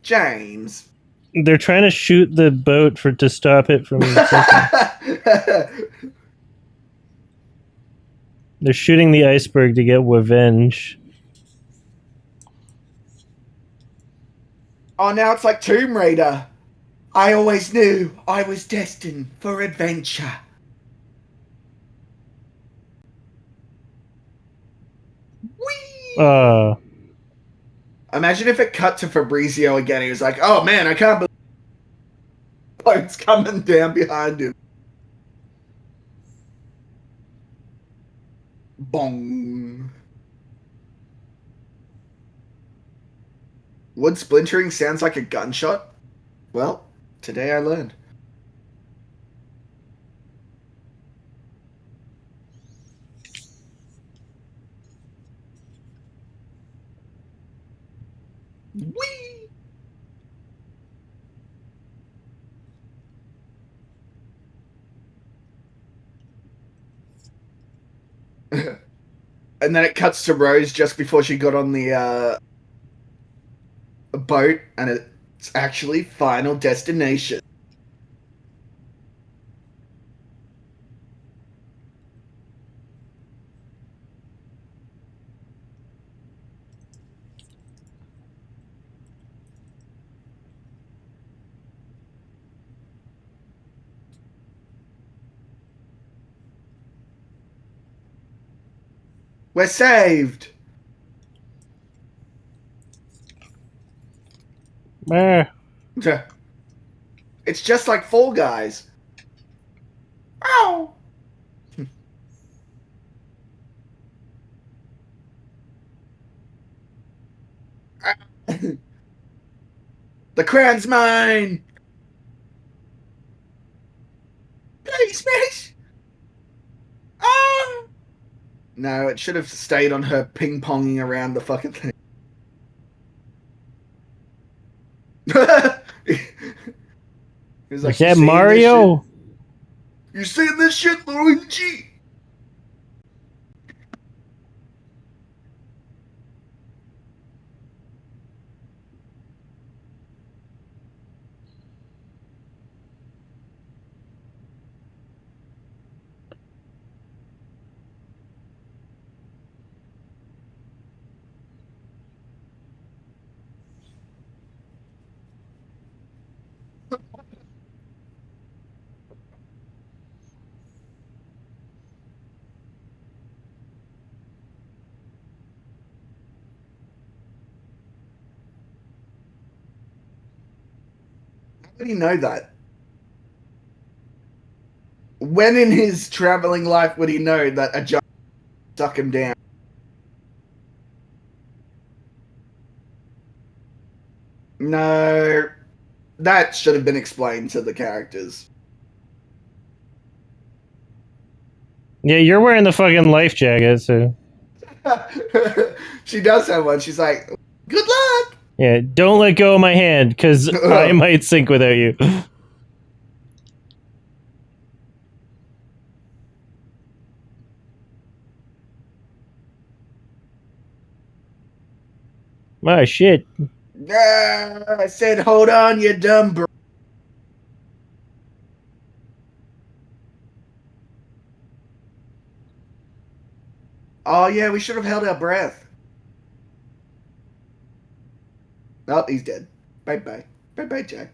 James. They're trying to shoot the boat to stop it from sinking. They're shooting the iceberg to get revenge. Oh, now it's like Tomb Raider. I always knew I was destined for adventure. Whee! Imagine if it cut to Fabrizio again. He was like, oh man, I can't believe the boat's coming down behind him. Bong. Wood splintering sounds like a gunshot? Well, today I learned. Whee! And then it cuts to Rose just before she got on the boat, and it's actually Final Destination. We're saved! It's just like Fall Guys. Ow! The crown's mine! Please, miss! Ah! No, it should have stayed on her ping-ponging around the fucking thing. He was like, Is that Mario? You seen this shit, Luigi? How did he know that? When in his traveling life would he know that a giant suck him down? No, that should have been explained to the characters. Yeah, you're wearing the fucking life jacket, so. She does have one. She's like, good luck! Yeah, don't let go of my hand, because I might sink without you. Oh, shit. I said, hold on, you dumb bro. Oh, yeah, we should have held our breath. Oh, he's dead. Bye-bye. Bye-bye, Jack.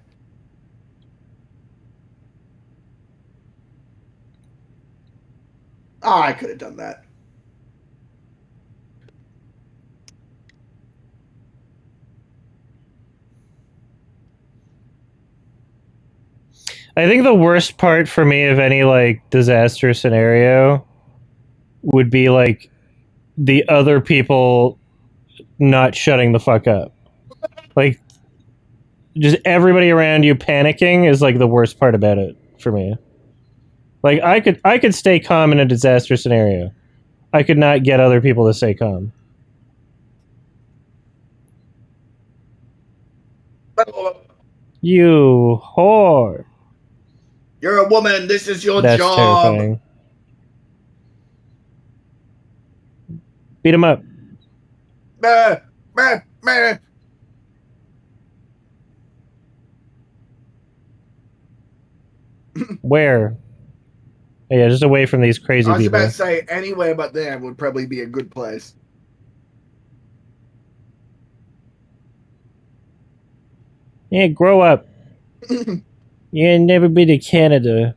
Oh, I could have done that. I think the worst part for me of any like disaster scenario would be like the other people not shutting the fuck up. Like just everybody around you panicking is like the worst part about it for me. Like I could stay calm in a disaster scenario. I could not get other people to stay calm. You whore. You're a woman. This is your That's job. terrifying. Beat him up. Meh, meh, meh. Where? Yeah, just away from these crazy I was people. about to say anywhere but there would probably be a good place. Yeah, grow up. You ain't never been to Canada.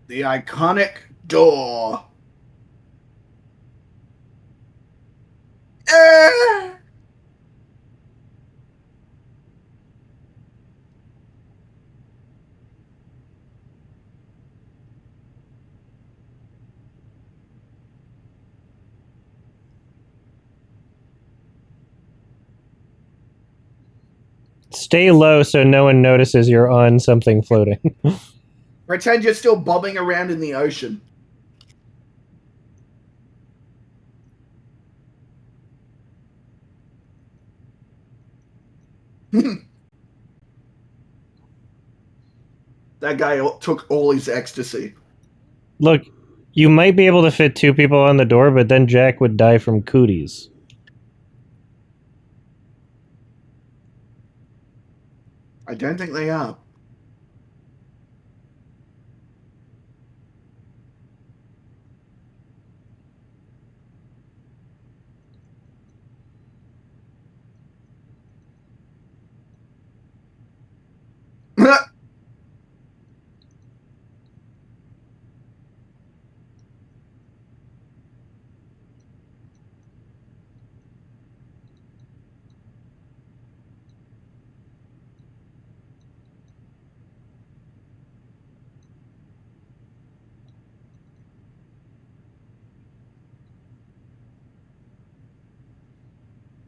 The iconic door. Stay low so no one notices you're on something floating. Pretend you're still bobbing around in the ocean. That guy took all his ecstasy. Look, you might be able to fit 2 people on the door, but then Jack would die from cooties. I don't think they are.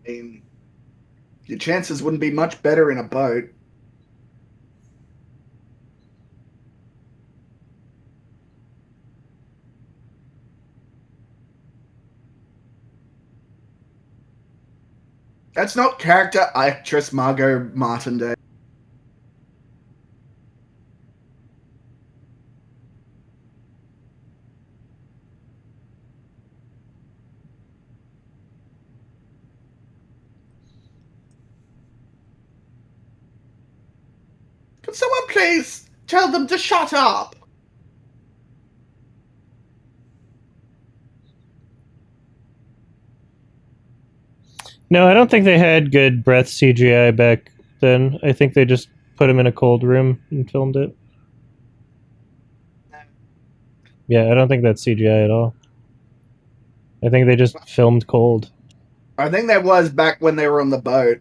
I mean, your chances wouldn't be much better in a boat. That's not character actress Margot Martindale. Can someone please tell them to shut up? No, I don't think they had good breath CGI back then. I think they just put him in a cold room and filmed it. Yeah, I don't think that's CGI at all. I think they just filmed cold. I think that was back when they were on the boat.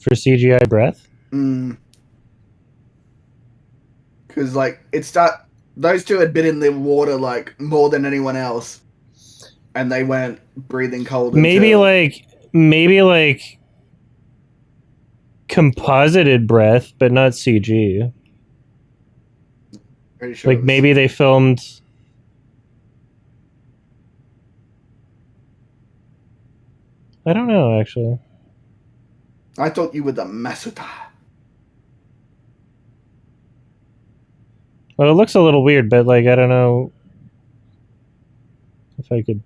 For CGI breath? Because like those two had been in the water like more than anyone else, and they weren't breathing cold. Maybe like composited breath, but not CG. Pretty sure Like maybe they filmed. I don't know actually. I thought you were the Masuta. Well, it looks a little weird, but like I don't know if I could.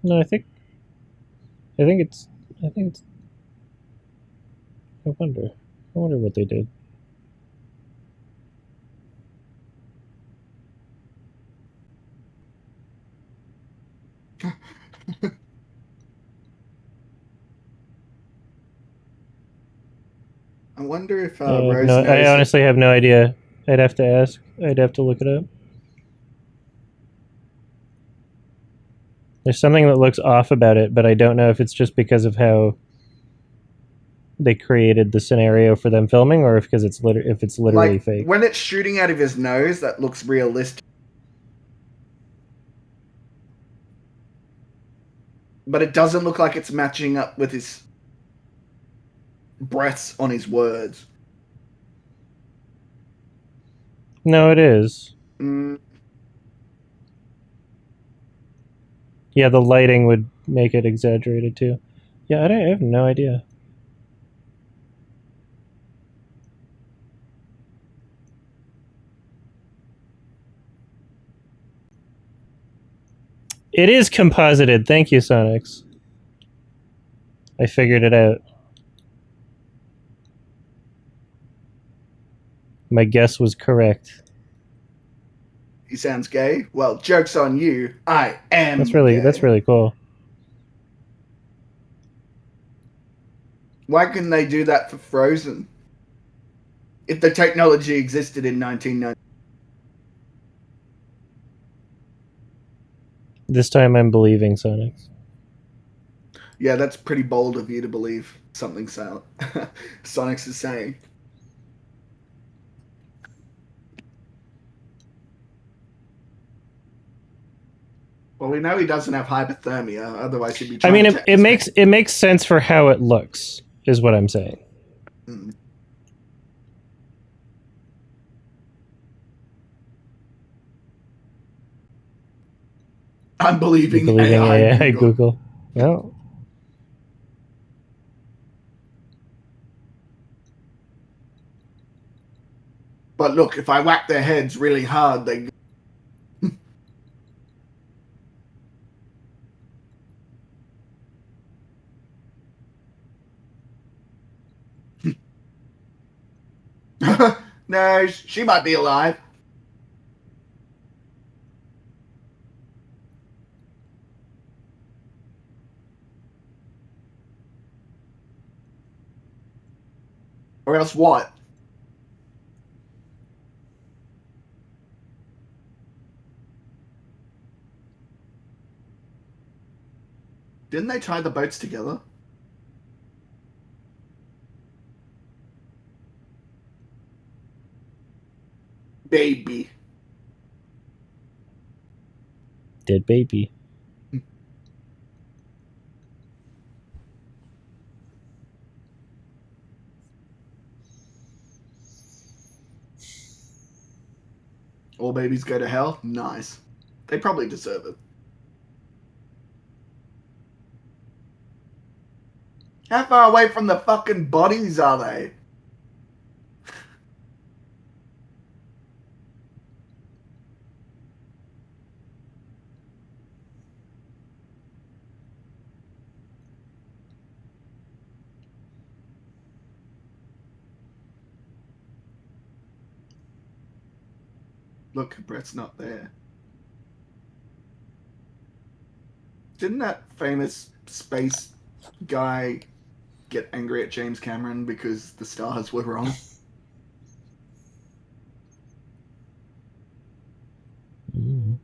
No, I think it's. I wonder what they did. wonder if I Rose knows. I honestly have no idea. I'd have to ask. I'd have to look it up. There's something that looks off about it, but I don't know if it's just because of how they created the scenario for them filming, or if it's literally like, fake. when it's shooting out of his nose, that looks realistic. But it doesn't look like it's matching up with his breaths on his words. No, it is. Mm, Yeah, the lighting would make it exaggerated too. Yeah, I have no idea. It is composited. Thank you, Sonics. I figured it out. My guess was correct. he sounds gay. Well, joke's on you. I am That's really cool. Why couldn't they do that for Frozen? If the technology existed in 1990. This time I'm believing Sonics. Yeah, that's pretty bold of you to believe something Sonics is saying. Well, we know he doesn't have hypothermia, otherwise he'd be trying to it makes sense for how it looks, is what I'm saying. Mm. I'm believing AI Google. No. But look, if I whack their heads really hard, they... No, she might be alive. Or else what? Didn't they tie the boats together? Baby. Dead baby. All babies go to hell? Nice. They probably deserve it. How far away from the fucking bodies are they? Look, Brett's not there. Didn't that famous space guy get angry at James Cameron because the stars were wrong? Mm.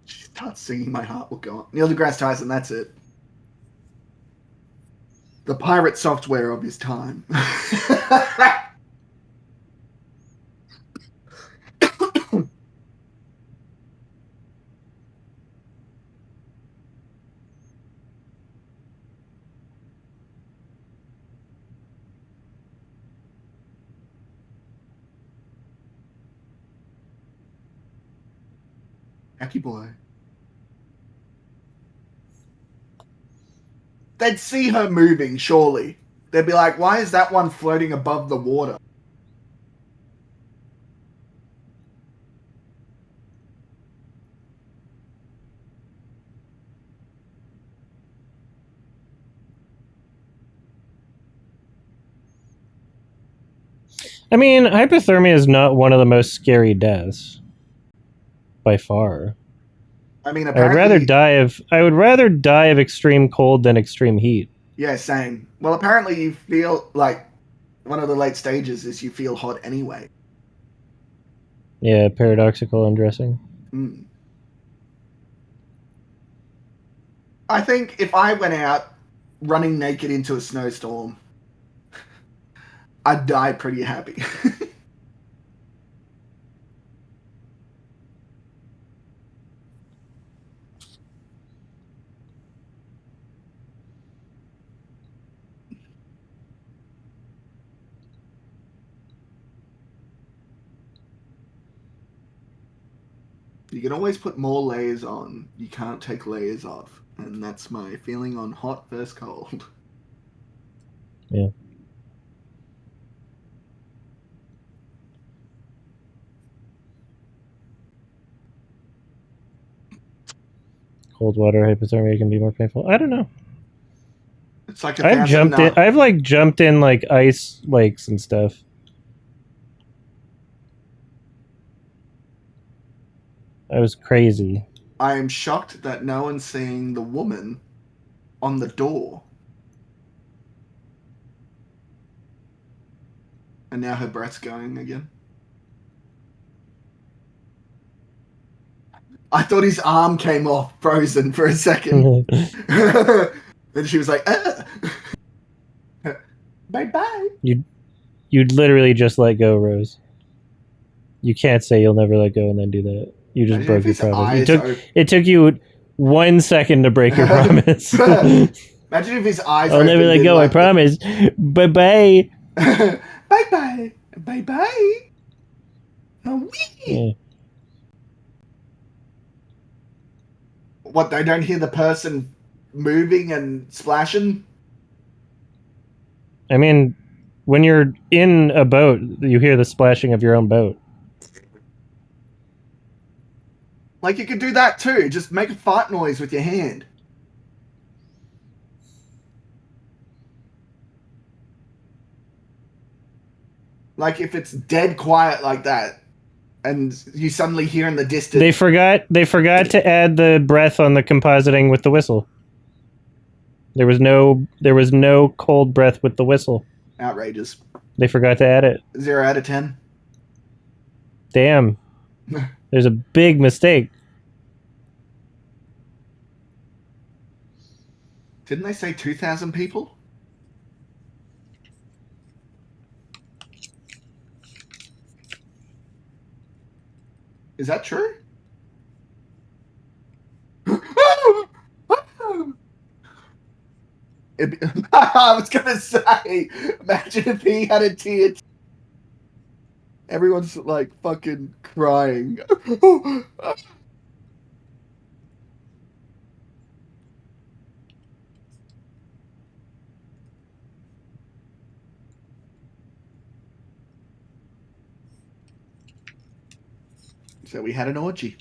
She starts singing My Heart Will Go On. Neil deGrasse Tyson, that's it. The pirate software of his time. Hacky boy. They'd see her moving, surely. They'd be like, why is that one floating above the water? I mean, hypothermia is not one of the most scary deaths. By far. I mean, I would rather die of extreme cold than extreme heat. Yeah, same. Well, apparently you feel like one of the late stages is you feel hot anyway. Yeah, paradoxical undressing. Mm. I think if I went out running naked into a snowstorm, I'd die pretty happy. You can always put more layers on. You can't take layers off. And that's my feeling on hot versus cold. Yeah. Cold water hypothermia can be more painful. I don't know. It's like I've jumped in. I've like jumped in like ice lakes and stuff. That was crazy. I am shocked that no one's seeing the woman on the door. And now her breath's going again. I thought his arm came off frozen for a second. Then she was like, bye-bye. You'd literally just let go, Rose. You can't say you'll never let go and then do that. You just broke your promise. It took you 1 second to break your promise. Imagine if his eyes I'll never let go, like I promise. Bye-bye. Bye-bye. Bye-bye. Oh, yeah. What, they don't hear the person moving and splashing? I mean, when you're in a boat, you hear the splashing of your own boat. Like, you could do that too. Just make a fart noise with your hand. Like, if it's dead quiet like that, and you suddenly hear in the distance... They forgot to add the breath on the compositing with the whistle. There was no cold breath with the whistle. Outrageous. They forgot to add it. 0 out of 10. Damn. There's a big mistake. Didn't they say 2,000 people? Is that true? I was gonna say, imagine if he had a tear. Everyone's like fucking crying. So we had an orgy.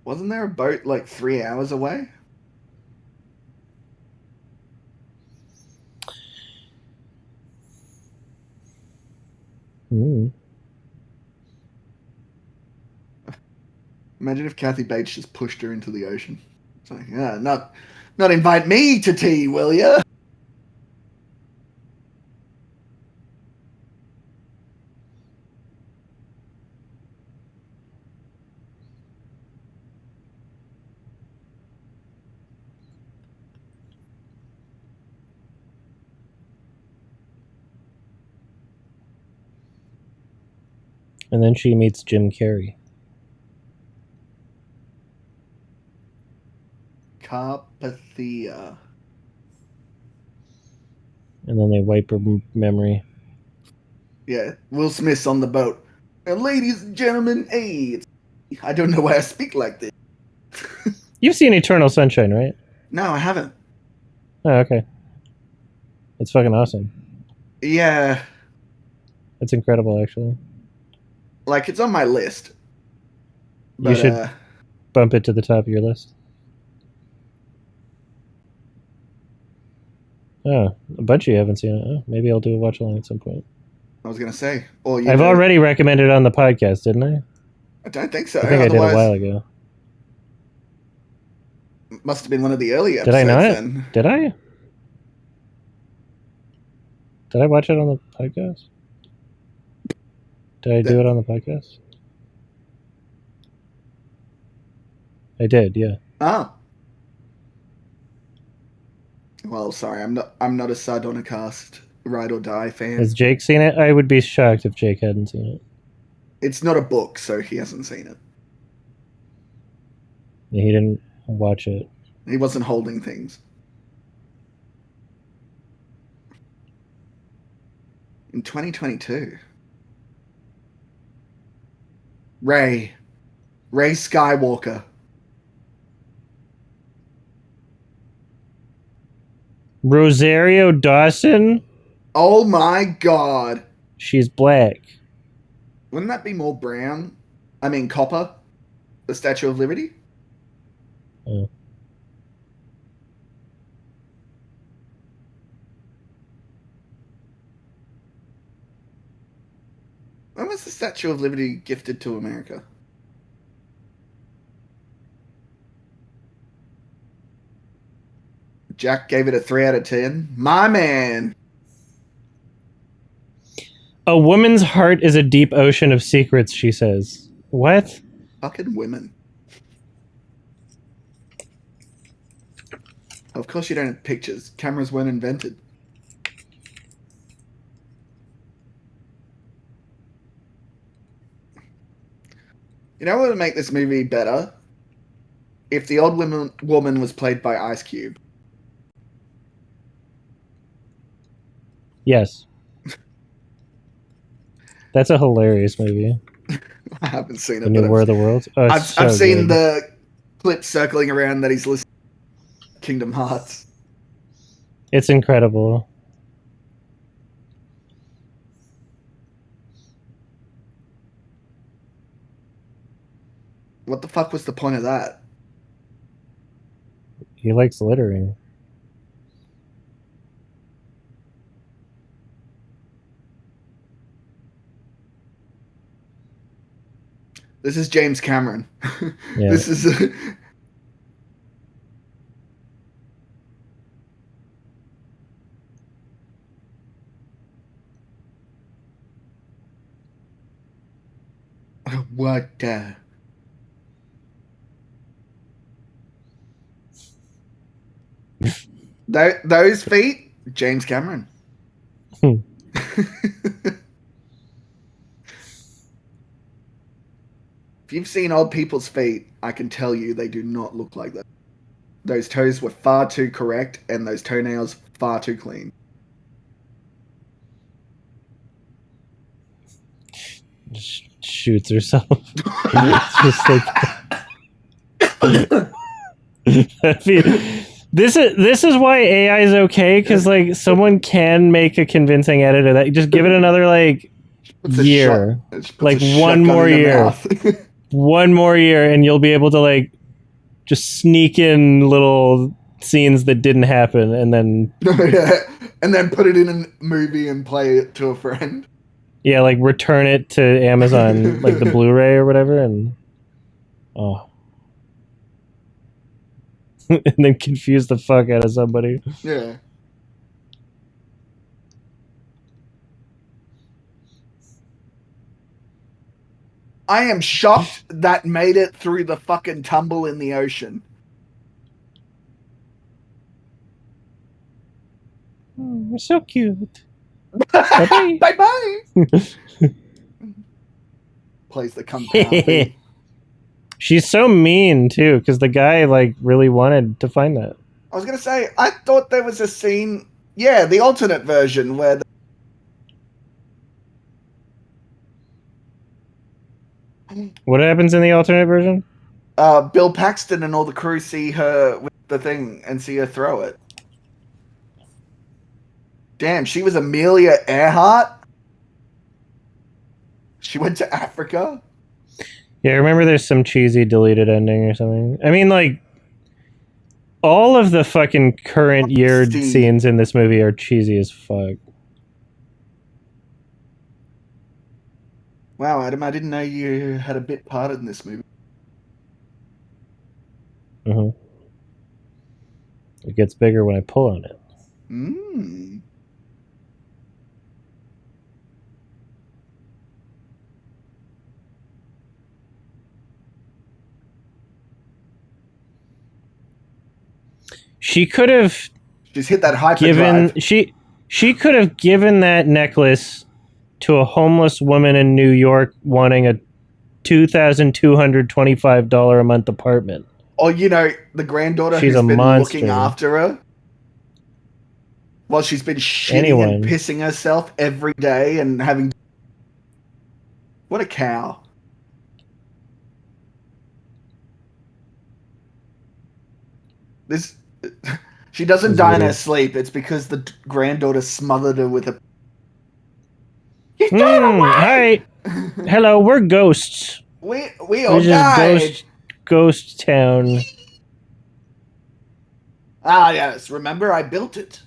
Wasn't there a boat like 3 hours away? Mm. Imagine if Kathy Bates just pushed her into the ocean. It's like, yeah, not invite me to tea, will ya? And then she meets Jim Carrey. Carpathia. And then they wipe her memory. Yeah, Will Smith's on the boat. And ladies and gentlemen, hey, I don't know why I speak like this. You've seen Eternal Sunshine, right? No, I haven't. Oh, okay. It's fucking awesome. Yeah. It's incredible, actually. Like, it's on my list. But, you should bump it to the top of your list. Oh, a bunch of you haven't seen it. Oh, maybe I'll do a watch along at some point. I was going to say. Or I've already recommended it on the podcast, didn't I? I don't think so. I think I did a Otherwise, while ago. must have been one of the early Did I episodes not? then. Did I? Did I watch it on the podcast? Did I do it on the podcast? I did, yeah. Oh. Well, sorry, I'm not a Sardonicast Ride or Die fan. Has Jake seen it? I would be shocked if Jake hadn't seen it. It's not a book, so he hasn't seen it. Yeah, he didn't watch it. He wasn't holding things. In 2022. Ray Skywalker. Rosario Dawson? Oh my god. She's black. Wouldn't that be more brown? I mean copper? The Statue of Liberty? Oh. When was the Statue of Liberty gifted to America? Jack gave it a 3 out of 10. My man. A woman's heart is a deep ocean of secrets, she says. What? Fucking women. Of course you don't have pictures. Cameras weren't invented. You know what would make this movie better? If the old woman was played by Ice Cube. Yes. That's a hilarious movie. I haven't seen it. The New War of the Worlds. Oh, I've so seen good. the clip circling around that he's listening to Kingdom Hearts. It's incredible. What the fuck was the point of that? He likes littering. This is James Cameron. Yeah. This is... What the... Those feet, James Cameron. If you've seen old people's feet, I can tell you they do not look like that. Those toes were far too correct, and those toenails far too clean. Just shoots herself. It's just like... I mean, this is why AI is okay, because like someone can make a convincing edit of that. Just give it another like year, like one more year, one more year, and you'll be able to like just sneak in little scenes that didn't happen, and then and then put it in a movie and play it to a friend. Yeah, like return it to Amazon, like the Blu-ray or whatever, and and then confuse the fuck out of somebody. Yeah. I am shocked that made it through the fucking tumble in the ocean. Oh, you're so cute. Bye bye. Plays the compound. She's so mean too, because the guy like really wanted to find that. I was gonna say, I thought there was a scene, yeah, the alternate version where What happens in the alternate version? Bill Paxton and all the crew see her with the thing and see her throw it. Damn, she was Amelia Earhart? She went to Africa? Yeah, I remember there's some cheesy deleted ending or something. I mean, like, all of the fucking current year scenes in this movie are cheesy as fuck. Wow, Adam, I didn't know you had a bit part in this movie. Mm-hmm. It gets bigger when I pull on it. Mm. She could have She's hit that given hyperdrive. she could have given that necklace to a homeless woman in New York wanting a $2,225 a month apartment. Or, the granddaughter She's who's a been looking monster. after her while she's been shitting and Anyone. pissing herself every day and having... What a cow. This... She doesn't This is die in her weird. sleep. It's because the granddaughter smothered her with a... He's going away! Hi. Hello, we're ghosts. We We're all just died! ghost town. Ah, yes. Remember, I built it.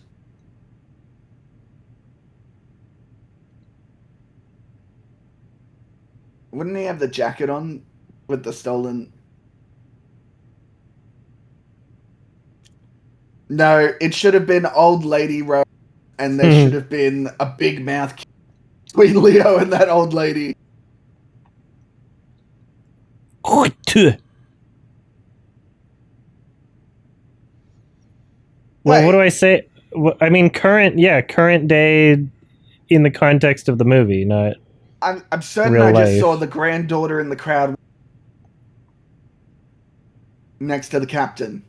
Wouldn't he have the jacket on with the stolen... No, it should have been Old Lady Rose, and there should have been a big mouth between Leo and that old lady. Well, Wait. what do I say? I mean, current day in the context of the movie, not... I'm certain Real I just life. saw the granddaughter in the crowd next to the captain.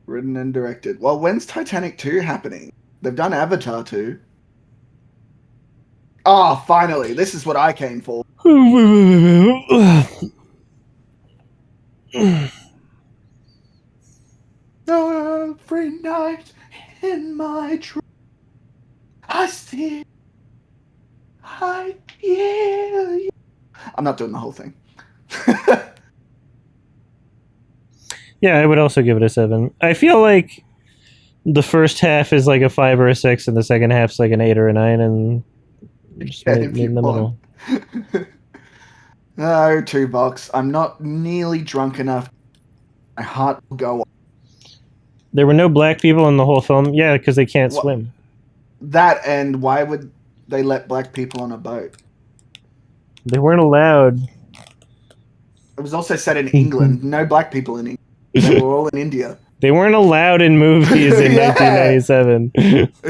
Written and directed. Well, when's Titanic 2 happening? They've done Avatar 2. Oh, finally. This is what I came for. Every night in my dream, I hear you. I'm not doing the whole thing. Yeah, I would also give it a 7. I feel like the first half is like a 5 or a 6, and the second half's like an 8 or a 9, and just Yeah, meet if in you the want. middle. No, $2. I'm not nearly drunk enough. My heart will go on. There were no black people in the whole film. Yeah, because they can't What? swim. That, and why would they let black people on a boat? They weren't allowed. It was also set in England. No black people in England. They were all in India. They weren't allowed in movies in Yeah. 1997.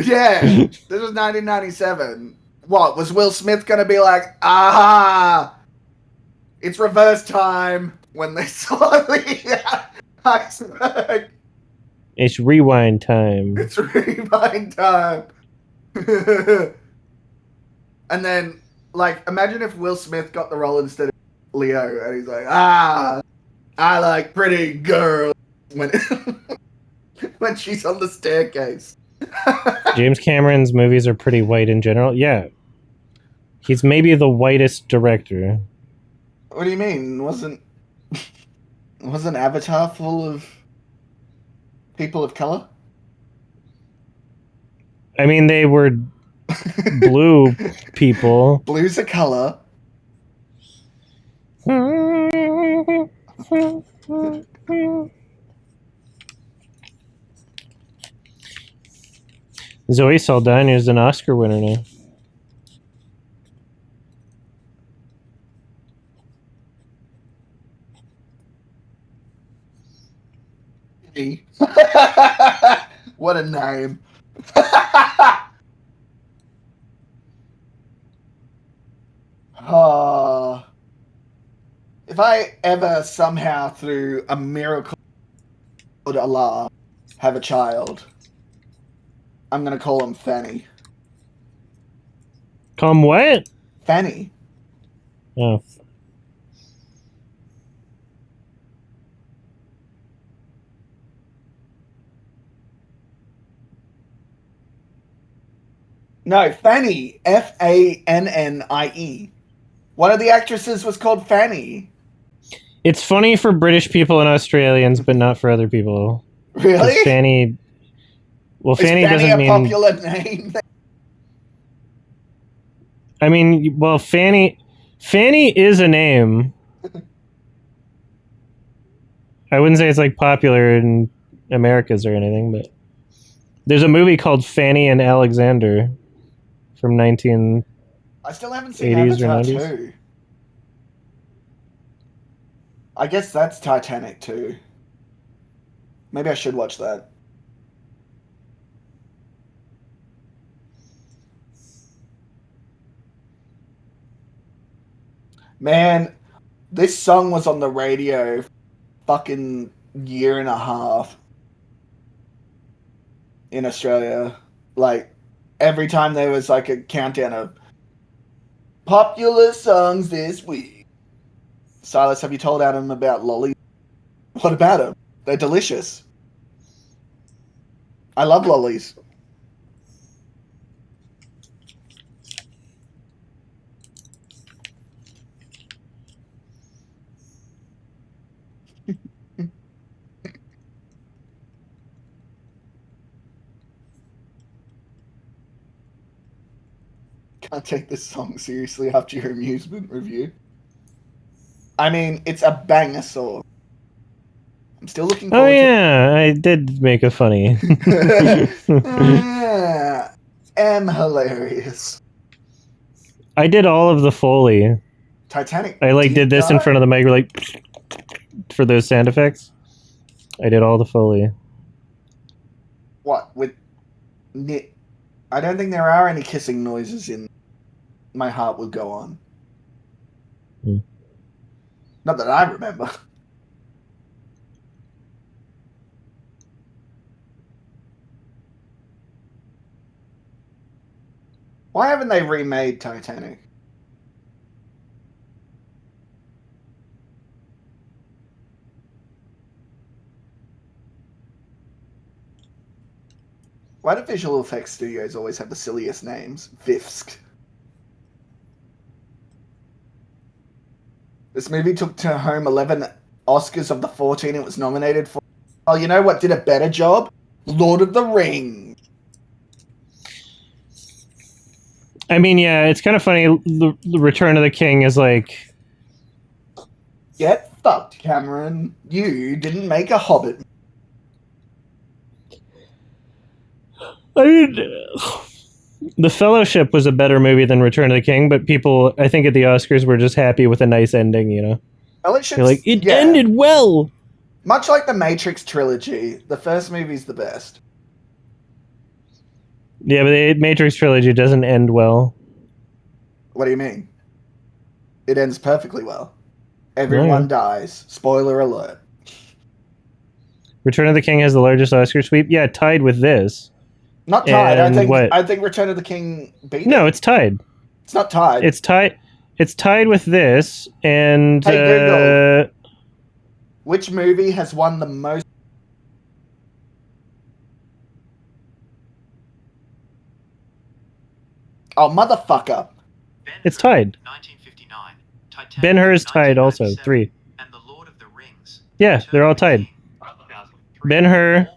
Yeah, this was 1997. What, was Will Smith going to be like, aha, it's reverse time when they saw the iceberg? It's rewind time. It's rewind time. And then, like, imagine if Will Smith got the role instead of Leo, and he's like, I like pretty girls when when she's on the staircase. James Cameron's movies are pretty white in general. Yeah. He's maybe the whitest director. What do you mean? Wasn't Avatar full of people of color? I mean, they were blue people. Blue's a color. Zoe Saldana is an Oscar winner now. What a name. If I ever somehow through a miracle of Allah have a child, I'm gonna call him Fanny. Come what? Fanny. Oh. No, Fanny. Fannie. One of the actresses was called Fanny. It's funny for British people and Australians, but not for other people. Really? Fanny Well, Is Fanny Fanny doesn't a mean. popular name? I mean, well, Fanny is a name. I wouldn't say it's like popular in Americas or anything, but there's a movie called Fanny and Alexander from 1980s I still haven't seen or Avatar 90s. 2. I guess that's Titanic too. Maybe I should watch that. Man, this song was on the radio fucking year and a half in Australia. Like, every time there was like a countdown of popular songs this week. Silas, have you told Adam about lollies? What about them? They're delicious. I love lollies. Can't take this song seriously after your amusement review. I mean, it's a banger song. I'm still looking Oh forward yeah, I did make a funny. to am hilarious. I did all of the Foley. Titanic. I like did this in front of the mic, like for those sound effects. I did all the Foley. What with I don't think there are any kissing noises in My Heart Will Go On. Hmm. Not that I remember. Why haven't they remade Titanic? Why do visual effects studios always have the silliest names? VIFSC. This movie took to home 11 Oscars of the 14 it was nominated for. Oh, you know what did a better job? Lord of the Rings. I mean, yeah, it's kind of funny. The Return of the King is like, Get fucked, Cameron. You didn't make a Hobbit. I mean, The Fellowship was a better movie than Return of the King, but people, I think at the Oscars, were just happy with a nice ending. You know, Fellowship's, they're like, it yeah. ended well. Much like the Matrix trilogy, the first movie's the best. Yeah, but the Matrix trilogy doesn't end well. What do you mean? It ends perfectly well. Everyone dies. Spoiler alert. Return of the King has the largest Oscar sweep. Yeah, tied with this. Not tied. And I think Return of the King beat No, it. it's tied. It's not tied. It's tied. It's tied with this. And Hey, Google. Which movie has won the most? Oh, motherfucker. It's tied. 1959. Titanic, Ben-Hur is tied also, 1997, 3. And The Lord of the Rings. Yeah, they're all tied. Ben-Hur,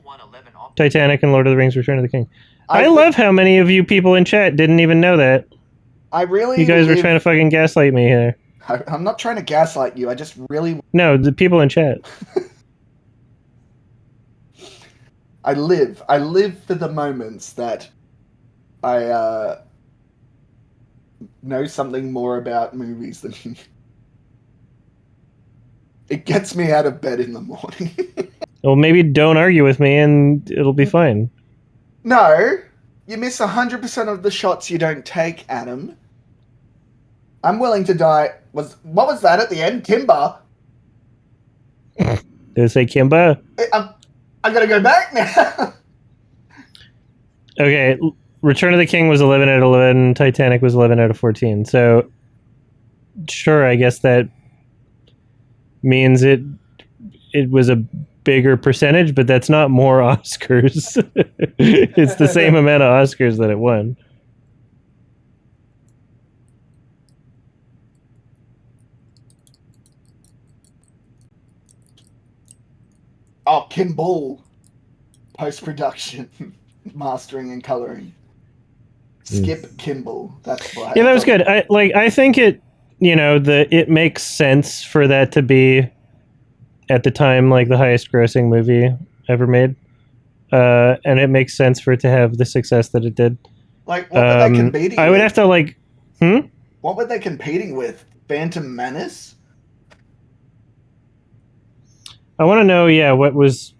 Titanic, and Lord of the Rings: Return of the King. I love how many of you people in chat didn't even know that. I really. You guys were trying to fucking gaslight me here. I'm not trying to gaslight you. I just really. No, the people in chat. I live for the moments that I know something more about movies than you. It gets me out of bed in the morning. Well, maybe don't argue with me and it'll be fine. No, you miss 100% of the shots you don't take, Adam. I'm willing to die. What was that at the end? Kimber? Did it say Kimba? I gotta go back now. Okay, Return of the King was 11 out of 11. Titanic was 11 out of 14. So, sure, I guess that means it was a bigger percentage, but that's not more Oscars. It's the same amount of Oscars that it won. Oh, Kimball. Post-production. mastering and coloring. Skip Kimball. That's why. Yeah, that was good. I think it, it makes sense for that to be at the time like the highest grossing movie ever made. And it makes sense for it to have the success that it did. Like, what were they competing with? I would have to What were they competing with? Phantom Menace? I want to know, what was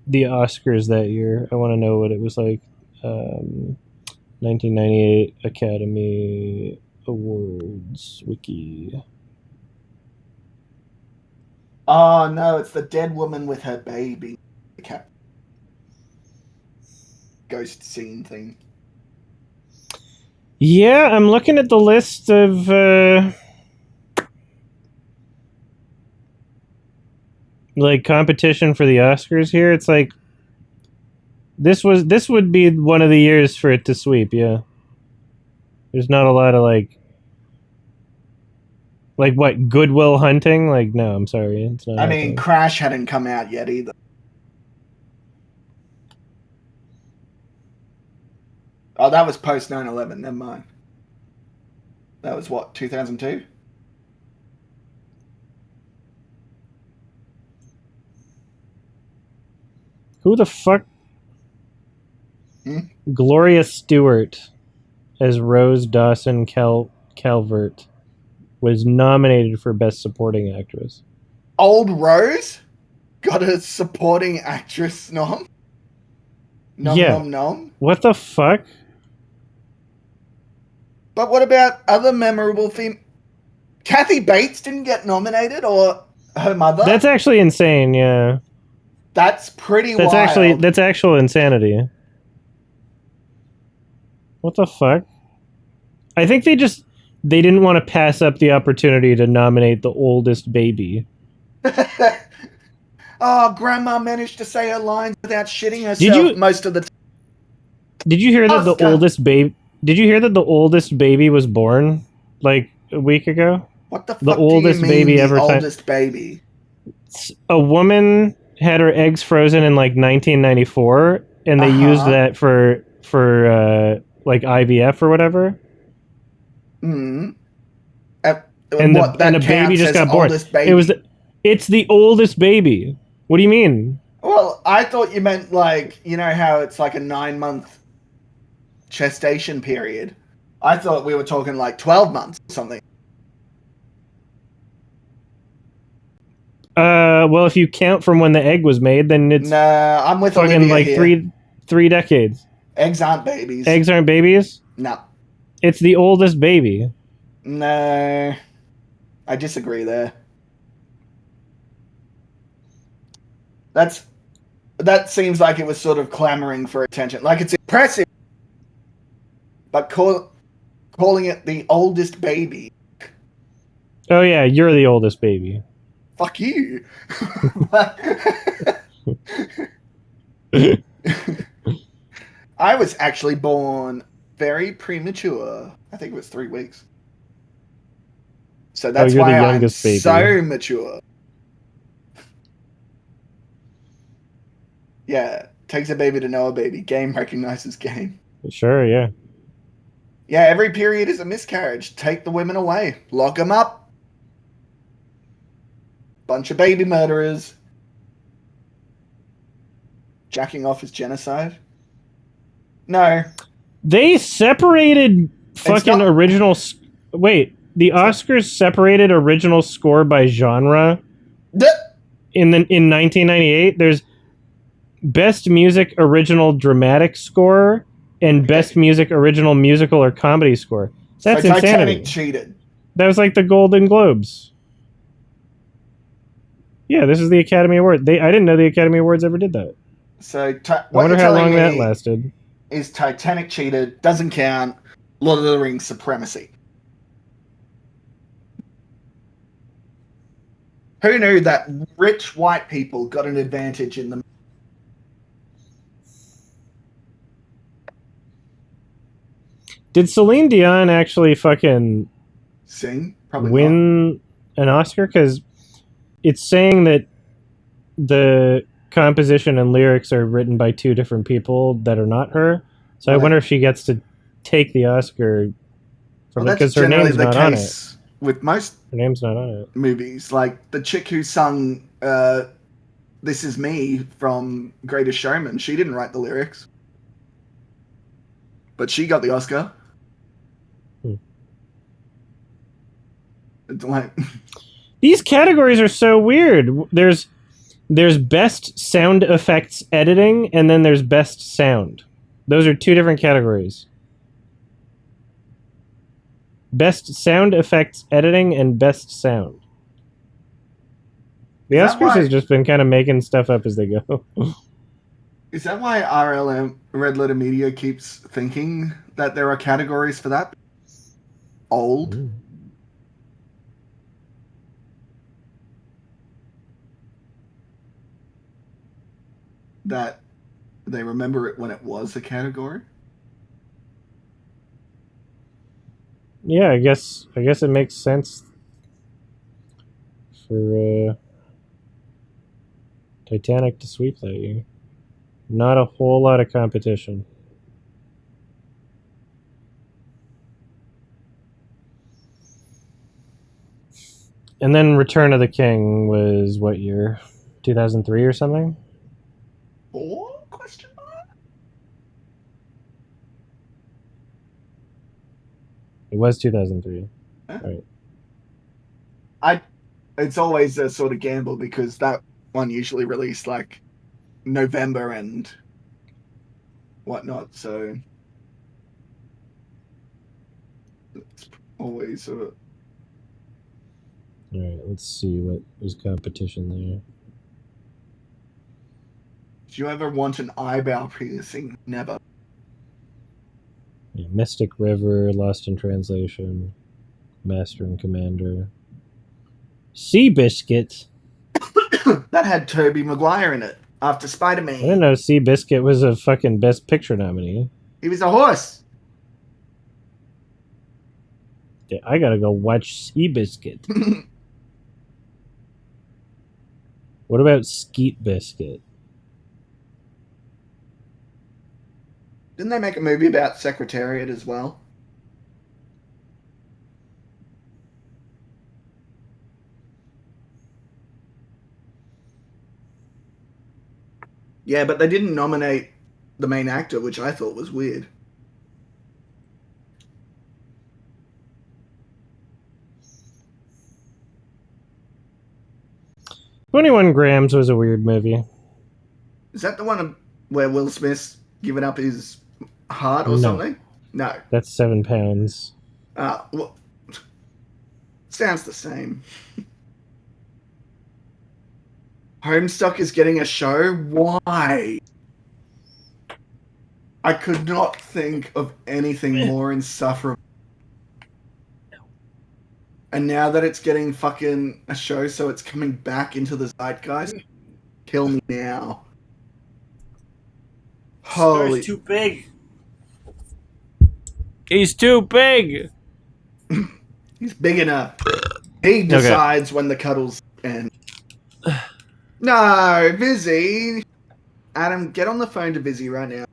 the Oscars that year? I want to know what it was like. 1998 Academy Awards wiki. Oh no, it's the dead woman with her baby. The ghost scene thing. Yeah, I'm looking at the list of like competition for the Oscars here. It's like this would be one of the years for it to sweep. Yeah, there's not a lot of like what, Good Will Hunting. Like, no, I'm sorry, it's not. I mean, Crash hadn't come out yet either. Oh, that was post 9/11. Never mind. That was what, 2002? Who the fuck? Gloria Stewart as Rose Dawson Calvert was nominated for Best Supporting Actress. Old Rose got a supporting actress nom. Nom. What the fuck? But what about other memorable theme? Kathy Bates didn't get nominated, or her mother? That's actually insane, yeah. That's pretty wild. That's actual insanity. What the fuck? I think they didn't want to pass up the opportunity to nominate the oldest baby. Oh, Grandma managed to say her lines without shitting herself most of the time. Did you hear that the oldest baby? Did you hear that the oldest baby was born like a week ago? What the fuck? The oldest do you mean, baby the ever. Oldest baby. A woman had her eggs frozen in like 1994, and they used that for like IVF or whatever. And a baby just got born. It's the oldest baby. What do you mean? Well, I thought you meant like, you know how it's like a 9-month gestation period. I thought we were talking like 12 months or something. Well, if you count from when the egg was made, then it's I'm with fucking Olivia like here. three decades. Eggs aren't babies. Eggs aren't babies? No. It's the oldest baby. No. I disagree there. That seems like it was sort of clamoring for attention. Like, it's impressive, but calling it the oldest baby. Oh yeah, you're the oldest baby. Fuck you. I was actually born very premature. I think it was 3 weeks. So that's why I'm so mature. Yeah, takes a baby to know a baby. Game recognizes game. Sure, yeah. Yeah, every period is a miscarriage. Take the women away. Lock them up. Bunch of baby murderers. Jacking off is genocide. No. They separated fucking original... Wait, the Oscars separated original score by genre? In 1998, there's Best Music Original Dramatic Score and Best Music Original Musical or Comedy Score. That's insanity. Titanic cheated. That was like the Golden Globes. Yeah, this is the Academy Award. I didn't know the Academy Awards ever did that. So I wonder how long that lasted. Is Titanic cheated? Doesn't count. Lord of the Rings supremacy. Who knew that rich white people got an advantage in the... Did Celine Dion actually fucking sing? Probably win an Oscar? Because it's saying that the composition and lyrics are written by two different people that are not her. So I Right. wonder if she gets to take the Oscar from Well, it, because that's her generally name's the not on it. case with most Her name's not on it. movies. Like the chick who sung "This Is Me" from Greatest Showman, she didn't write the lyrics, but she got the Oscar. Hmm. It's like These categories are so weird. There's best sound effects editing, and then there's best sound. Those are two different categories. Best sound effects editing and best sound. The Is that Oscars why- has just been kind of making stuff up as they go. is that why RLM Red Letter Media keeps thinking that there are categories for that? Old. That they remember it when it was a category. Yeah, I guess it makes sense for Titanic to sweep that year. Not a whole lot of competition. And then Return of the King was what year? 2003 or something? Or question mark? It was 2003. Huh? Right. It's always a sort of gamble because that one usually released like November and whatnot, so it's always a All right, let's see what was competition there. do you ever want an eyebrow piercing? Never. Yeah, Mystic River, Lost in Translation, Master and Commander. Seabiscuit. That had Tobey Maguire in it after I didn't Spider-Man. know Seabiscuit was a fucking Best Picture nominee. He was a horse. Yeah, I gotta go watch Seabiscuit. What about Skeet Biscuit? Didn't they make a movie about Secretariat as well? Yeah, but they didn't nominate the main actor, which I thought was weird. 21 Grams was a weird movie. Is that the one where Will Smith's given up his heart or No. something? No. That's 7 pounds. Well, sounds the same. Homestuck is getting a show? Why? I could not think of anything more insufferable. And now that it's getting fucking a show, so it's coming back into the zeitgeist, kill me now. Holy. Too big. He's too big. He's big enough. He decides when the cuddles end. No, Vizzy. Adam, get on the phone to Vizzy right now.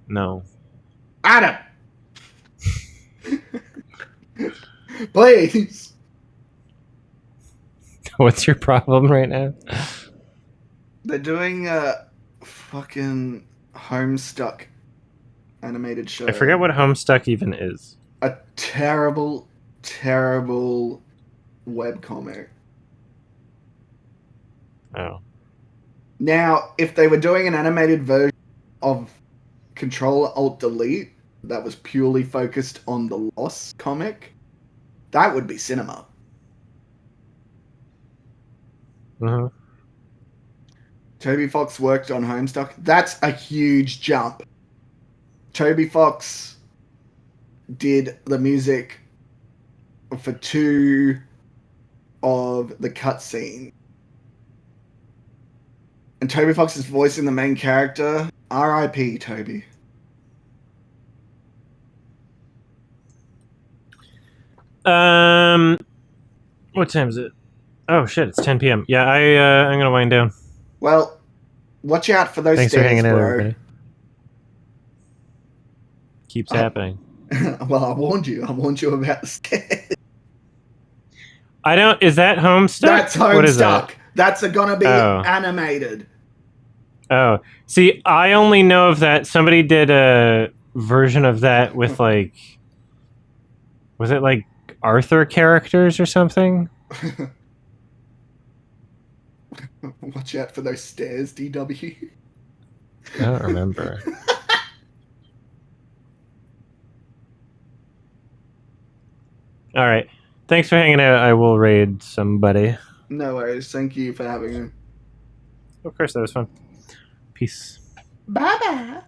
No. Adam! Please. What's your problem right now? They're doing a fucking Homestuck animated show. I forget what Homestuck even is. A terrible, terrible webcomic. Oh. Now, if they were doing an animated version of Control-Alt-Delete that was purely focused on the Lost comic, that would be cinema. Uh-huh. Toby Fox worked on Homestuck. That's a huge jump. Toby Fox did the music for 2 of the cutscenes. And Toby Fox is voicing the main character. R.I.P. Toby. What time is it? Oh shit! It's 10 p.m. Yeah, I'm gonna wind down. Well, watch out for those Thanks for stairs, hanging out, bro. everybody. Keeps happening. Well, I warned you. I warned you about the stairs. I don't. Is that Homestuck? That's What is Homestuck. that? That's gonna be Oh. animated. Oh, see, I only know of that. Somebody did a version of that with like, was it like Arthur characters or something? Watch out for those stairs, DW. I don't remember. All right. Thanks for hanging out. I will raid somebody. No worries. Thank you for having me. Of course, that was fun. Peace. Bye bye.